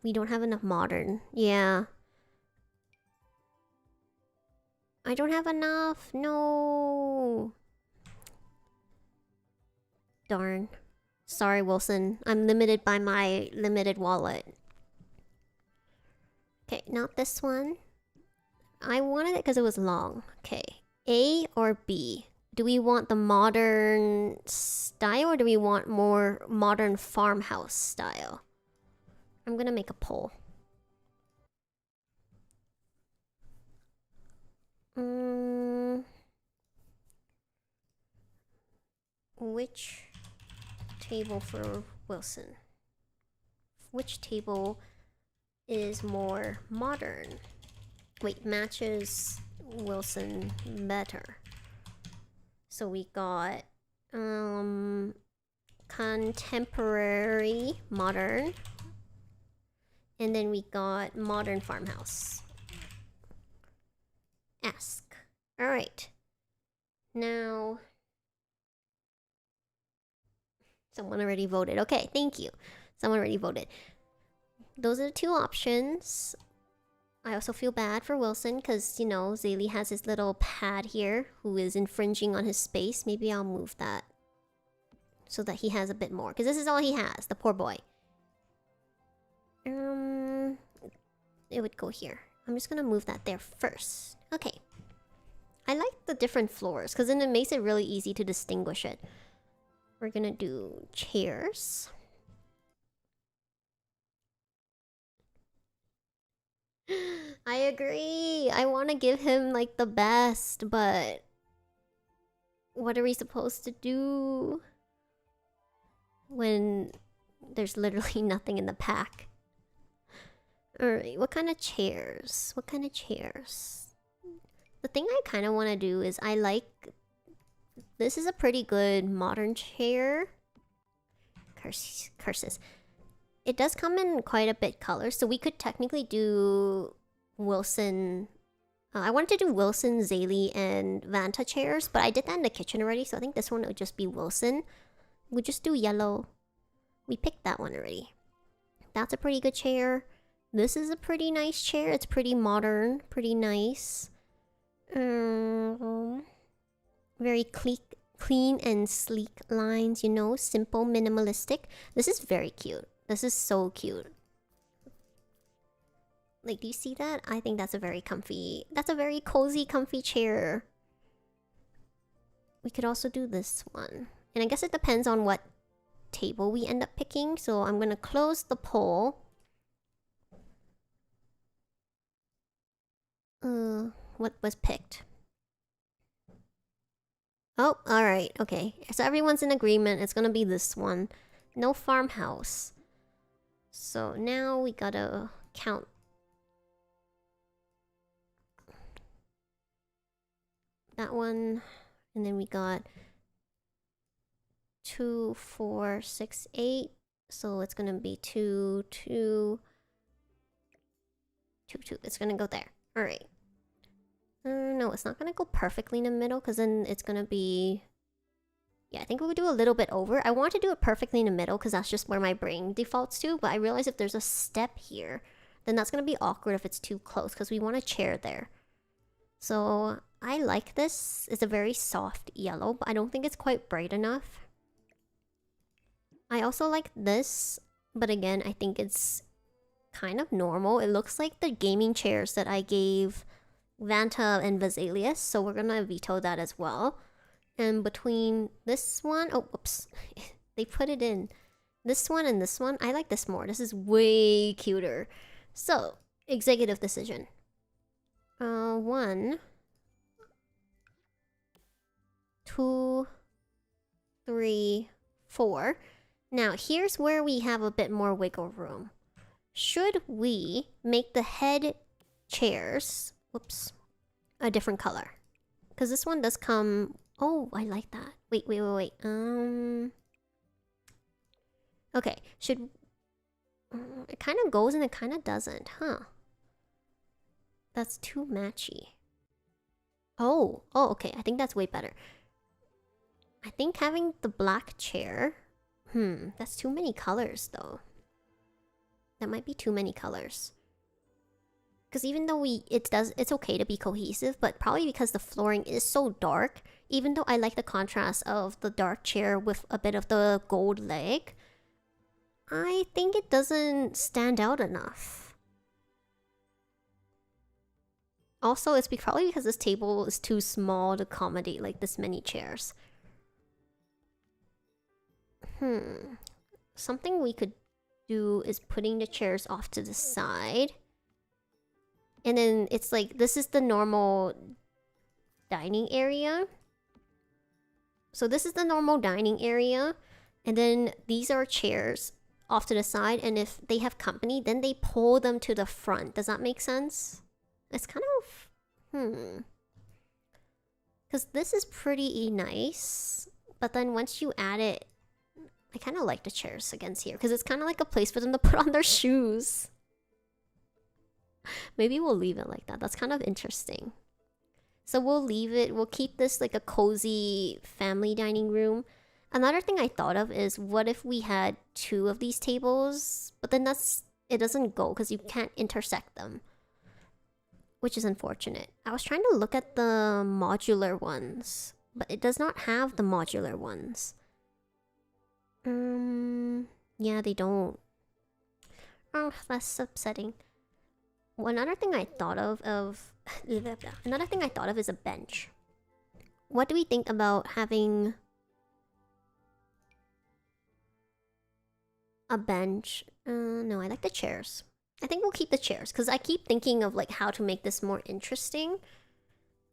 We don't have enough modern. Yeah. I don't have enough. No. Darn. Sorry, Wilson. I'm limited by my limited wallet. Okay, not this one. I wanted it because it was long. Okay. A or B? Do we want the modern style or do we want more modern farmhouse style? I'm gonna make a poll. Which table for Wilson? Which table is more modern? Wait, matches Wilson better. So we got contemporary, modern, and then we got modern farmhouse. Ask. All right. Now, someone already voted. Okay, thank you. Someone already voted. Those are the two options. I also feel bad for Wilson because, you know, Zaylee has his little pad here who is infringing on his space. Maybe I'll move that so that he has a bit more, because this is all he has, the poor boy. It would go here. I'm just gonna move that there first. Okay. I like the different floors because then it makes it really easy to distinguish it. We're gonna do chairs. I agree. I want to give him like the best, but what are we supposed to do when there's literally nothing in the pack? Alright, what kind of chairs? What kind of chairs? The thing I kind of want to do is I like... This is a pretty good modern chair. Curses. It does come in quite a bit color, so we could technically do Wilson... I wanted to do Wilson, Zaylee, and Vanta chairs, but I did that in the kitchen already, so I think this one would just be Wilson. We'll just do yellow. We picked that one already. That's a pretty good chair. This is a pretty nice chair. It's pretty modern, pretty nice. Very clean and sleek lines, you know, simple, minimalistic. This is very cute. This is so cute. Like, do you see that? I think that's a very cozy, comfy chair. We could also do this one. And I guess it depends on what table we end up picking. So I'm gonna close the poll. What was picked? Oh, alright, okay. So everyone's in agreement. It's gonna be this one. No farmhouse. So now we gotta count. That one. And then we got 2, 4, 6, 8. So it's gonna be 2, 2, 2, 2. It's gonna go there. Alright. No, it's not gonna go perfectly in the middle because then it's gonna be... Yeah, I think we would do a little bit over. I want to do it perfectly in the middle because that's just where my brain defaults to. But I realize if there's a step here, then that's gonna be awkward if it's too close because we want a chair there. So I like this. It's a very soft yellow, but I don't think it's quite bright enough. I also like this, but again, I think it's kind of normal. It looks like the gaming chairs that I gave Vanta and Vesalius, so we're gonna veto that as well. And between this one, oh, whoops, they put it in. This one and this one, I like this more. This is way cuter. So, executive decision. 1, 2, 3, 4. Now, here's where we have a bit more wiggle room. Should we make the head chairs, whoops, a different color? Because this one does come... Oh, I like that. Wait. Okay, should... It kind of goes and it kind of doesn't, huh? That's too matchy. Oh, okay. I think that's way better. I think having the black chair... that's too many colors, though. That might be too many colors. Because even though it's okay to be cohesive, but probably because the flooring is so dark, even though I like the contrast of the dark chair with a bit of the gold leg, I think it doesn't stand out enough. Also, it's probably because this table is too small to accommodate like this many chairs. Something we could do is putting the chairs off to the side. And then it's like, this is the normal dining area. So this is the normal dining area. And then these are chairs off to the side. And if they have company, then they pull them to the front. Does that make sense? It's kind of... Because this is pretty nice. But then once you add it, I kind of like the chairs against here. Because it's kind of like a place for them to put on their shoes. Maybe we'll leave it like that. That's kind of interesting. So we'll leave it. We'll keep this like a cozy family dining room. Another thing I thought of is, what if we had 2 of these tables? But then it doesn't go because you can't intersect them, which is unfortunate. I was trying to look at the modular ones, but it does not have the modular ones. Yeah, they don't. Oh, that's upsetting. Another thing I thought of is a bench. What do we think about having a bench? No, I like the chairs. I think we'll keep the chairs because I keep thinking of like how to make this more interesting.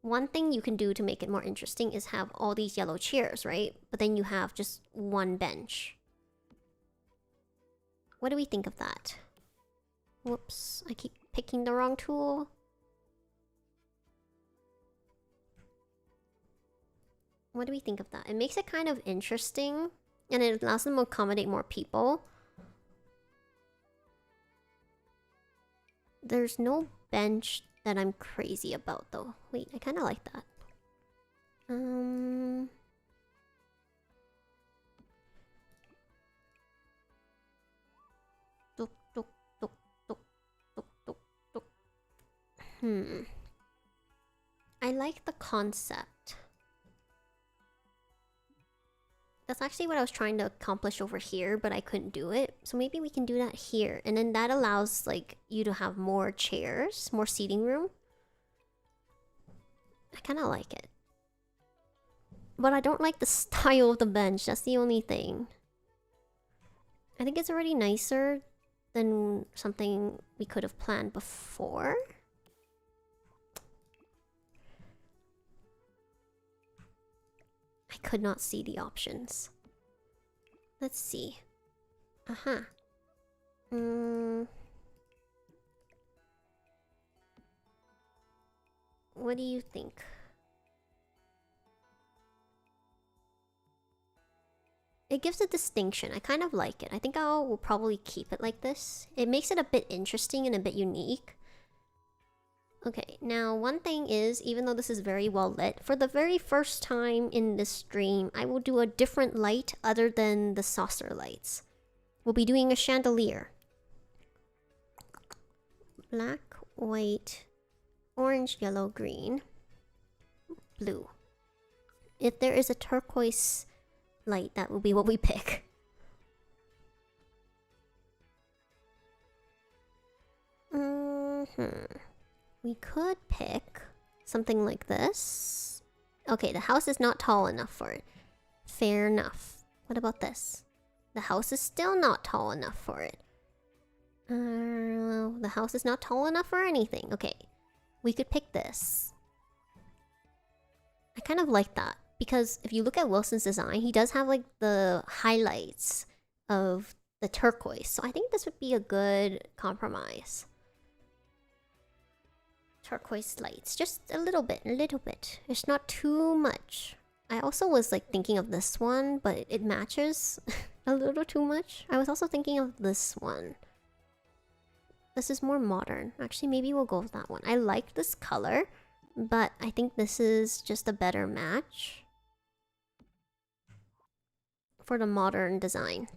One thing you can do to make it more interesting is have all these yellow chairs, right? But then you have just one bench. What do we think of that? Whoops, I keep picking the wrong tool. What do we think of that? It makes it kind of interesting, and it allows them to accommodate more people. There's no bench that I'm crazy about though. Wait, I kind of like that. I like the concept. That's actually what I was trying to accomplish over here, but I couldn't do it. So maybe we can do that here. And then that allows like you to have more chairs, more seating room. I kind of like it. But I don't like the style of the bench. That's the only thing. I think it's already nicer than something we could have planned before. I could not see the options. Let's see. What do you think? It gives a distinction. I kind of like it. I think will probably keep it like this. It makes it a bit interesting and a bit unique. Okay, now one thing is, even though this is very well lit, for the very first time in this stream, I will do a different light other than the saucer lights. We'll be doing a chandelier. Black, white, orange, yellow, green, blue. If there is a turquoise light, that will be what we pick. We could pick something like this. Okay, the house is not tall enough for it. Fair enough. What about this? The house is still not tall enough for it. The house is not tall enough for anything. Okay, we could pick this. I kind of like that because if you look at Wilson's design, he does have like the highlights of the turquoise. So I think this would be a good compromise. Turquoise lights, just a little bit. It's not too much. I also was like thinking of this one, but it matches a little too much. I was also thinking of this one. This is more modern. Actually, maybe we'll go with that one. I like this color, but I think this is just a better match for the modern design.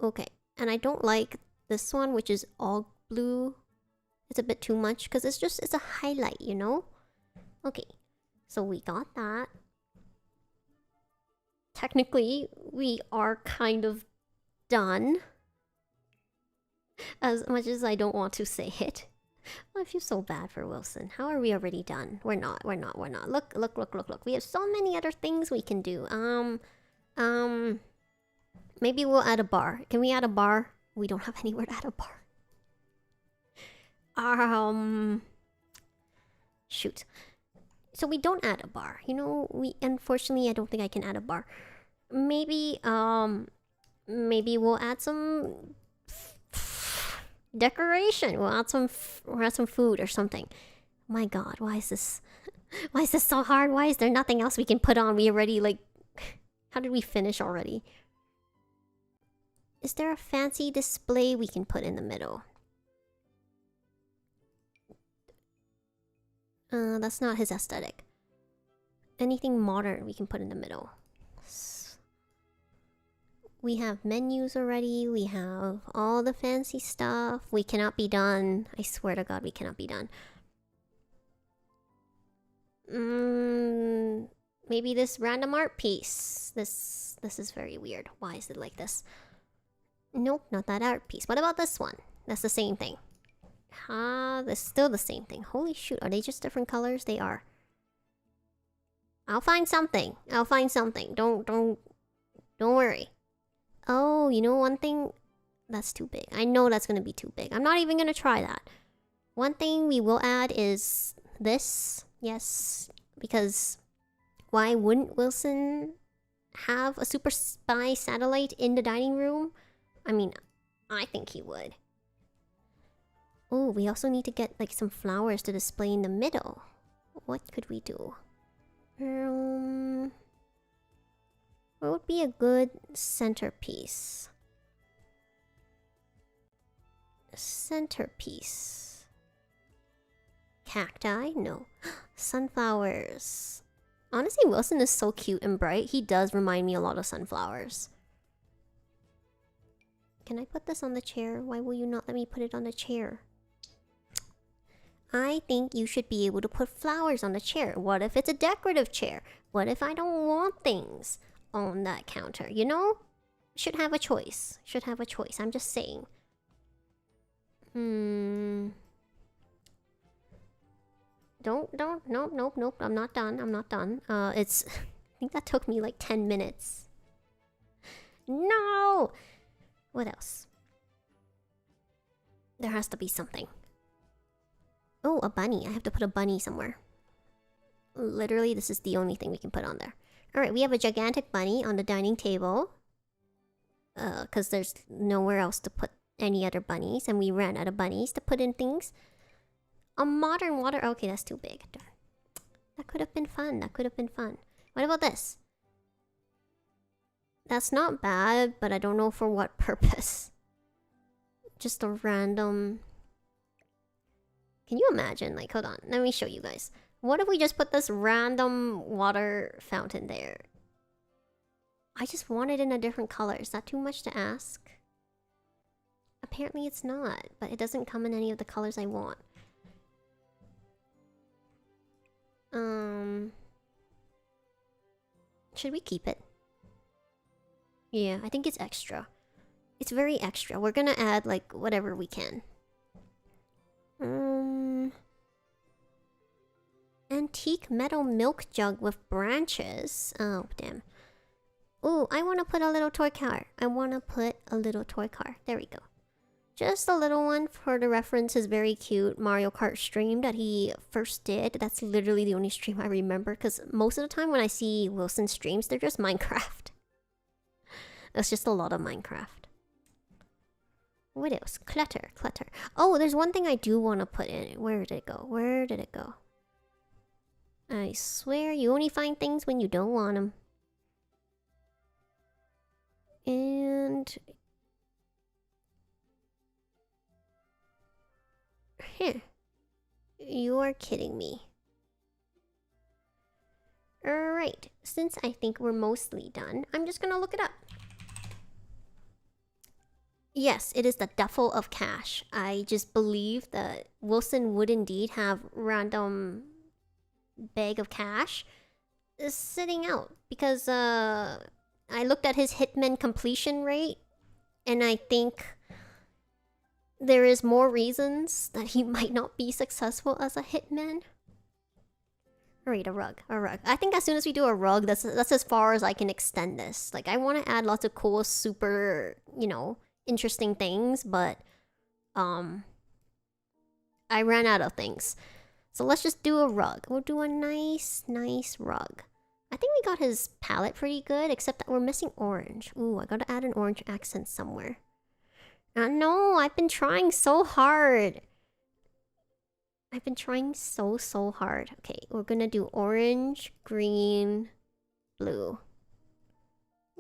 Okay, and I don't like this one, which is all blue. It's a bit too much because it's a highlight, you know? Okay, so we got that. Technically, we are kind of done. As much as I don't want to say it. I feel so bad for Wilson. How are we already done? We're not. Look. We have so many other things we can do. Maybe we'll add a bar. Can we add a bar? We don't have anywhere to add a bar. Shoot. So we don't add a bar. You know, unfortunately I don't think I can add a bar. Maybe we'll add some decoration. We'll add some food or something. My god, why is this Why is this so hard? Why is there nothing else we can put on? We already, like... How did we finish already? Is there a fancy display we can put in the middle? That's not his aesthetic. Anything modern we can put in the middle. We have menus already. We have all the fancy stuff. We cannot be done. I swear to God, we cannot be done. Maybe this random art piece. This is very weird. Why is it like this? Nope, not that art piece. What about this one? That's the same thing. That's still the same thing. Holy shoot, are they just different colors? They are. I'll find something. I'll find something. Don't worry. Oh, you know one thing? That's too big. I know that's gonna be too big. I'm not even gonna try that. One thing we will add is this. Yes, because why wouldn't Wilson have a super spy satellite in the dining room? I mean, I think he would. Oh, we also need to get like some flowers to display in the middle. What could we do? What would be a good centerpiece? Centerpiece. Cacti? No. Sunflowers. Honestly, Wilson is so cute and bright. He does remind me a lot of sunflowers. Can I put this on the chair? Why will you not let me put it on the chair? I think you should be able to put flowers on the chair. What if it's a decorative chair? What if I don't want things on that counter? You know? Should have a choice. Should have a choice. I'm just saying. Nope. I'm not done. I think that took me like 10 minutes. No! What else? There has to be something. Oh, a bunny. I have to put a bunny somewhere. Literally, this is the only thing we can put on there. Alright, we have a gigantic bunny on the dining table. Because there's nowhere else to put any other bunnies. And we ran out of bunnies to put in things. A modern water... Okay, that's too big. Darn. That could have been fun. That could have been fun. What about this? That's not bad, but I don't know for what purpose. Just a random... Can you imagine? Like, hold on. Let me show you guys. What if we just put this random water fountain there? I just want it in a different color. Is that too much to ask? Apparently it's not, but it doesn't come in any of the colors I want. Should we keep it? Yeah, I think it's extra. It's very extra. We're gonna add, like, whatever we can. Antique metal milk jug with branches. Oh, damn. Ooh, I want to put a little toy car. There we go. Just a little one for the reference his very cute Mario Kart stream that he first did. That's literally the only stream I remember, because most of the time when I see Wilson streams, they're just Minecraft. That's just a lot of Minecraft. What else? Clutter. Oh, there's one thing I do want to put in it. Where did it go? I swear you only find things when you don't want them. And... Huh. You are kidding me. Alright, since I think we're mostly done, I'm just gonna look it up. Yes, it is the duffel of cash. I just believe that Wilson would indeed have random bag of cash sitting out. Because I looked at his hitman completion rate, and I think there is more reasons that he might not be successful as a hitman. Alright, a rug. I think as soon as we do a rug, that's as far as I can extend this. Like, I want to add lots of cool, super, you know, interesting things, but I ran out of things. So let's just do a rug. We'll do a nice rug. I think we got his palette pretty good, except that we're missing orange. Ooh, I gotta add an orange accent somewhere. No, I've been trying so hard. I've been trying so hard. Okay, we're gonna do orange, green, blue.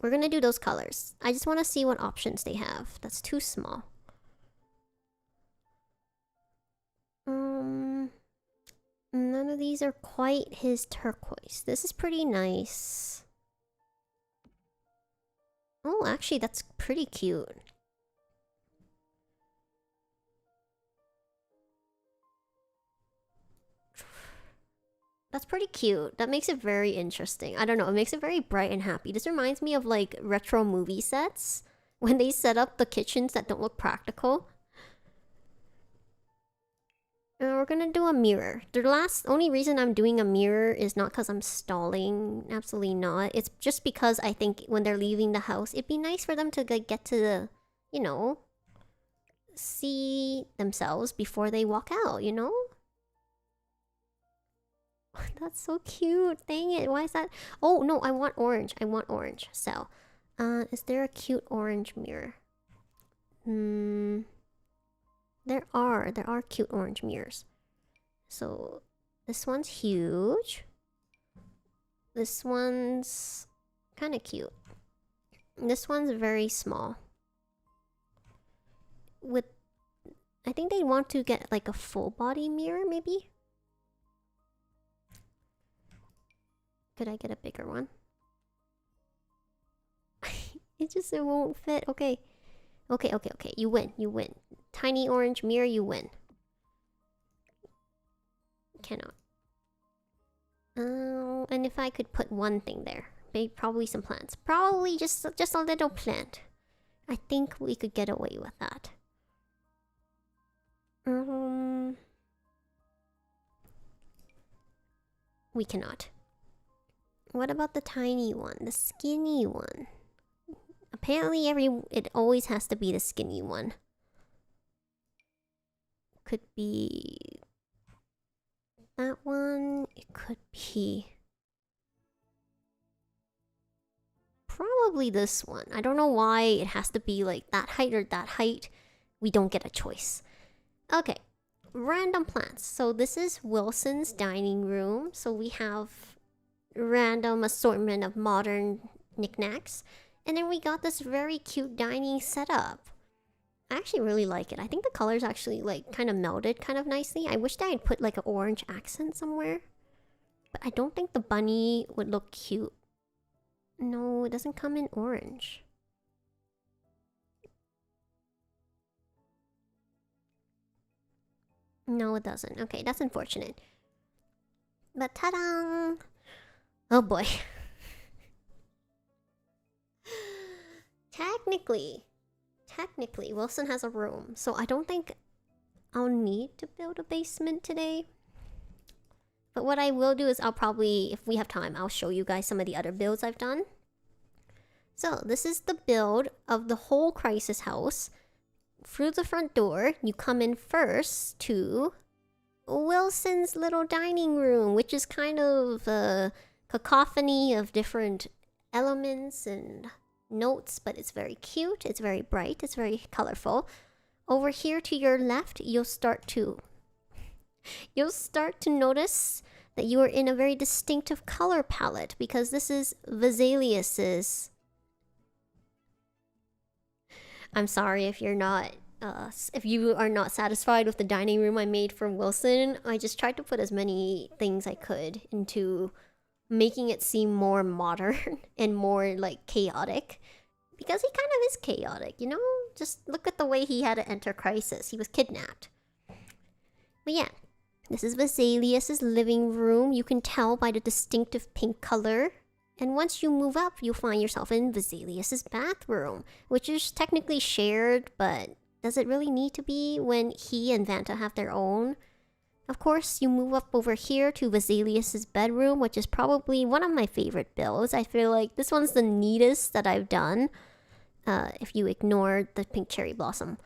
We're gonna do those colors. I just want to see what options they have. That's too small. None of these are quite his turquoise. This is pretty nice. Oh, actually, that's pretty cute. That's pretty cute. That makes it very interesting. I don't know, it makes it very bright and happy. This reminds me of like retro movie sets when they set up the kitchens that don't look practical. We're gonna do a mirror. The only reason I'm doing a mirror is not because I'm stalling. Absolutely not. It's just because I think when they're leaving the house, it'd be nice for them to get to the, you know, see themselves before they walk out, you know? That's so cute. Dang it. Why is that? Oh, no, I want orange. I want orange. So, is there a cute orange mirror? There are cute orange mirrors. So this one's huge. This one's kind of cute. This one's very small. I think they want to get like a full body mirror, maybe? Could I get a bigger one? It won't fit. Okay. Okay. You win. Tiny orange mirror, you win. Cannot. And if I could put one thing there, maybe probably some plants. Probably just a little plant. I think we could get away with that. We cannot. What about the tiny one, the skinny one? Apparently it always has to be the skinny one. Could be that one. It could be probably this one. I don't know why it has to be like that height or that height. We don't get a choice. Okay, random plants. So this is Wilson's dining room. So we have random assortment of modern knickknacks. And then we got this very cute dining setup. I actually really like it. I think the colors actually like kind of melded kind of nicely. I wish that I'd put like an orange accent somewhere. But I don't think the bunny would look cute. No, it doesn't come in orange. No, it doesn't. Okay, that's unfortunate. But ta-da! Oh boy. Technically, Wilson has a room, so I don't think I'll need to build a basement today. But what I will do is I'll probably, if we have time, I'll show you guys some of the other builds I've done. So this is the build of the whole Krisis house. Through the front door, you come in first to Wilson's little dining room, which is kind of a cacophony of different elements and notes, but it's very cute, it's very bright, it's very colorful. Over here to your left, you'll start to notice that you are in a very distinctive color palette because this is Vesalius's. I'm sorry if you're not if you are not satisfied with the dining room I made for Wilson. I just tried to put as many things I could into making it seem more modern and more like chaotic, because he kind of is chaotic, you know? Just look at the way he had to enter Krisis. He was kidnapped. But yeah, this is Vesalius's living room. You can tell by the distinctive pink color. And once you move up, you'll find yourself in Vesalius's bathroom, which is technically shared, but does it really need to be when he and Vanta have their own? Of course, you move up over here to Vesalius's bedroom, which is probably one of my favorite builds. I feel like this one's the neatest that I've done, if you ignore the pink cherry blossom.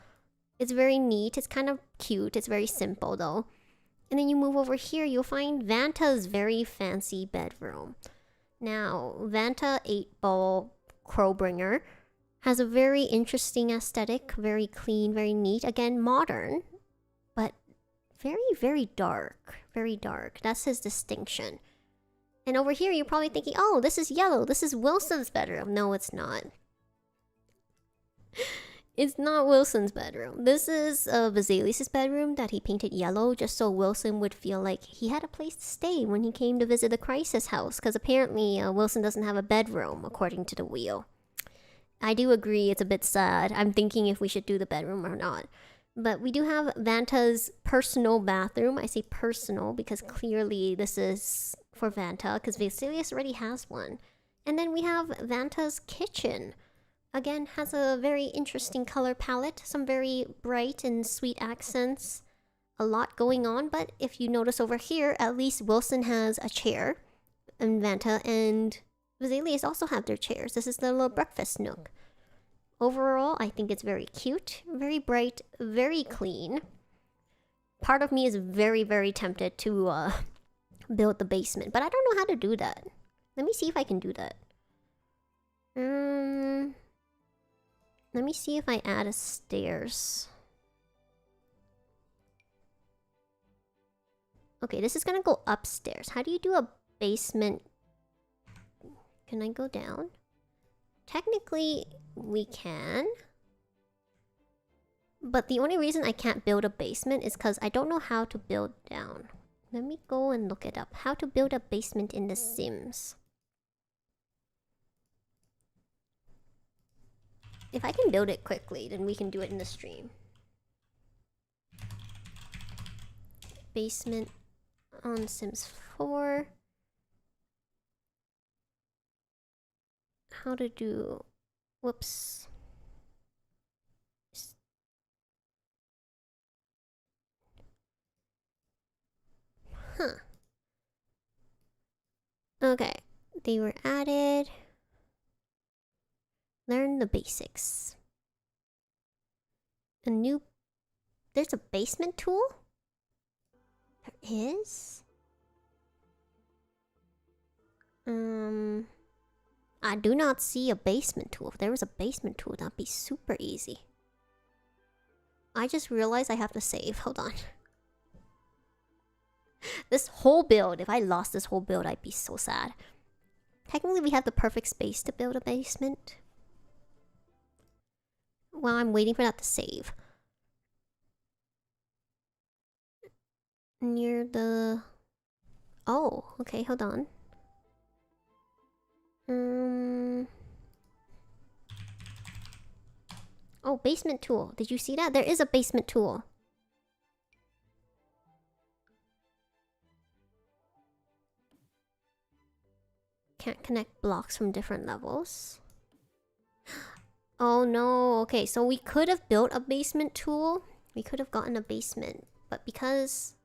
It's very neat, it's kind of cute, it's very simple though. And then you move over here, you'll find Vanta's very fancy bedroom. Now, Vanta 8-Ball Crowbringer has a very interesting aesthetic, very clean, very neat. Again, modern, but very, very dark. Very dark. That's his distinction. And over here, you're probably thinking, oh, this is yellow. This is Wilson's bedroom. No, it's not. It's not Wilson's bedroom. This is Vesalius' bedroom that he painted yellow just so Wilson would feel like he had a place to stay when he came to visit the Krisis house. Because apparently Wilson doesn't have a bedroom, according to the wheel. I do agree it's a bit sad. I'm thinking if we should do the bedroom or not. But we do have Vanta's personal bathroom. I say personal because clearly this is for Vanta because Vesalius already has one. And then we have Vanta's kitchen. Again, has a very interesting color palette. Some very bright and sweet accents. A lot going on. But if you notice over here, at least Wilson has a chair. And Vanta and Vesalius also have their chairs. This is the little breakfast nook. Overall, I think it's very cute, very bright, very clean. Part of me is very, very tempted to build the basement, but I don't know how to do that. Let me see if I can do that. Let me see if I add a stairs. Okay, this is gonna go upstairs. How do you do a basement? Can I go down? Technically, we can. But the only reason I can't build a basement is because I don't know how to build down. Let me go and look it up. How to build a basement in The Sims. If I can build it quickly, then we can do it in the stream. Basement on Sims 4. How to do... Whoops. Huh. Okay. They were added. Learn the basics. A new... There's a basement tool? There is? I do not see a basement tool. If there was a basement tool, that'd be super easy. I just realized I have to save. Hold on. This whole build, if I lost this whole build, I'd be so sad. Technically, we have the perfect space to build a basement. While I'm waiting for that to save. Near the... Oh, okay, hold on. Oh, basement tool. Did you see that? There is a basement tool. Can't connect blocks from different levels. Oh no, okay, so we could have built a basement tool. We could have gotten a basement, but because...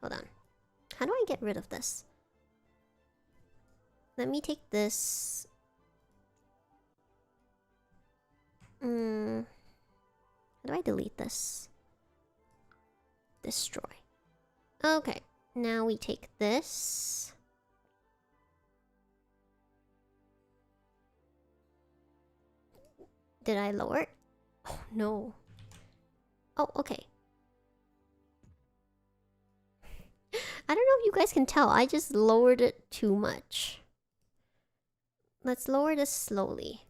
Hold on. How do I get rid of this? Let me take this... How do I delete this? Destroy. Okay, now we take this. Did I lower it? Oh no. Oh, okay. I don't know if you guys can tell. I just lowered it too much. Let's lower this slowly.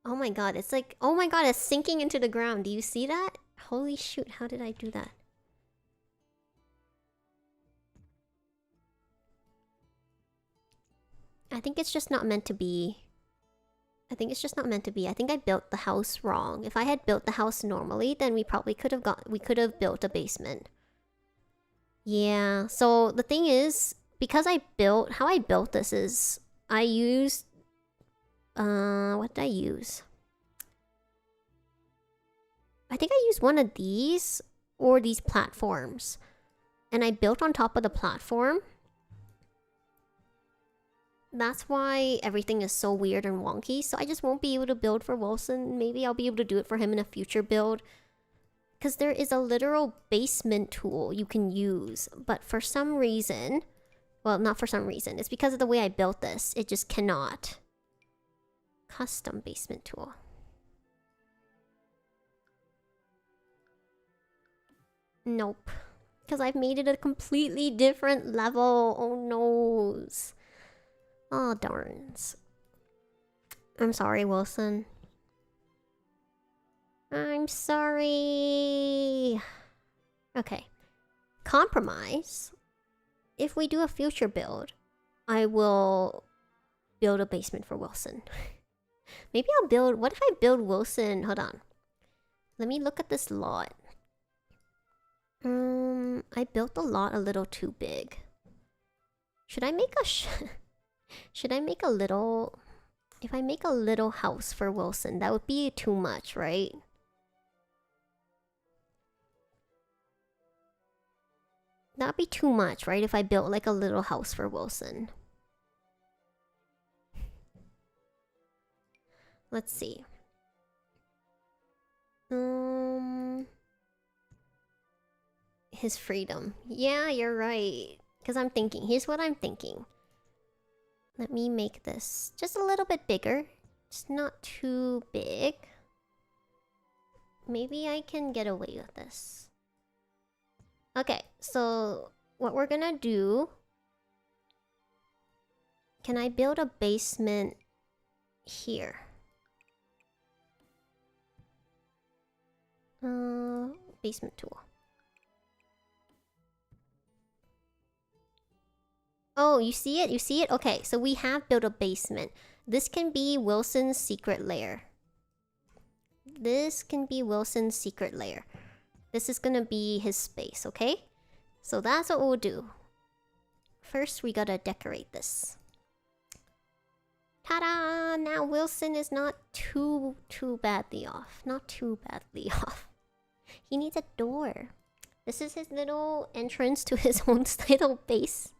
Oh my god, it's like... Oh my god, it's sinking into the ground. Do you see that? Holy shoot, how did I do that? I think it's just not meant to be. I think it's just not meant to be. I think I built the house wrong. If I had built the house normally, then we probably could have built a basement. Yeah, so the thing is, because how I built this is, I used, what did I use? I think I used one of these, or these platforms. And I built on top of the platform. That's why everything is so weird and wonky. So I just won't be able to build for Wilson. Maybe I'll be able to do it for him in a future build. Because there is a literal basement tool you can use. But for some reason... Well, not for some reason. It's because of the way I built this. It just cannot Custom basement tool. Nope. Because I've made it a completely different level. Oh noes. Oh darns. I'm sorry, Wilson. I'm sorry. Okay. Compromise. If we do a future build, I will build a basement for Wilson. Maybe I'll build... What if I build Wilson... Hold on. Let me look at this lot. I built the lot a little too big. Should I make a... Should I make a little... If I make a little house for Wilson, that would be too much, right? That'd be too much, right? If I built like a little house for Wilson. Let's see. His freedom. Yeah, you're right. Because I'm thinking, here's what I'm thinking. Let me make this just a little bit bigger. It's not too big. Maybe I can get away with this. Okay, so what we're gonna do... Can I build a basement here? Basement tool. Oh, you see it? You see it? Okay, so we have built a basement. This can be Wilson's secret lair. This can be Wilson's secret lair. This is gonna be his space, okay? So that's what we'll do. First, we gotta decorate this. Ta-da! Now Wilson is not too badly off. Not too badly off. He needs a door. This is his little entrance to his own little base.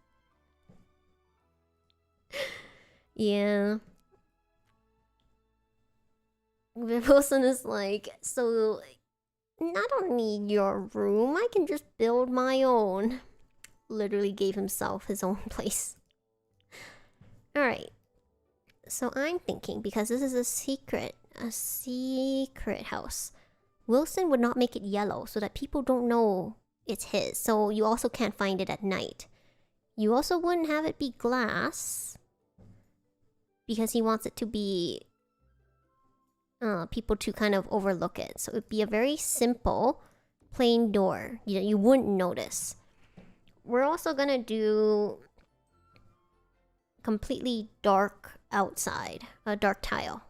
Yeah. Wilson is like, so I don't need your room. I can just build my own. Literally gave himself his own place. Alright. So I'm thinking, because this is a secret house. Wilson would not make it yellow so that people don't know it's his. So you also can't find it at night. You also wouldn't have it be glass, because he wants it to be people to kind of overlook it. So it'd be a very simple, plain door. You wouldn't notice. We're also gonna do completely dark outside, a dark tile,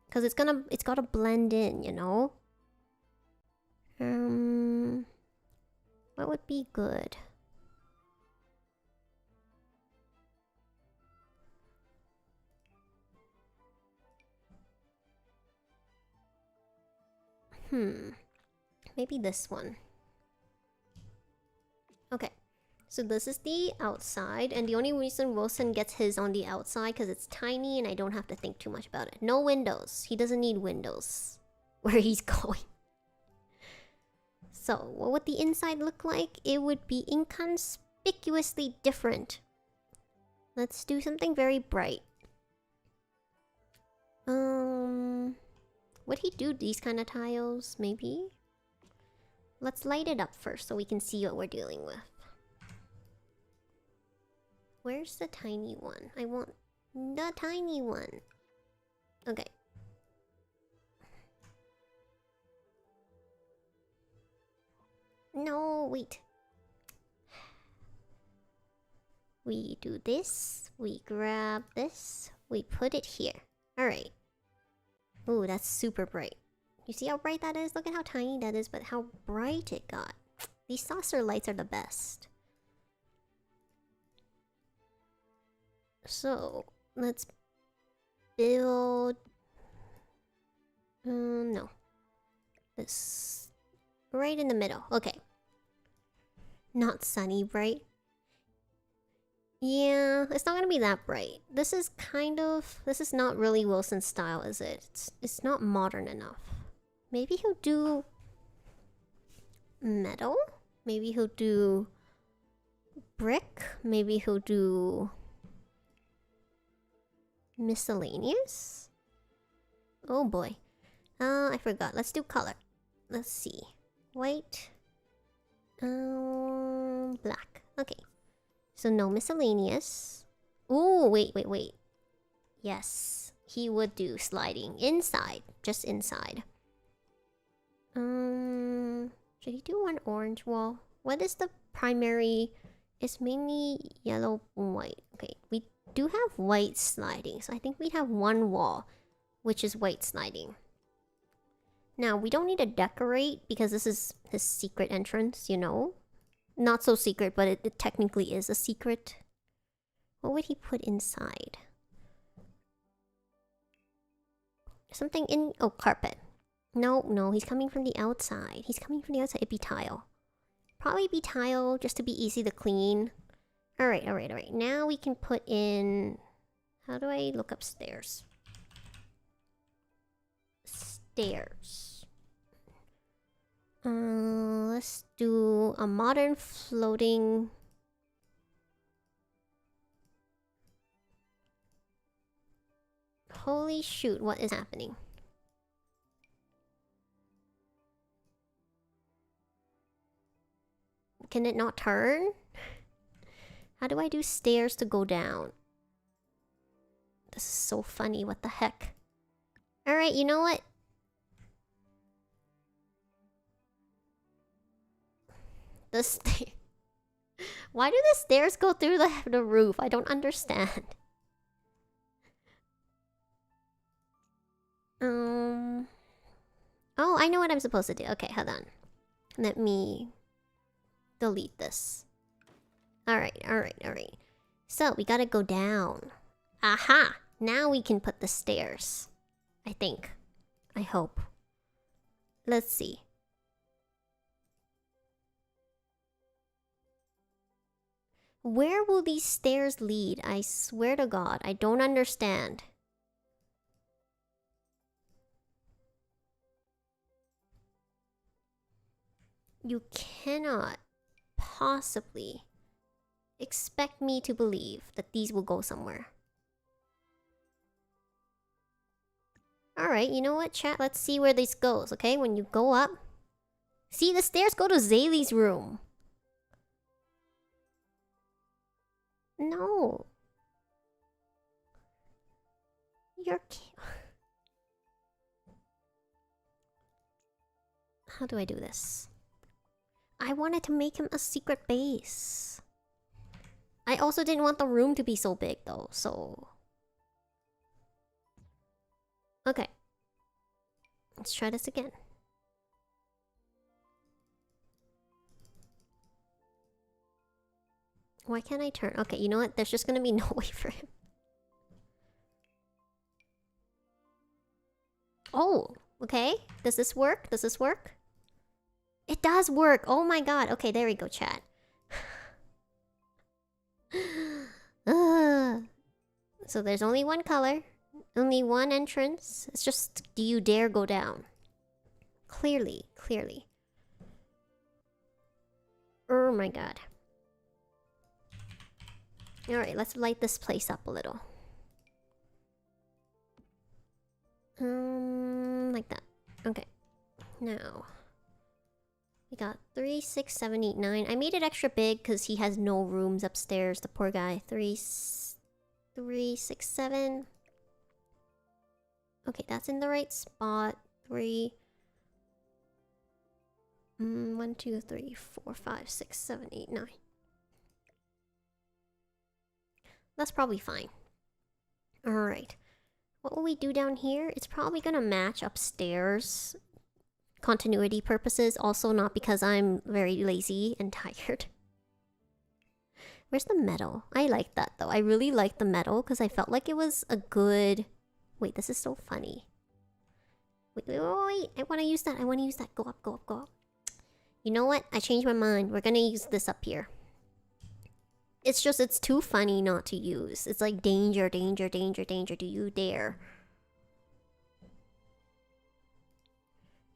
because it's gotta blend in, you know. What would be good? Maybe this one. Okay, so this is the outside, and the only reason Wilson gets his on the outside because it's tiny and I don't have to think too much about it. No windows. He doesn't need windows where he's going. So, what would the inside look like? It would be inconspicuously different. Let's do something very bright. Would he do these kind of tiles? Maybe? Let's light it up first so we can see what we're dealing with. Where's the tiny one? I want the tiny one. Okay. No, wait. We do this. We grab this. We put it here. Alright. Ooh, that's super bright. You see how bright that is? Look at how tiny that is, but how bright it got. These saucer lights are the best. So, let's build... no. This... right in the middle. Okay. Not sunny bright. Yeah, it's not gonna be that bright. This is kind of... This is not really Wilson's style, is it? It's not modern enough. Maybe he'll do... metal? Maybe he'll do... brick? Maybe he'll do... Miscellaneous? Oh boy. I forgot. Let's do color. Let's see. White. Black. Okay. So no miscellaneous. Ooh, wait. Yes. He would do sliding. Inside. Just inside. Should he do one orange wall? What is the primary? It's mainly yellow and white. Okay, we do have white sliding. So I think we have one wall, which is white sliding. Now, we don't need to decorate because this is his secret entrance, you know? Not so secret, but it technically is a secret. What would he put inside? Something in... Oh, carpet. No, he's coming from the outside. It'd be tile. Probably be tile just to be easy to clean. Alright. Now we can put in... How do I look upstairs? Stairs. Let's do a modern floating... Holy shoot, what is happening? Can it not turn? How do I do stairs to go down? This is so funny, what the heck? Alright, you know what? Why do the stairs go through the roof? I don't understand. Oh, I know what I'm supposed to do. Okay, hold on. Let me delete this. Alright. So, we gotta go down. Aha! Now we can put the stairs. I think. I hope. Let's see. Where will these stairs lead? I swear to God, I don't understand. You cannot possibly expect me to believe that these will go somewhere. Alright, you know what, chat? Let's see where this goes, okay? When you go up... See, the stairs go to Zaylee's room. No. You're... How do I do this? I wanted to make him a secret base. I also didn't want the room to be so big though, so... Okay. Let's try this again. Why can't I turn? Okay, you know what? There's just gonna be no way for him. Oh, okay. Does this work? It does work! Oh my god. Okay, there we go, chat. So there's only one color. Only one entrance. It's just, do you dare go down? Clearly. Oh my god. Alright, let's light this place up a little. Like that. Okay. Now... We got 3, 6, 7, 8, 9. I made it extra big because he has no rooms upstairs, the poor guy. 3, 6, 7. Okay, that's in the right spot. 3. 1, 2, 3, 4, 5, 6, 7, 8, 9. That's probably fine. Alright. What will we do down here? It's probably gonna match upstairs. Continuity purposes, also not because I'm very lazy and tired. Where's the metal? I like that though. I really like the metal because I felt like it was a good... Wait, this is so funny. Wait. I want to use that. Go up. You know what? I changed my mind. We're gonna use this up here. It's just, it's too funny not to use. It's like danger. Do you dare?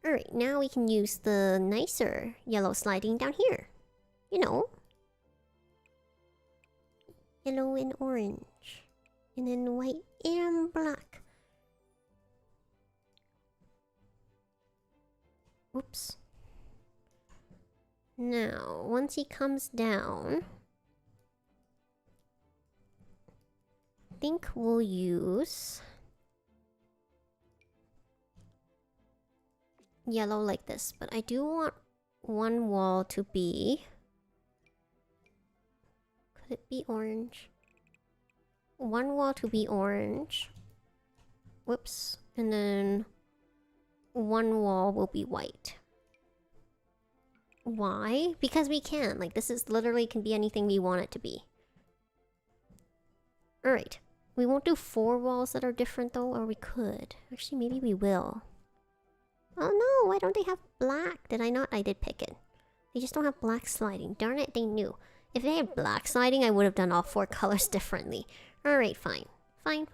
Alright, now we can use the nicer yellow sliding down here. You know. Yellow and orange. And then white and black. Oops. Now, once he comes down, I think we'll use yellow like this, but I do want one wall to be... Could it be orange? One wall to be orange. Whoops. And then one wall will be white. Why? Because we can. Like, this is literally can be anything we want it to be. Alright. We won't do 4 walls that are different though, or we could. Actually, maybe we will. Oh no, why don't they have black? Did I not? I did pick it. They just don't have black sliding. Darn it, they knew. If they had black sliding, I would have done all 4 colors differently. Alright, fine. Fine.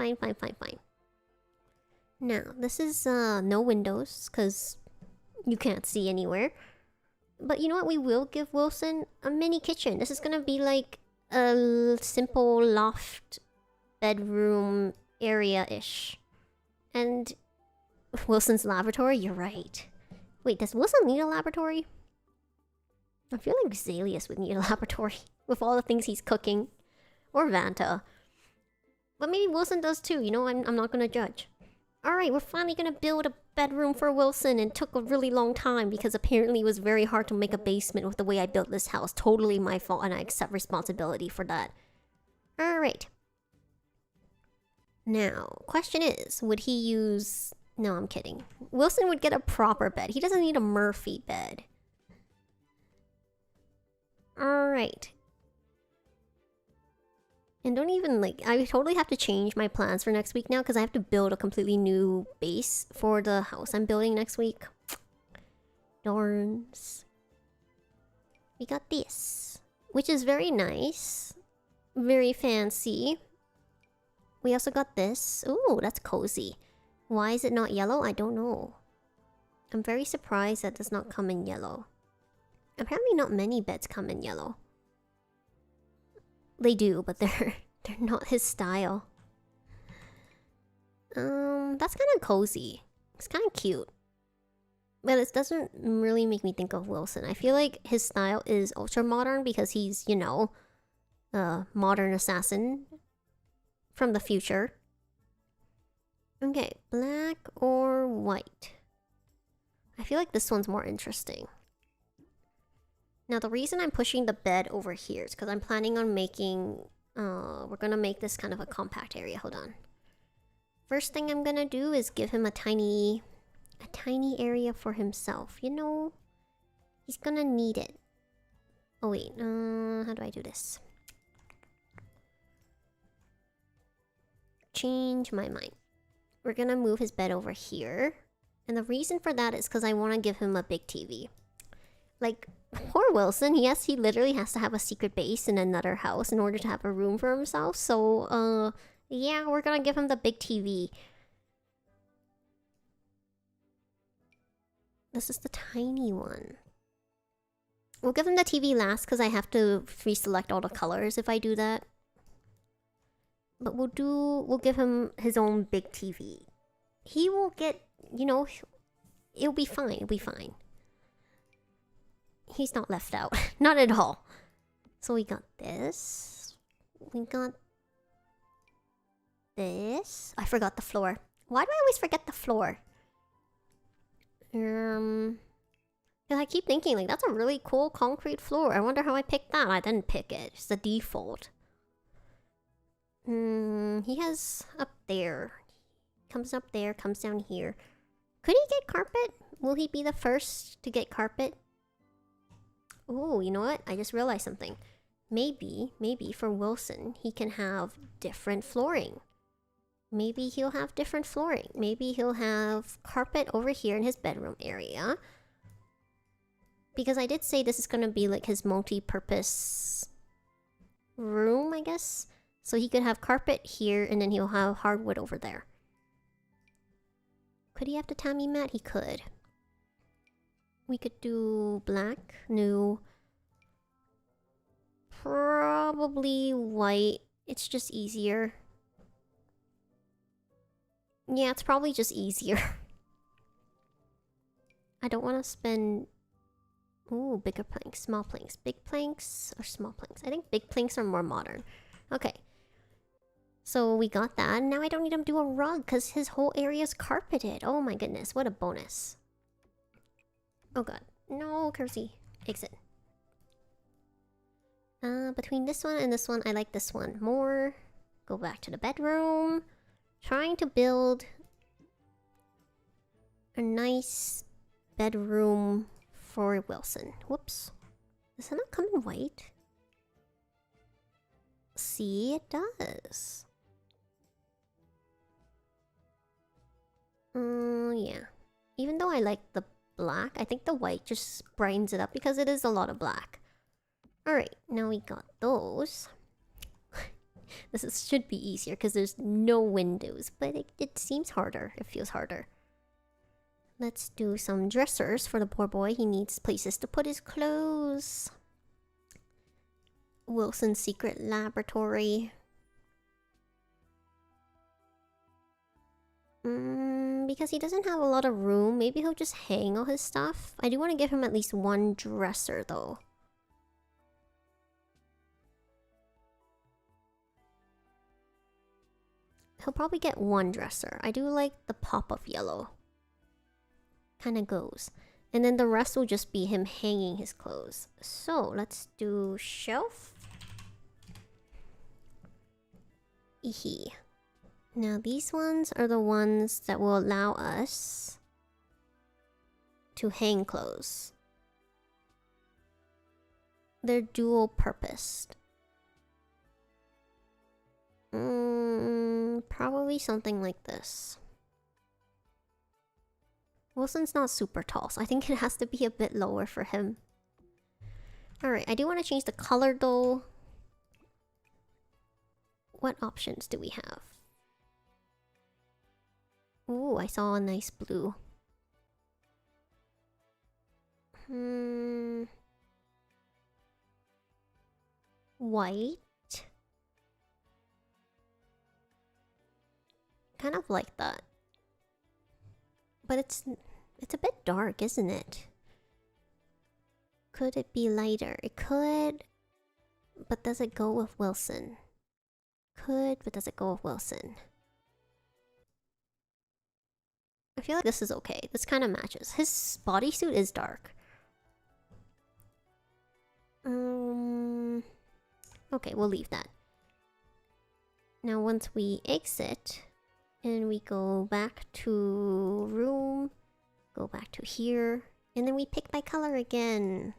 Now, this is no windows, because you can't see anywhere. But you know what? We will give Wilson a mini kitchen. This is gonna be like a simple loft bedroom area-ish. And Wilson's laboratory? You're right. Wait, does Wilson need a laboratory? I feel like Zalius would need a laboratory with all the things he's cooking. Or Vanta. But maybe Wilson does too, you know, I'm not gonna judge. Alright, we're finally gonna build a bedroom for Wilson, and it took a really long time because apparently it was very hard to make a basement with the way I built this house. Totally my fault, and I accept responsibility for that. Alright. Now, question is, would he use... No, I'm kidding. Wilson would get a proper bed. He doesn't need a Murphy bed. Alright. And don't even, like, I totally have to change my plans for next week now because I have to build a completely new base for the house I'm building next week. Darns. We got this, which is very nice. Very fancy. We also got this. Ooh, that's cozy. Why is it not yellow? I don't know. I'm very surprised that does not come in yellow. Apparently not many beds come in yellow. They do, but they're not his style. That's kind of cozy. It's kind of cute. But it doesn't really make me think of Wilson. I feel like his style is ultra modern because he's, you know, a modern assassin from the future. Okay, black or white? I feel like this one's more interesting. Now, the reason I'm pushing the bed over here is because I'm planning on making... we're gonna make this kind of a compact area. Hold on. First thing I'm gonna do is give him a tiny area for himself. You know, he's gonna need it. Oh wait, how do I do this? Change my mind. We're gonna move his bed over here. And the reason for that is because I want to give him a big TV. Like, poor Wilson, he literally has to have a secret base in another house in order to have a room for himself. So, yeah, we're gonna give him the big TV. This is the tiny one. We'll give him the TV last because I have to reselect all the colors if I do that. But we'll give him his own big TV. He will get, you know, it'll be fine, it'll be fine. He's not left out. Not at all. So we got this. We got this. I forgot the floor. Why do I always forget the floor? Because I keep thinking, like, that's a really cool concrete floor. I wonder how I picked that. I didn't pick it. It's the default. He has up there. Comes up there, comes down here. Could he get carpet? Will he be the first to get carpet? Oh, you know what? I just realized something. Maybe for Wilson, he can have different flooring. Maybe he'll have different flooring. Maybe he'll have carpet over here in his bedroom area. Because I did say this is going to be like his multi-purpose room, I guess. So he could have carpet here and then he'll have hardwood over there. Could he have tatami mat? He could. We could do black, new. Probably white. It's just easier. Yeah, it's probably just easier. I don't want to spend... Ooh, bigger planks, small planks. Big planks or small planks? I think big planks are more modern. Okay. So we got that. Now I don't need him to do a rug because his whole area is carpeted. Oh my goodness, what a bonus. Oh god. No, Kersey. Exit. Between this one and this one, I like this one more. Go back to the bedroom. Trying to build a nice bedroom for Wilson. Whoops. Does it not come in white? See, it does. Yeah. Even though I like the black, I think the white just brightens it up because it is a lot of black. Alright, now we got those. Should be easier because there's no windows, but it seems harder. It feels harder. Let's do some dressers for the poor boy. He needs places to put his clothes. Wilson's secret laboratory. Because he doesn't have a lot of room, maybe he'll just hang all his stuff. I do want to give him at least one dresser though. He'll probably get one dresser. I do like the pop of yellow. Kind of goes. And then the rest will just be him hanging his clothes. So let's do shelf. Ehe. Now these ones are the ones that will allow us to hang clothes. They're dual purposed. Probably something like this. Wilson's not super tall, so I think it has to be a bit lower for him. Alright, I do want to change the color though. What options do we have? Ooh, I saw a nice blue. White? Kind of like that. But it's a bit dark, isn't it? Could it be lighter? It could. But does it go with Wilson? Could, but does it go with Wilson? I feel like this is okay. This kind of matches. His bodysuit is dark. Okay, we'll leave that. Now once we exit and we go back to room, go back to here, and then we pick by color again.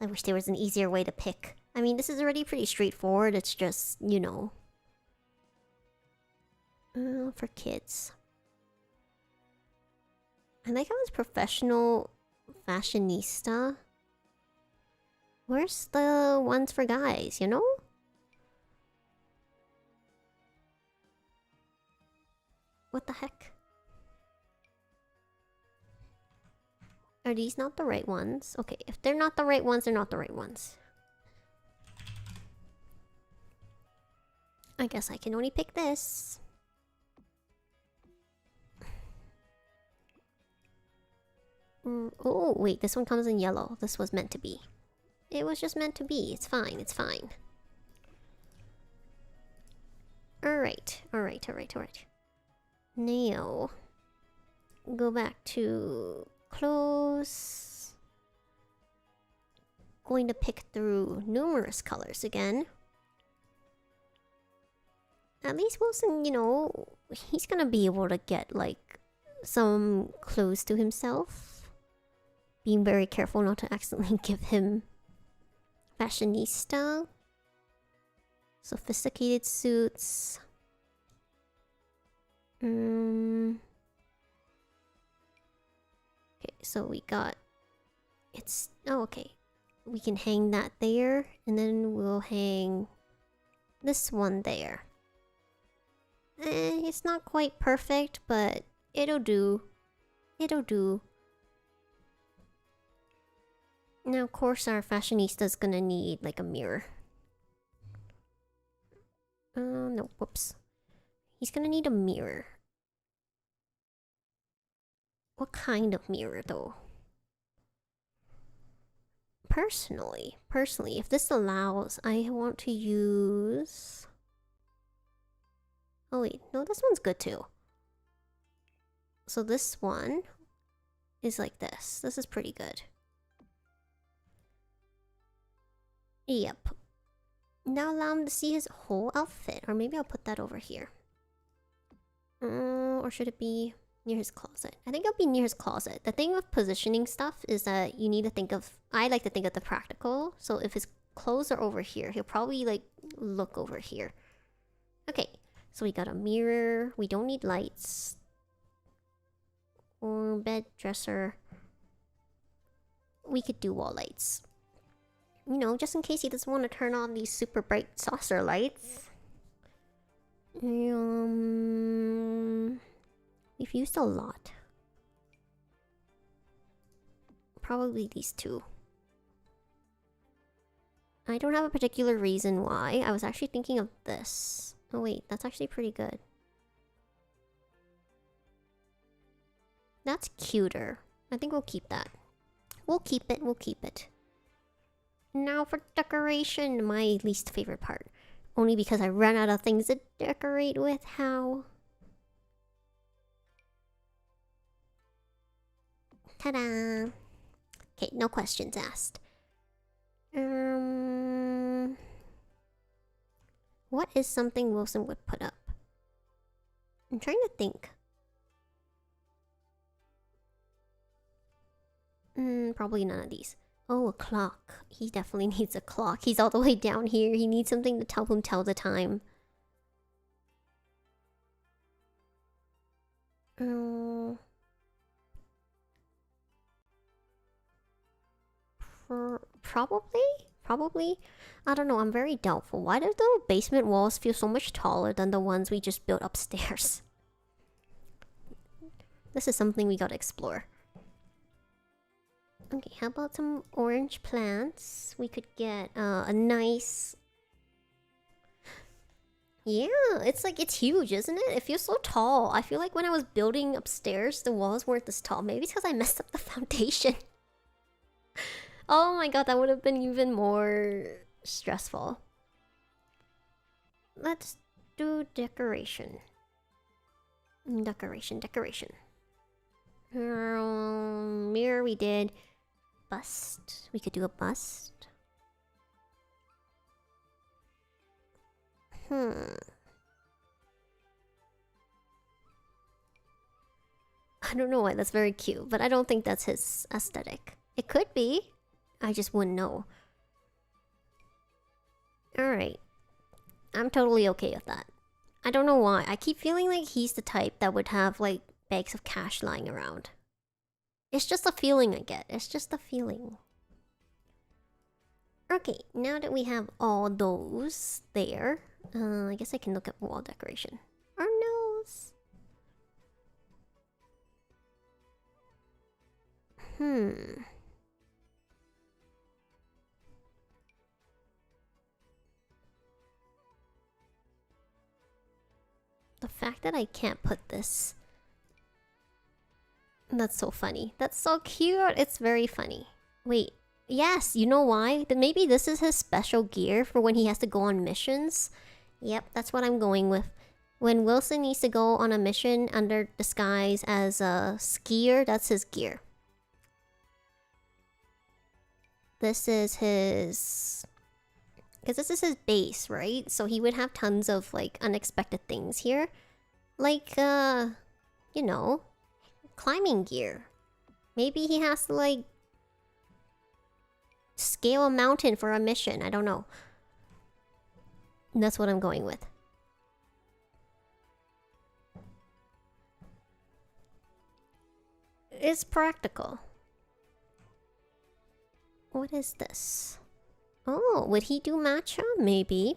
I wish there was an easier way to pick. I mean, this is already pretty straightforward. It's just, you know, for kids. I like how it's professional fashionista. Where's the ones for guys, you know? What the heck? Are these not the right ones? Okay, if they're not the right ones, they're not the right ones. I guess I can only pick this. Oh, wait, this one comes in yellow. This was meant to be. It was just meant to be. It's fine, it's fine. Alright. Now, go back to clothes. Going to pick through numerous colors again. At least Wilson, you know, he's gonna be able to get like some clothes to himself. Being very careful not to accidentally give him fashionista. Sophisticated suits. Okay, so we got... It's... Oh, okay. We can hang that there, and then we'll hang this one there. It's not quite perfect, but it'll do. It'll do. Now, of course, our fashionista's gonna need, like, a mirror. No, whoops. He's gonna need a mirror. What kind of mirror, though? Personally, if this allows, I want to use... Oh wait, no, this one's good too. So this one is like this. This is pretty good. Yep. Now allow him to see his whole outfit. Or maybe I'll put that over here. Or should it be near his closet? I think it'll be near his closet. The thing with positioning stuff is that you need to think of... I like to think of the practical. So if his clothes are over here, he'll probably like look over here. Okay, so we got a mirror. We don't need lights. Or bed, dresser. We could do wall lights. You know, just in case he doesn't want to turn on these super bright saucer lights. We've used a lot. Probably these two. I don't have a particular reason why. I was actually thinking of this. Oh wait, that's actually pretty good. That's cuter. I think we'll keep that. We'll keep it, we'll keep it. Now for decoration, my least favorite part. Only because I ran out of things to decorate with. How? Ta-da! Okay, no questions asked. What is something Wilson would put up? I'm trying to think. Probably none of these. Oh, a clock. He definitely needs a clock. He's all the way down here. He needs something to tell him the time. Probably? I don't know, I'm very doubtful. Why do the basement walls feel so much taller than the ones we just built upstairs? This is something we gotta explore. Okay, how about some orange plants? We could get a nice... Yeah, it's like, it's huge, isn't it? It feels so tall. I feel like when I was building upstairs, the walls weren't this tall. Maybe it's because I messed up the foundation. Oh my god, that would have been even more stressful. Let's do decoration. Decoration. Mirror we did. Bust. We could do a bust. I don't know why that's very cute, but I don't think that's his aesthetic. It could be. I just wouldn't know. Alright. I'm totally okay with that. I don't know why. I keep feeling like he's the type that would have like bags of cash lying around. It's just a feeling I get. It's just a feeling. Okay, now that we have all those there, I guess I can look at wall decoration. Our nose. The fact that I can't put this... That's so funny. That's so cute. It's very funny. Wait. Yes, you know why? Maybe this is his special gear for when he has to go on missions. Yep, that's what I'm going with. When Wilson needs to go on a mission under disguise as a skier, that's his gear. This is his... Because this is his base, right? So he would have tons of, like, unexpected things here. Like, you know, climbing gear. Maybe he has to, like, scale a mountain for a mission. I don't know. That's what I'm going with. It's practical. What is this? Oh, would he do matcha? Maybe.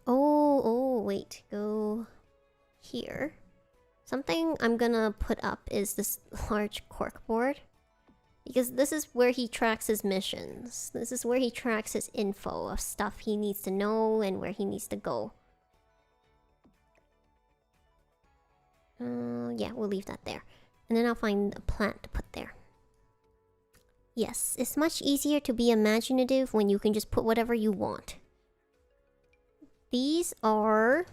Oh, wait. Go here. Something I'm gonna put up is this large corkboard. Because this is where he tracks his missions. This is where he tracks his info of stuff he needs to know and where he needs to go. Yeah, we'll leave that there. And then I'll find a plant to put there. Yes, it's much easier to be imaginative when you can just put whatever you want. These are...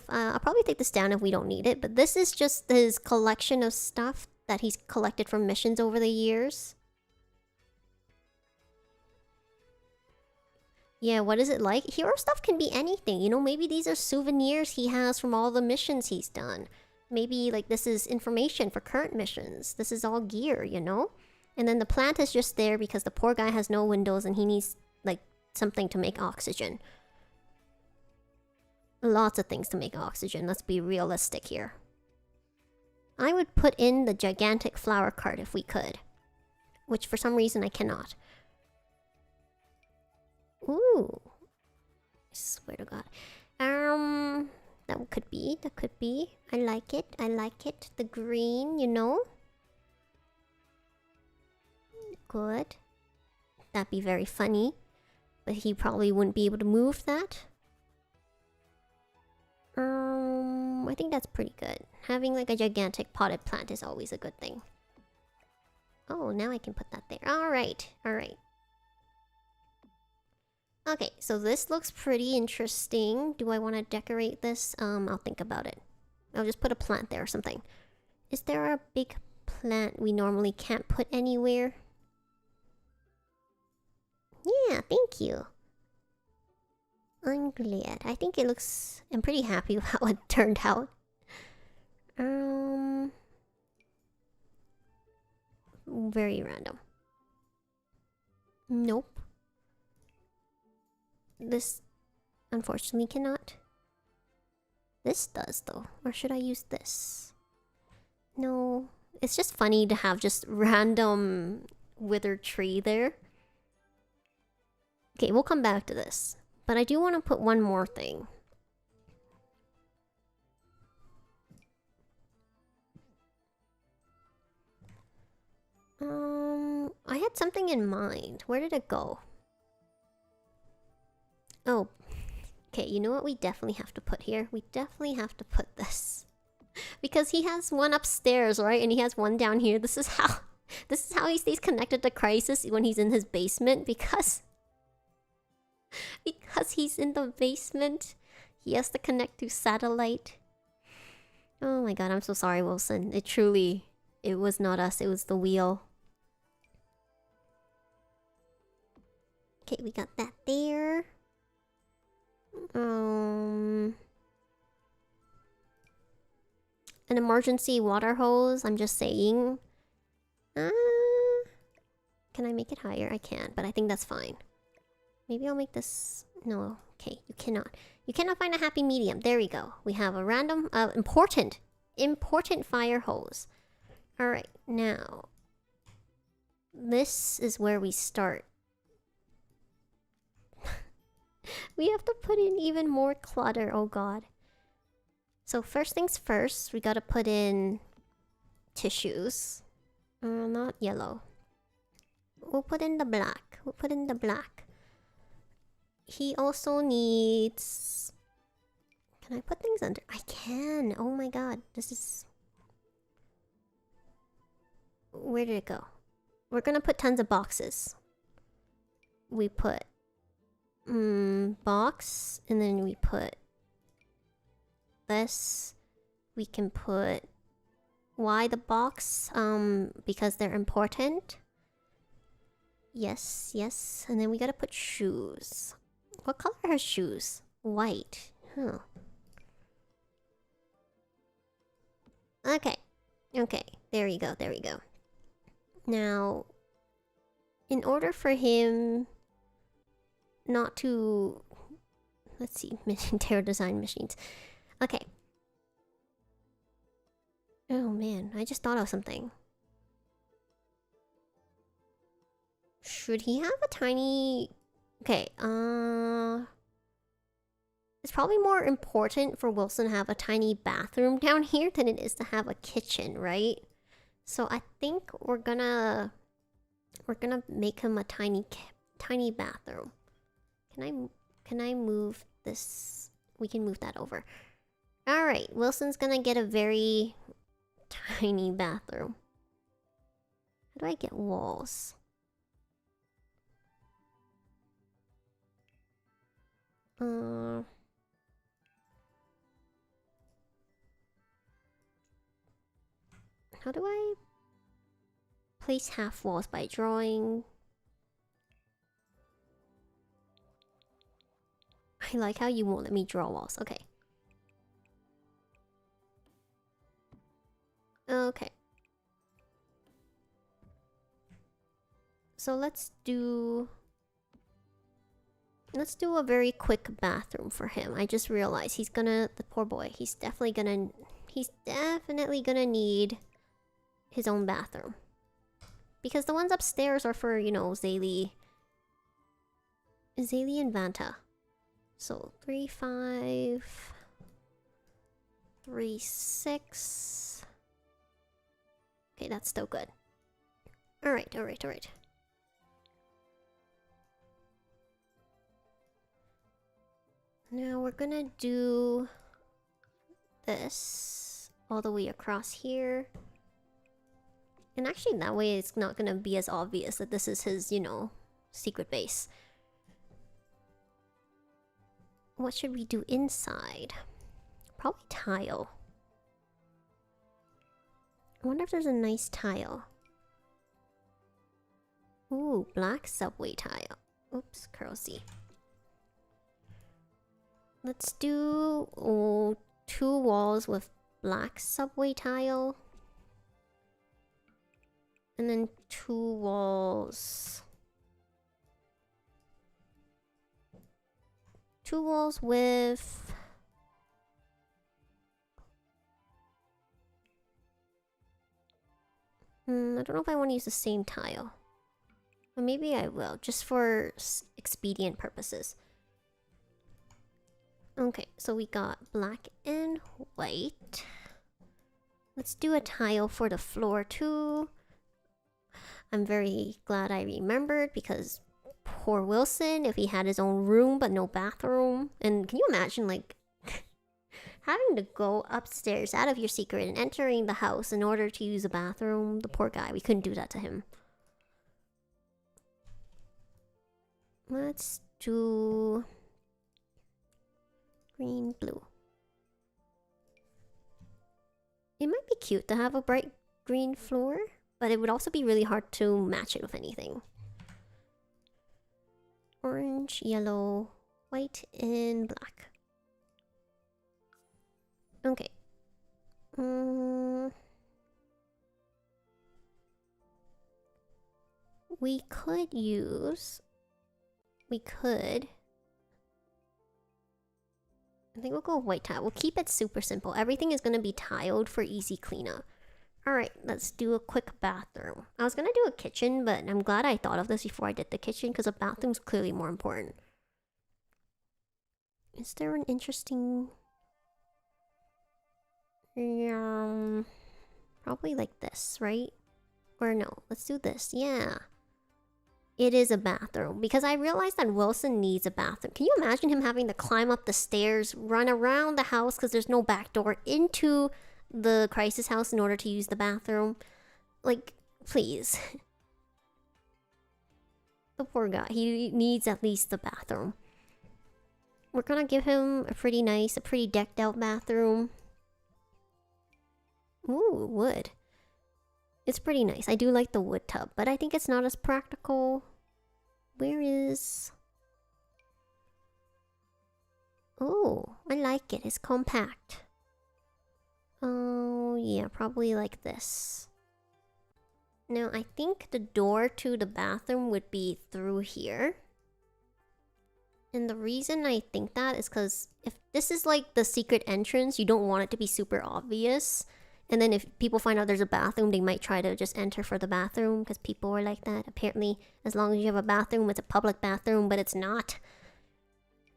I'll probably take this down if we don't need it, but this is just his collection of stuff that he's collected from missions over the years. Yeah, what is it like? Hero stuff can be anything, you know, maybe these are souvenirs he has from all the missions he's done. Maybe, like, this is information for current missions. This is all gear, you know? And then the plant is just there because the poor guy has no windows and he needs, like, something to make oxygen. Lots of things to make oxygen, let's be realistic here. I would put in the gigantic flower cart if we could. Which for some reason I cannot. Ooh. I swear to God. That could be. I like it. The green, you know? Good. That'd be very funny. But he probably wouldn't be able to move that. I think that's pretty good. Having like a gigantic potted plant is always a good thing. Oh, now I can put that there. Alright. Okay, so this looks pretty interesting. Do I want to decorate this? I'll think about it. I'll just put a plant there or something. Is there a big plant we normally can't put anywhere? Yeah, thank you. I'm glad. I think it looks... I'm pretty happy with how it turned out. Very random. Nope. This, unfortunately, cannot. This does, though. Or should I use this? No. It's just funny to have just random withered tree there. Okay, we'll come back to this. But I do want to put one more thing. I had something in mind. Where did it go? Oh. Okay, you know what we definitely have to put here? We definitely have to put this. Because he has one upstairs, right? And he has one down here. This is how he stays connected to Krisis when he's in his basement, because he's in the basement. He has to connect to satellite. Oh my god, I'm so sorry, Wilson. It was not us, it was the wheel. Okay, we got that there. An emergency water hose, I'm just saying. Can I make it higher? I can, but I think that's fine. Maybe I'll make this... No, okay, you cannot. You cannot find a happy medium. There we go. We have a random... important fire hose. Alright, now... This is where we start. We have to put in even more clutter, oh god. So first things first, we gotta put in... tissues. Not yellow. We'll put in the black. He also needs... Can I put things under? I can! Oh my god, this is... Where did it go? We're gonna put tons of boxes. We put... box, and then we put... this. We can put... Why the box? Because they're important. Yes. And then we gotta put shoes. What color are her shoes? White. Huh. Okay. There we go. Now, in order for him not to... Let's see. Interior design machines. Okay. Oh man, I just thought of something. Should he have a tiny... Okay, it's probably more important for Wilson to have a tiny bathroom down here than it is to have a kitchen, right? So I think we're gonna make him a tiny bathroom. Can I move this? We can move that over. Alright, Wilson's gonna get a very tiny bathroom. How do I get walls? How do I place half walls by drawing? I like how you won't let me draw walls. Okay. Okay. So let's do a very quick bathroom for him. I just realized he's gonna, the poor boy, he's definitely gonna need his own bathroom. Because the ones upstairs are for, you know, Zaylee and Vanta. So 3, 5, 3, 6. Okay, that's still good. Alright. Now we're gonna do this all the way across here. And actually that way it's not gonna be as obvious that this is his, you know, secret base. What should we do inside? Probably tile. I wonder if there's a nice tile. Ooh, black subway tile. Oops, curl C. Let's do 2 walls with black subway tile. And then 2 walls. 2 walls with... I don't know if I want to use the same tile. Or maybe I will, just for expedient purposes. Okay, so we got black and white. Let's do a tile for the floor too. I'm very glad I remembered because poor Wilson, if he had his own room but no bathroom. And can you imagine, like, having to go upstairs out of your secret and entering the house in order to use a bathroom? The poor guy, we couldn't do that to him. Let's do green, blue. It might be cute to have a bright green floor, but it would also be really hard to match it with anything. Orange, yellow, white, and black. Okay. We could use... I think we'll go white tile. We'll keep it super simple. Everything is going to be tiled for easy cleanup. Alright, let's do a quick bathroom. I was going to do a kitchen, but I'm glad I thought of this before I did the kitchen because a bathroom's clearly more important. Is there an interesting... probably like this, right? Or no, let's do this. Yeah. It is a bathroom because I realized that Wilson needs a bathroom. Can you imagine him having to climb up the stairs, run around the house because there's no back door into the Krisis house in order to use the bathroom? Like, please. The poor guy. He needs at least the bathroom. We're gonna give him a pretty decked out bathroom. Ooh, wood. It's pretty nice. I do like the wood tub, but I think it's not as practical. Where is... Oh, I like it. It's compact. Oh, yeah, probably like this. Now, I think the door to the bathroom would be through here. And the reason I think that is because if this is like the secret entrance, you don't want it to be super obvious. And then if people find out there's a bathroom, they might try to just enter for the bathroom because people are like that. Apparently, as long as you have a bathroom, it's a public bathroom, but it's not.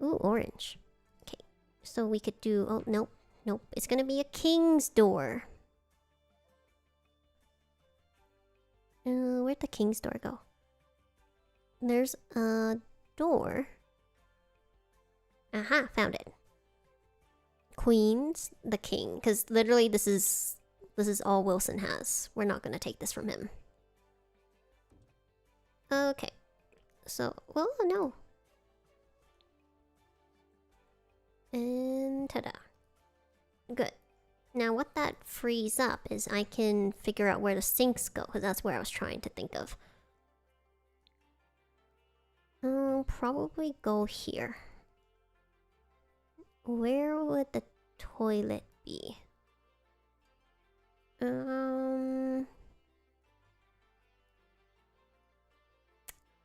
Ooh, orange. Okay, so we could do... Oh, nope. Nope. It's gonna be a king's door. Where'd the king's door go? There's a door. Aha, found it. queen's the king, because literally this is all Wilson has. We're not gonna take this from him. Okay, so well, no. And ta-da. Good. Now what that frees up is I can figure out where the sinks go, because that's where I was trying to think of. Probably go here. Where would the toilet be?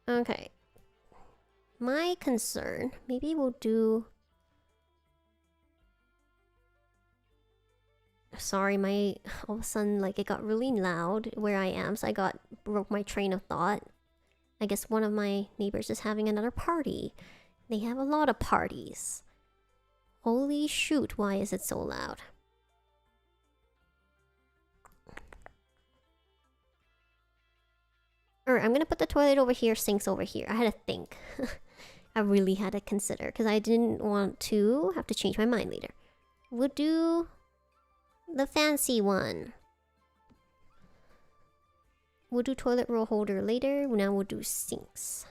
Okay. My concern, maybe we'll do... Sorry, all of a sudden, like, it got really loud where I am, so broke my train of thought. I guess one of my neighbors is having another party. They have a lot of parties. Holy shoot, why is it so loud? Alright, I'm gonna put the toilet over here, sinks over here. I had to think. I really had to consider, because I didn't want to have to change my mind later. We'll do the fancy one. We'll do toilet roll holder later. Now we'll do sinks.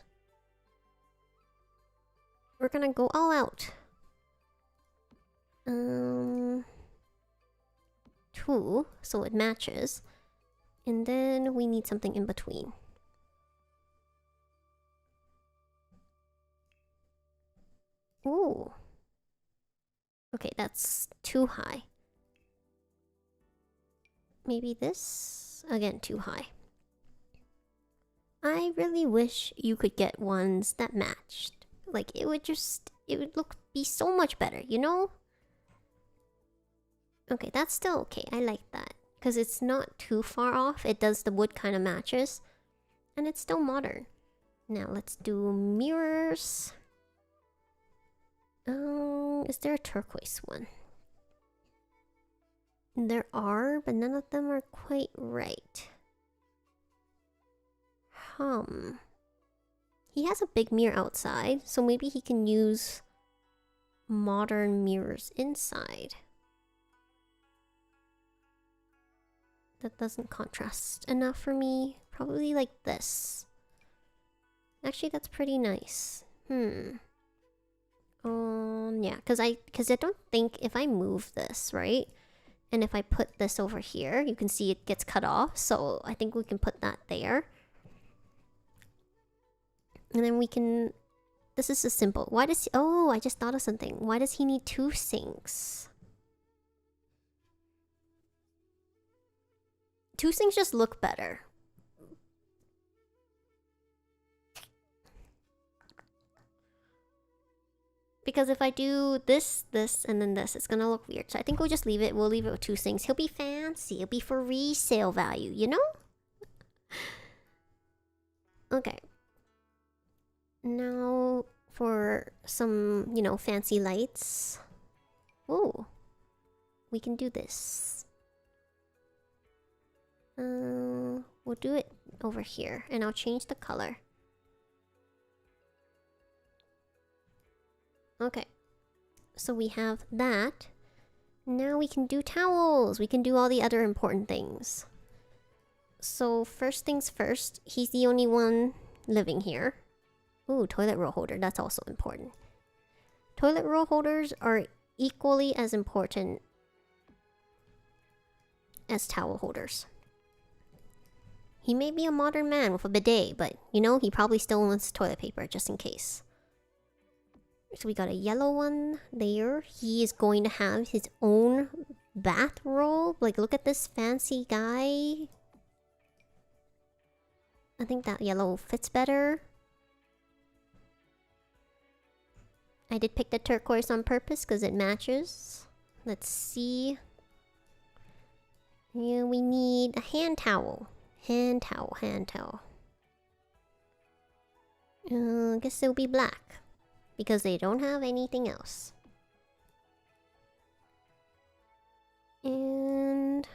We're gonna go all out. 2, so it matches. And then we need something in between. Ooh. Okay, that's too high. Maybe this? Again, too high. I really wish you could get ones that matched. Like, it would be so much better, you know? Okay, that's still okay. I like that. Because it's not too far off. It does, the wood kind of matches. And it's still modern. Now, let's do mirrors. Is there a turquoise one? There are, but none of them are quite right. He has a big mirror outside, so maybe he can use modern mirrors inside. That doesn't contrast enough for me. Probably like this. Actually, that's pretty nice. Yeah, because I don't think if I move this, right? And if I put this over here, you can see it gets cut off. So I think we can put that there. And then we can... This is a simple... Why does he... Oh, I just thought of something. Why does he need 2 sinks? 2 sinks just look better. Because if I do this, this, and then this, it's gonna look weird. So I think we'll just leave it. We'll leave it with 2 sinks. He'll be fancy. He'll be for resale value, you know? Okay. Now for some, you know, fancy lights. Ooh. We can do this. We'll do it over here. And I'll change the color. Okay, so we have that. Now we can do towels. We can do all the other important things. So first things first, he's the only one living here. Ooh, toilet roll holder. That's also important. Toilet roll holders are equally as important as towel holders. He may be a modern man with a bidet, but, you know, he probably still wants toilet paper just in case. So we got a yellow one there. He is going to have his own bathrobe. Like, look at this fancy guy. I think that yellow fits better. I did pick the turquoise on purpose because it matches. Let's see. Yeah, we need a hand towel. Hand towel, hand towel. I guess it'll be black. Because they don't have anything else. And...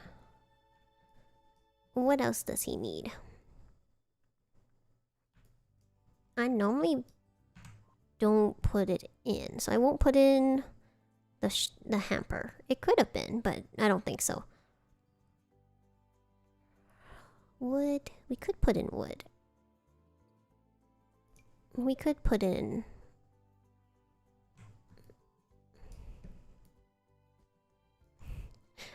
what else does he need? I normally don't put it in. So I won't put in the hamper. It could have been, but I don't think so. Wood. We could put in wood. We could put in...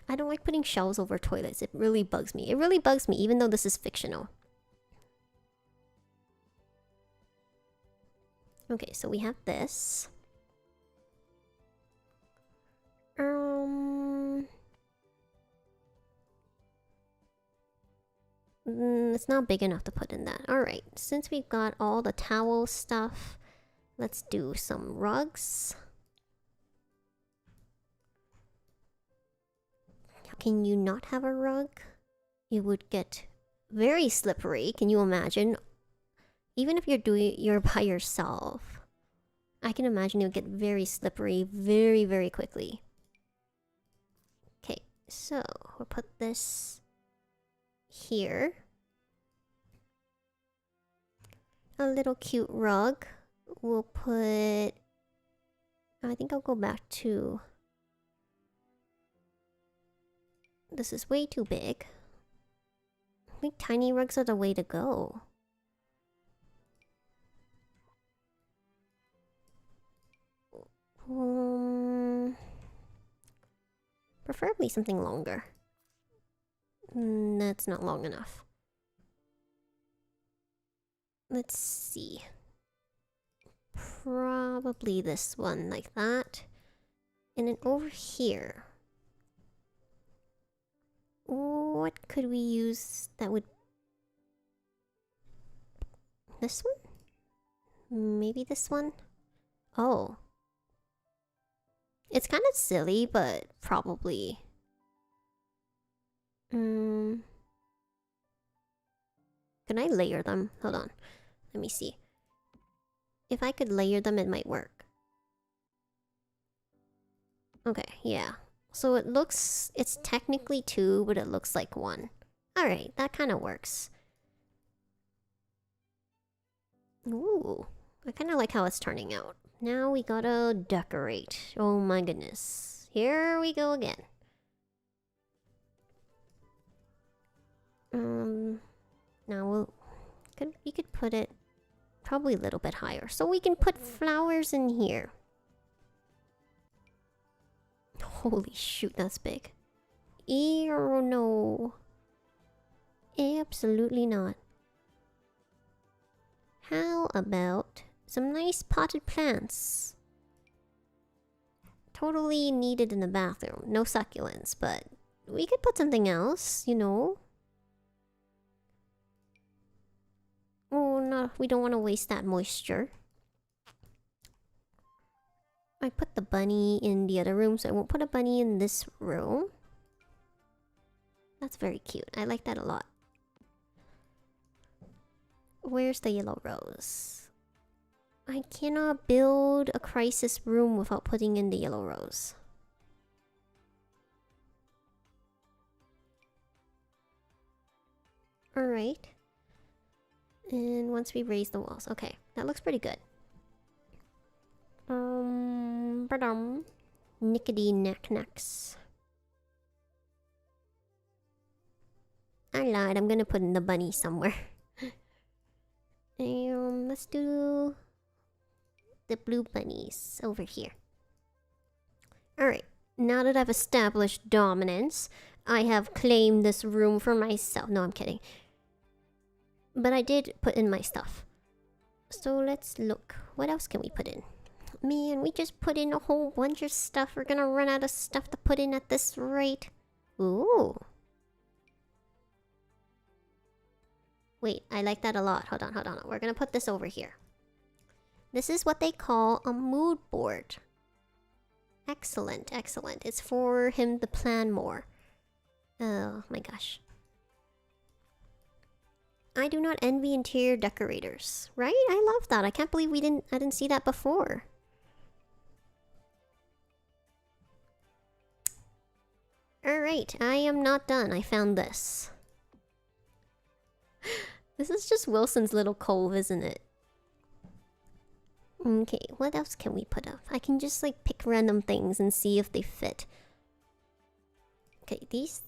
I don't like putting shelves over toilets. It really bugs me. It really bugs me, even though this is fictional. Okay, so we have this. It's not big enough to put in that. Alright, since we've got all the towel stuff, let's do some rugs. Can you not have a rug? You would get very slippery, can you imagine? Even if you're by yourself, I can imagine you'll get very slippery very, very quickly. Okay, so we'll put this here. A little cute rug. We'll put... I think I'll go back to... This is way too big. I think tiny rugs are the way to go. Preferably something longer. That's not long enough. Let's see. Probably this one like that. And then over here. What could we use that would... This one? Maybe this one? Oh. It's kind of silly, but probably... Can I layer them? Hold on. Let me see. If I could layer them, it might work. Okay, yeah. So it looks... It's technically 2, but it looks like 1. Alright, that kind of works. Ooh. I kind of like how it's turning out. Now we gotta decorate. Oh my goodness. Here we go again. Now we could put it probably a little bit higher. So we can put flowers in here. Holy shoot, that's big. Ew, no. Absolutely not. How about some nice potted plants? Totally needed in the bathroom. No succulents, but we could put something else, you know? Oh no, we don't want to waste that moisture. I put the bunny in the other room, so I won't put a bunny in this room. That's very cute. I like that a lot. Where's the yellow rose? I cannot build a crisis room without putting in the yellow rose. Alright. And once we raise the walls. Okay, that looks pretty good. Nickety knack-knacks. I lied, I'm gonna put in the bunny somewhere. Let's do the blue bunnies over here. Alright, now that I've established dominance, I have claimed this room for myself. No, I'm kidding. But I did put in my stuff. So let's look. What else can we put in? Man, we just put in a whole bunch of stuff. We're gonna run out of stuff to put in at this rate. Ooh. Wait, I like that a lot. Hold on, hold on. We're gonna put this over here. This is what they call a mood board. Excellent, excellent. It's for him to plan more. Oh my gosh. I do not envy interior decorators, right? I love that. I can't believe I didn't see that before. Alright, I am not done. I found this. This is just Wilson's little cove, isn't it? Okay, what else can we put up? I can just like pick random things and see if they fit. Okay, these...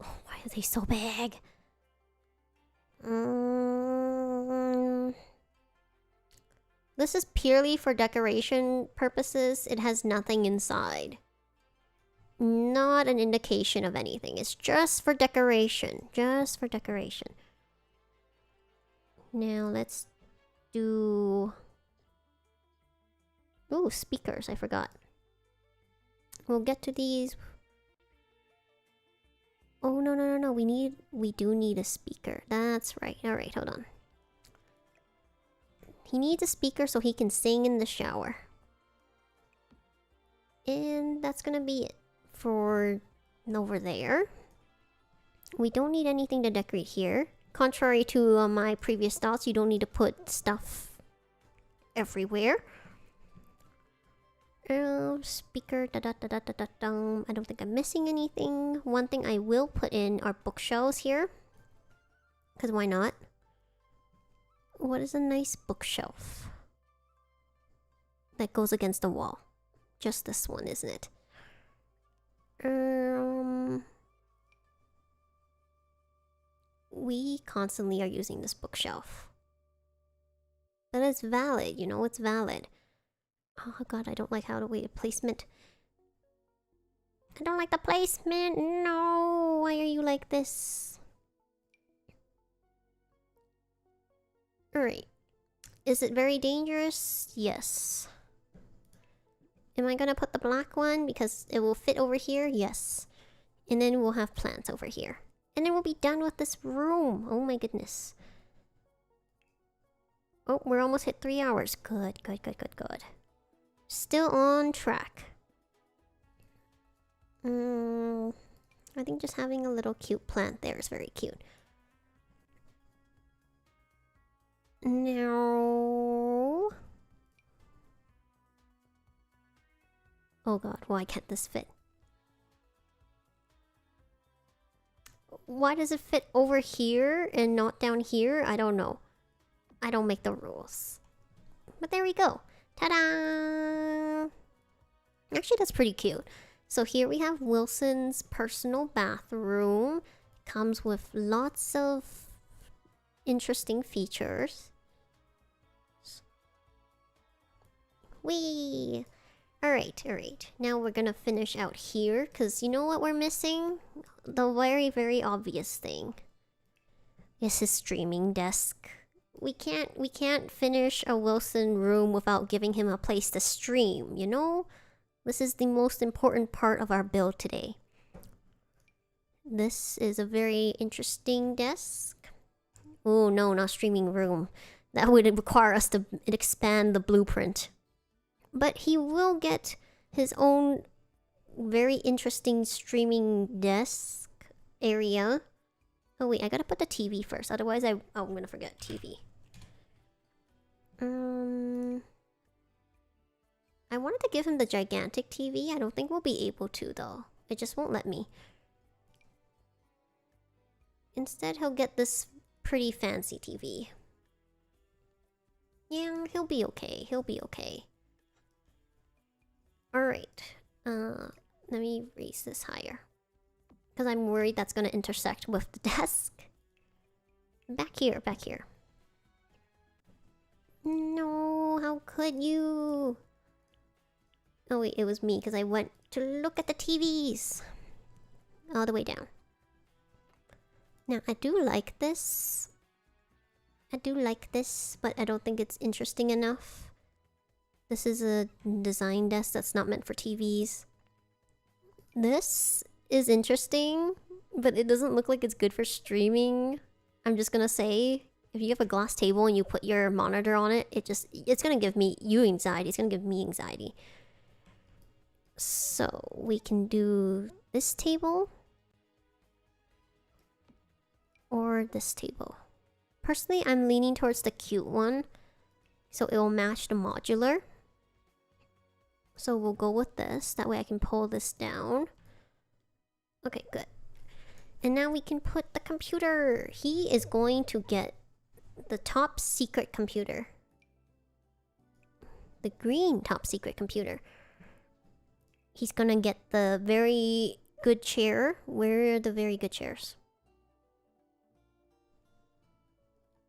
Oh, why are they so big? This is purely for decoration purposes. It has nothing inside. Not an indication of anything. It's just for decoration. Just for decoration. Now let's do... Ooh, speakers. I forgot. We'll get to these. Oh, no. We do need a speaker. That's right. Alright, hold on. He needs a speaker so he can sing in the shower. And that's gonna be it for over there. We don't need anything to decorate here. Contrary to my previous thoughts, you don't need to put stuff everywhere. Speaker, I don't think I'm missing anything. One thing I will put in are bookshelves here. Because why not? What is a nice bookshelf that goes against the wall? Just this one, isn't it? We constantly are using this bookshelf. But it's valid, you know, it's valid. Oh god, I don't like how to wait a placement. I don't like the placement. No, why are you like this? Alright. Is it very dangerous? Yes. Am I gonna put the black one because it will fit over here? Yes. And then we'll have plants over here. And then we'll be done with this room. Oh my goodness. Oh, we're almost hit 3 hours. Good. Still on track. I think just having a little cute plant there is very cute. Now... Oh god, why can't this fit? Why does it fit over here and not down here? I don't know. I don't make the rules. But there we go. Ta-da! Actually, that's pretty cute. So here we have Wilson's personal bathroom. Comes with lots of interesting features. Whee! Alright. Now we're gonna finish out here, because you know what we're missing? The very obvious thing. Is his streaming desk. We can't finish a Wilson room without giving him a place to stream, you know? This is the most important part of our build today. This is a very interesting desk. Oh no, not streaming room. That would require us to expand the blueprint. But he will get his own very interesting streaming desk area. Oh wait, I gotta put the TV first, otherwise I'm gonna forget TV. I wanted to give him the gigantic TV. I don't think we'll be able to though. It just won't let me. Instead, he'll get this pretty fancy TV. Yeah, he'll be okay. Alright. Let me raise this higher. Because I'm worried that's going to intersect with the desk. Back here. No, how could you? Oh wait, it was me because I went to look at the TVs. All the way down. Now, I do like this. But I don't think it's interesting enough. This is a design desk that's not meant for TVs. This is interesting, but it doesn't look like it's good for streaming. I'm just gonna say, if you have a glass table and you put your monitor on it, it's gonna give you anxiety. It's gonna give me anxiety. So we can do this table or this table. Personally, I'm leaning towards the cute one, so it will match the modular. So we'll go with this. That way I can pull this down. Okay, good. And now we can put the computer. He is going to get the top secret computer. the green top secret computer. He's gonna get the very good chair. Where are the very good chairs?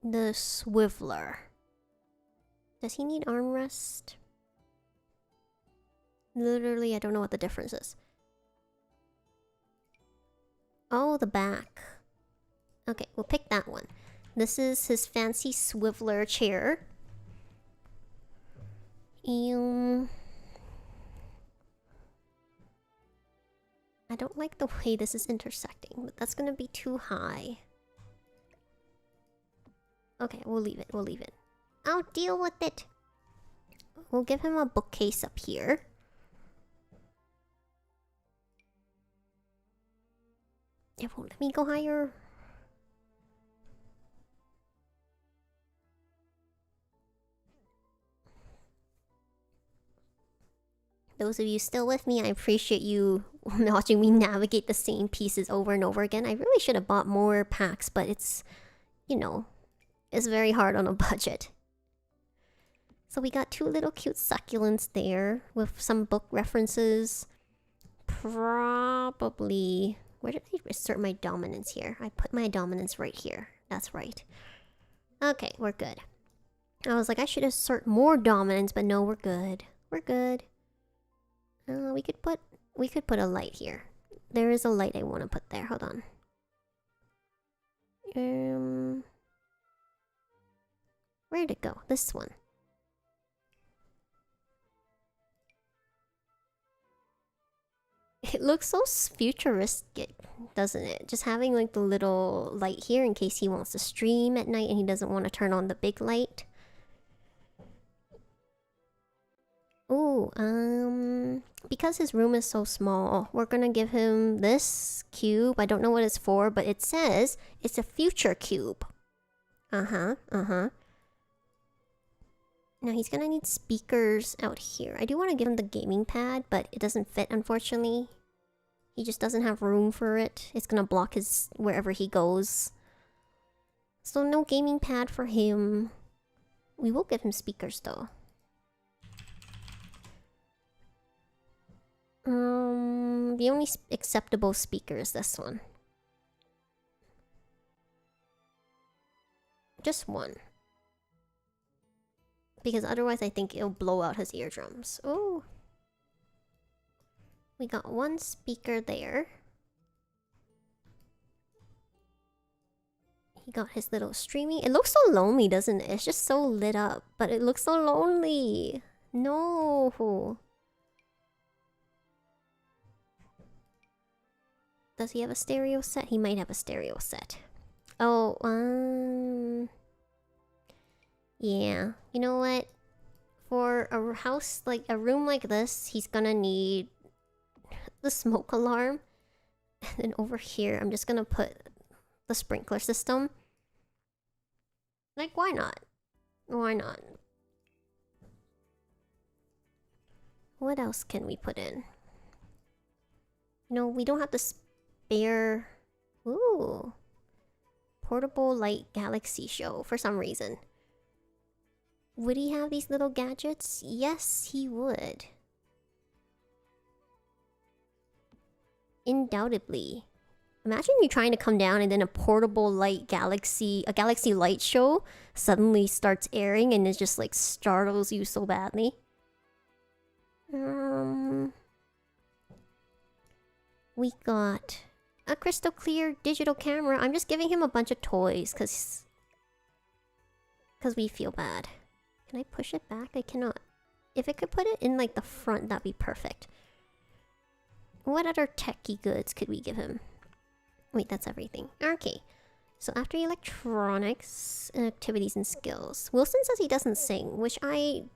The swiveler. Does he need armrest? Literally, I don't know what the difference is. Oh, the back. Okay, we'll pick that one. This is his fancy swiveler chair. I don't like the way this is intersecting, but that's gonna be too high. Okay, we'll leave it, we'll leave it. I'll deal with it. We'll give him a bookcase up here. It won't let me go higher. Those of you still with me, I appreciate you watching me navigate the same pieces over and over again. I really should have bought more packs, but it's, you know, it's very hard on a budget. So we got two little cute succulents there with some book references. Probably... Where did I assert my dominance here? I put my dominance right here. That's right. Okay, we're good. I was like, I should assert more dominance, but no, we're good. We're good. We could put a light here. There is a light I want to put there. Hold on. Where'd it go? This one. It looks so futuristic, doesn't it? Just having like the little light here in case he wants to stream at night and he doesn't want to turn on the big light. Ooh, because his room is so small, we're gonna give him this cube. I don't know what it's for, but it says it's a future cube. Now he's gonna need speakers out here. I do want to give him the gaming pad, but it doesn't fit, unfortunately. He just doesn't have room for it. It's gonna block his wherever he goes. So no gaming pad for him. We will give him speakers though. The only acceptable speaker is this one. Just one. Because otherwise I think it'll blow out his eardrums. Oh. We got one speaker there. He got his little streaming. It looks so lonely, doesn't it? It's just so lit up. But it looks so lonely. No. Does he have a stereo set? He might have a stereo set. Oh, yeah. You know what? For a house, like a room like this, he's gonna need the smoke alarm. And then over here, I'm just gonna put the sprinkler system. Like, why not? Why not? What else can we put in? No, we don't have to spare... Ooh. Portable light galaxy show for some reason. Would he have these little gadgets? Yes, he would. Undoubtedly. Imagine you trying to come down and then a portable light galaxy light show suddenly starts airing and it just like startles you so badly. We got a crystal clear digital camera. I'm just giving him a bunch of toys because we feel bad. Can I push it back? I cannot. If I could put it in like the front, that'd be perfect. What other techie goods could we give him? Wait, that's everything. Okay. So after electronics, activities and skills. Wilson says he doesn't sing, which I'd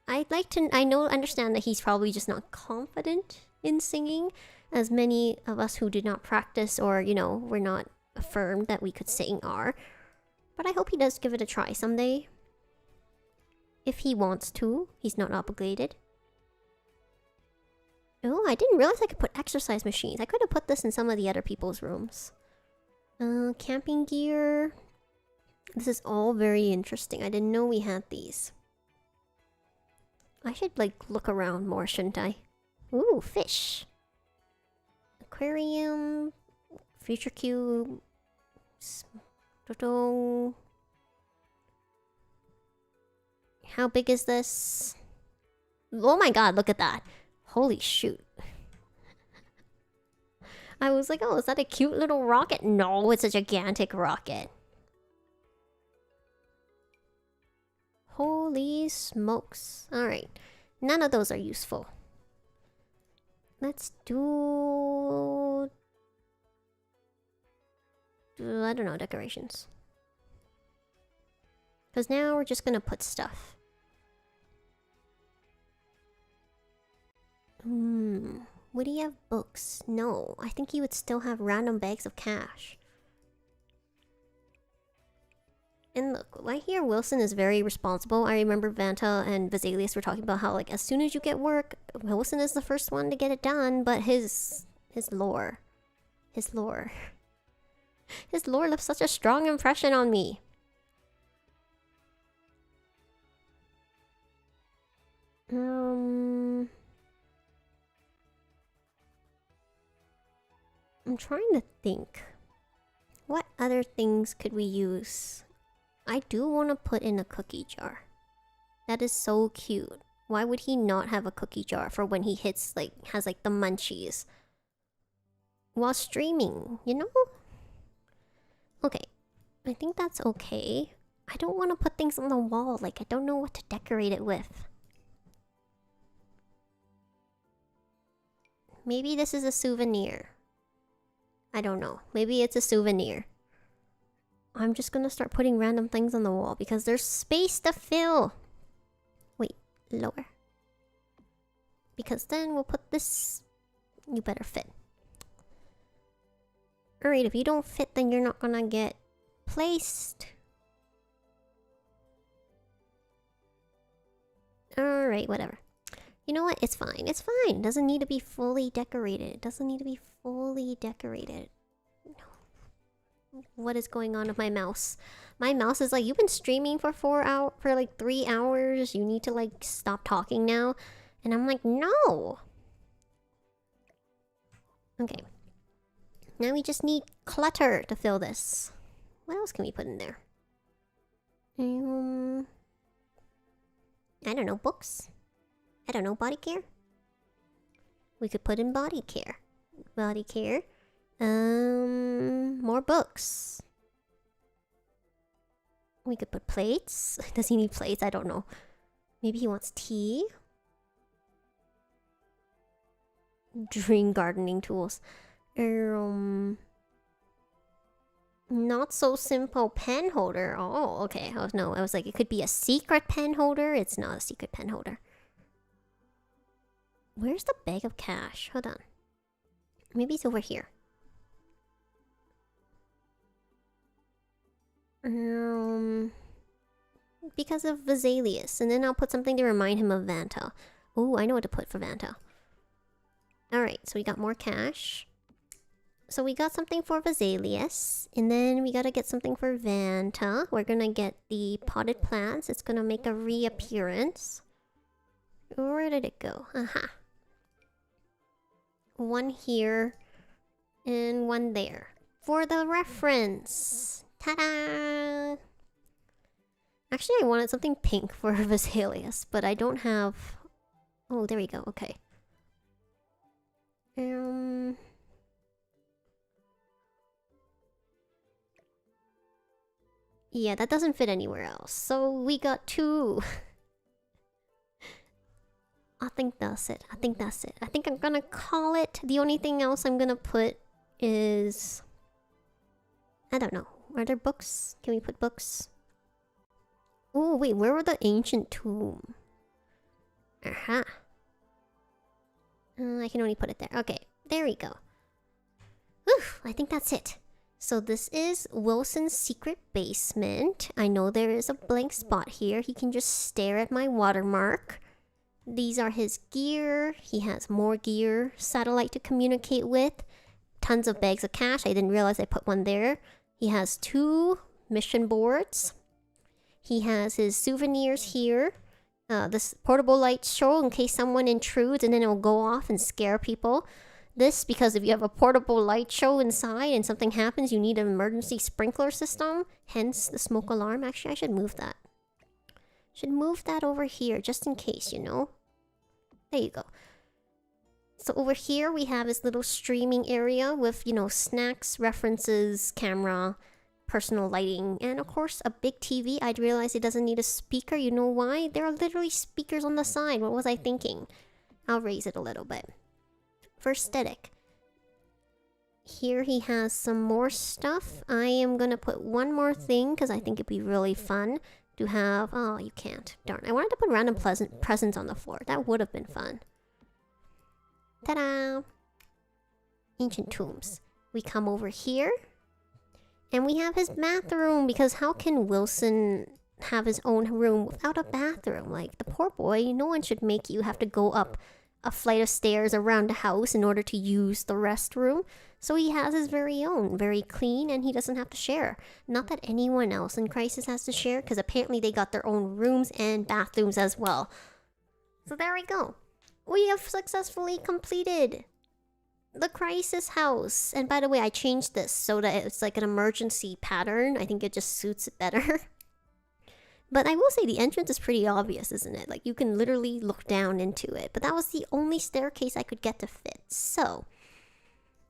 like to... I understand that he's probably just not confident in singing, as many of us who did not practice or, you know, were not affirmed that we could sing are. But I hope he does give it a try someday. If he wants to. He's not obligated. Oh, I didn't realize I could put exercise machines. I could have put this in some of the other people's rooms. Camping gear. This is all very interesting. I didn't know we had these. I should, like, look around more, shouldn't I? Ooh, fish. Aquarium. Future cube. How big is this? Oh my god, look at that. Holy shoot. I was like, oh, is that a cute little rocket? No, it's a gigantic rocket. Holy smokes. Alright. None of those are useful. Let's do... I don't know, decorations. Because now we're just gonna put stuff. Would he have books? No, I think he would still have random bags of cash. And look, right here, Wilson is very responsible. I remember Vanta and Vesalius were talking about how, like, as soon as you get work, Wilson is the first one to get it done, but his lore left such a strong impression on me. I'm trying to think. What other things could we use? I do want to put in a cookie jar. That is so cute. Why would he not have a cookie jar for when he hits, like, has, like, the munchies? While streaming, you know? Okay. I think that's okay. I don't want to put things on the wall. Like, I don't know what to decorate it with. Maybe this is a souvenir. I don't know. Maybe it's a souvenir. I'm just gonna start putting random things on the wall because there's space to fill. Wait, lower. Because then we'll put this... You better fit. Alright, if you don't fit, then you're not gonna get placed. Alright, whatever. You know what? It's fine. It's fine. It doesn't need to be fully decorated. It doesn't need to be fully decorated. What is going on with my mouse? My mouse is like, you've been streaming for 3 hours. You need to, like, stop talking now. And I'm like, no. Okay. Now we just need clutter to fill this. What else can we put in there? I don't know, books? I don't know, body care? We could put in body care. Body care. More books. We could put plates. Does he need plates? I don't know. Maybe he wants tea. Dream gardening tools. Not so simple pen holder. Oh, okay. I was like, it could be a secret pen holder. It's not a secret pen holder. Where's the bag of cash? Hold on. Maybe it's over here. Because of Vesalius. And then I'll put something to remind him of Vanta. Oh, I know what to put for Vanta. Alright, so we got more cash. So we got something for Vesalius. And then we gotta get something for Vanta. We're gonna get the potted plants. It's gonna make a reappearance. Where did it go? Aha. One here. And one there. For the reference. Ta-da! Actually, I wanted something pink for Vesalius, but I don't have... Oh, there we go. Okay. Yeah, that doesn't fit anywhere else. So we got 2. I think that's it. I think that's it. I think I'm gonna call it. The only thing else I'm gonna put is... I don't know. Are there books? Can we put books? Oh, wait. Where were the ancient tomb? Aha. I can only put it there. Okay. There we go. Whew, I think that's it. So this is Wilson's secret basement. I know there is a blank spot here. He can just stare at my watermark. These are his gear. He has more gear. Satellite to communicate with. Tons of bags of cash. I didn't realize I put one there. He has 2 mission boards. He has his souvenirs here. this portable light show in case someone intrudes, and then it'll go off and scare people. This because if you have a portable light show inside and something happens, you need an emergency sprinkler system. Hence the smoke alarm. Actually, I should move that. Should move that over here just in case, you know. There you go. So over here we have this little streaming area with, you know, snacks, references, camera, personal lighting, and of course a big TV. I'd realize it doesn't need a speaker. You know why? There are literally speakers on the side. What was I thinking? I'll raise it a little bit. For aesthetic. Here he has some more stuff. I am gonna put one more thing because I think it'd be really fun to have. Oh, you can't. Darn. I wanted to put random presents on the floor. That would have been fun. Ta-da! Ancient tombs. We come over here. And we have his bathroom, because how can Wilson have his own room without a bathroom? Like, the poor boy, no one should make you have to go up a flight of stairs around the house in order to use the restroom. So he has his very own, very clean, and he doesn't have to share. Not that anyone else in Krisis has to share, because apparently they got their own rooms and bathrooms as well. So there we go. We have successfully completed the Krisis house. And by the way, I changed this so that it's like an emergency pattern. I think it just suits it better. But I will say the entrance is pretty obvious, isn't it? Like, you can literally look down into it. But that was the only staircase I could get to fit. So,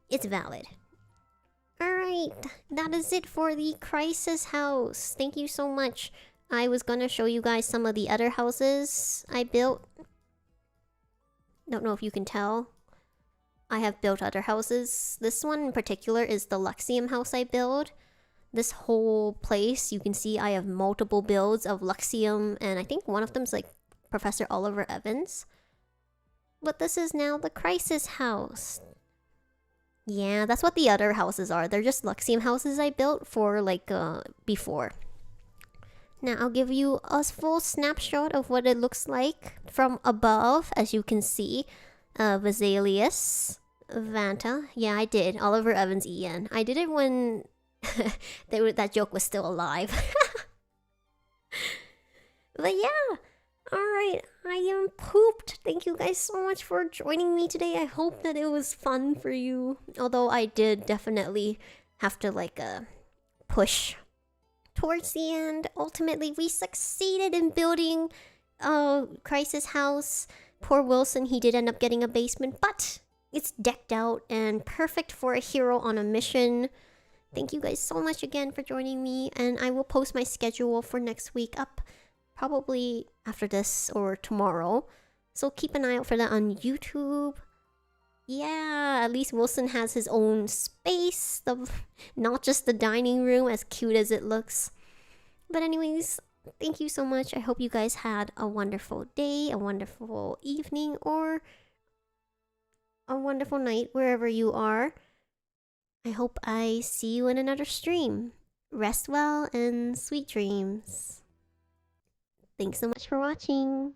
it's valid. Alright, that is it for the Krisis house. Thank you so much. I was gonna show you guys some of the other houses I built. Don't know if you can tell. I have built other houses. This one in particular is the Luxium house I built. This whole place, you can see I have multiple builds of Luxium, and I think one of them is like Professor Oliver Evans. But this is now the Krisis house. Yeah, that's what the other houses are. They're just Luxium houses I built for like before. Now I'll give you a full snapshot of what it looks like from above. As you can see, Vesalius, Vanta. Yeah, I did. Oliver Evans, Ian. I did it when that joke was still alive. But yeah, alright, I am pooped. Thank you guys so much for joining me today. I hope that it was fun for you. Although I did definitely have to like push towards the end. Ultimately, we succeeded in building Krisis house. Poor Wilson, he did end up getting a basement, but it's decked out and perfect for a hero on a mission. Thank you guys so much again for joining me, and I will post my schedule for next week up probably after this or tomorrow. So keep an eye out for that on YouTube. Yeah, at least Wilson has his own space, not just the dining room, as cute as it looks. But anyways, thank you so much. I hope you guys had a wonderful day, a wonderful evening, or a wonderful night wherever you are. I hope I see you in another stream. Rest well and sweet dreams. Thanks so much for watching.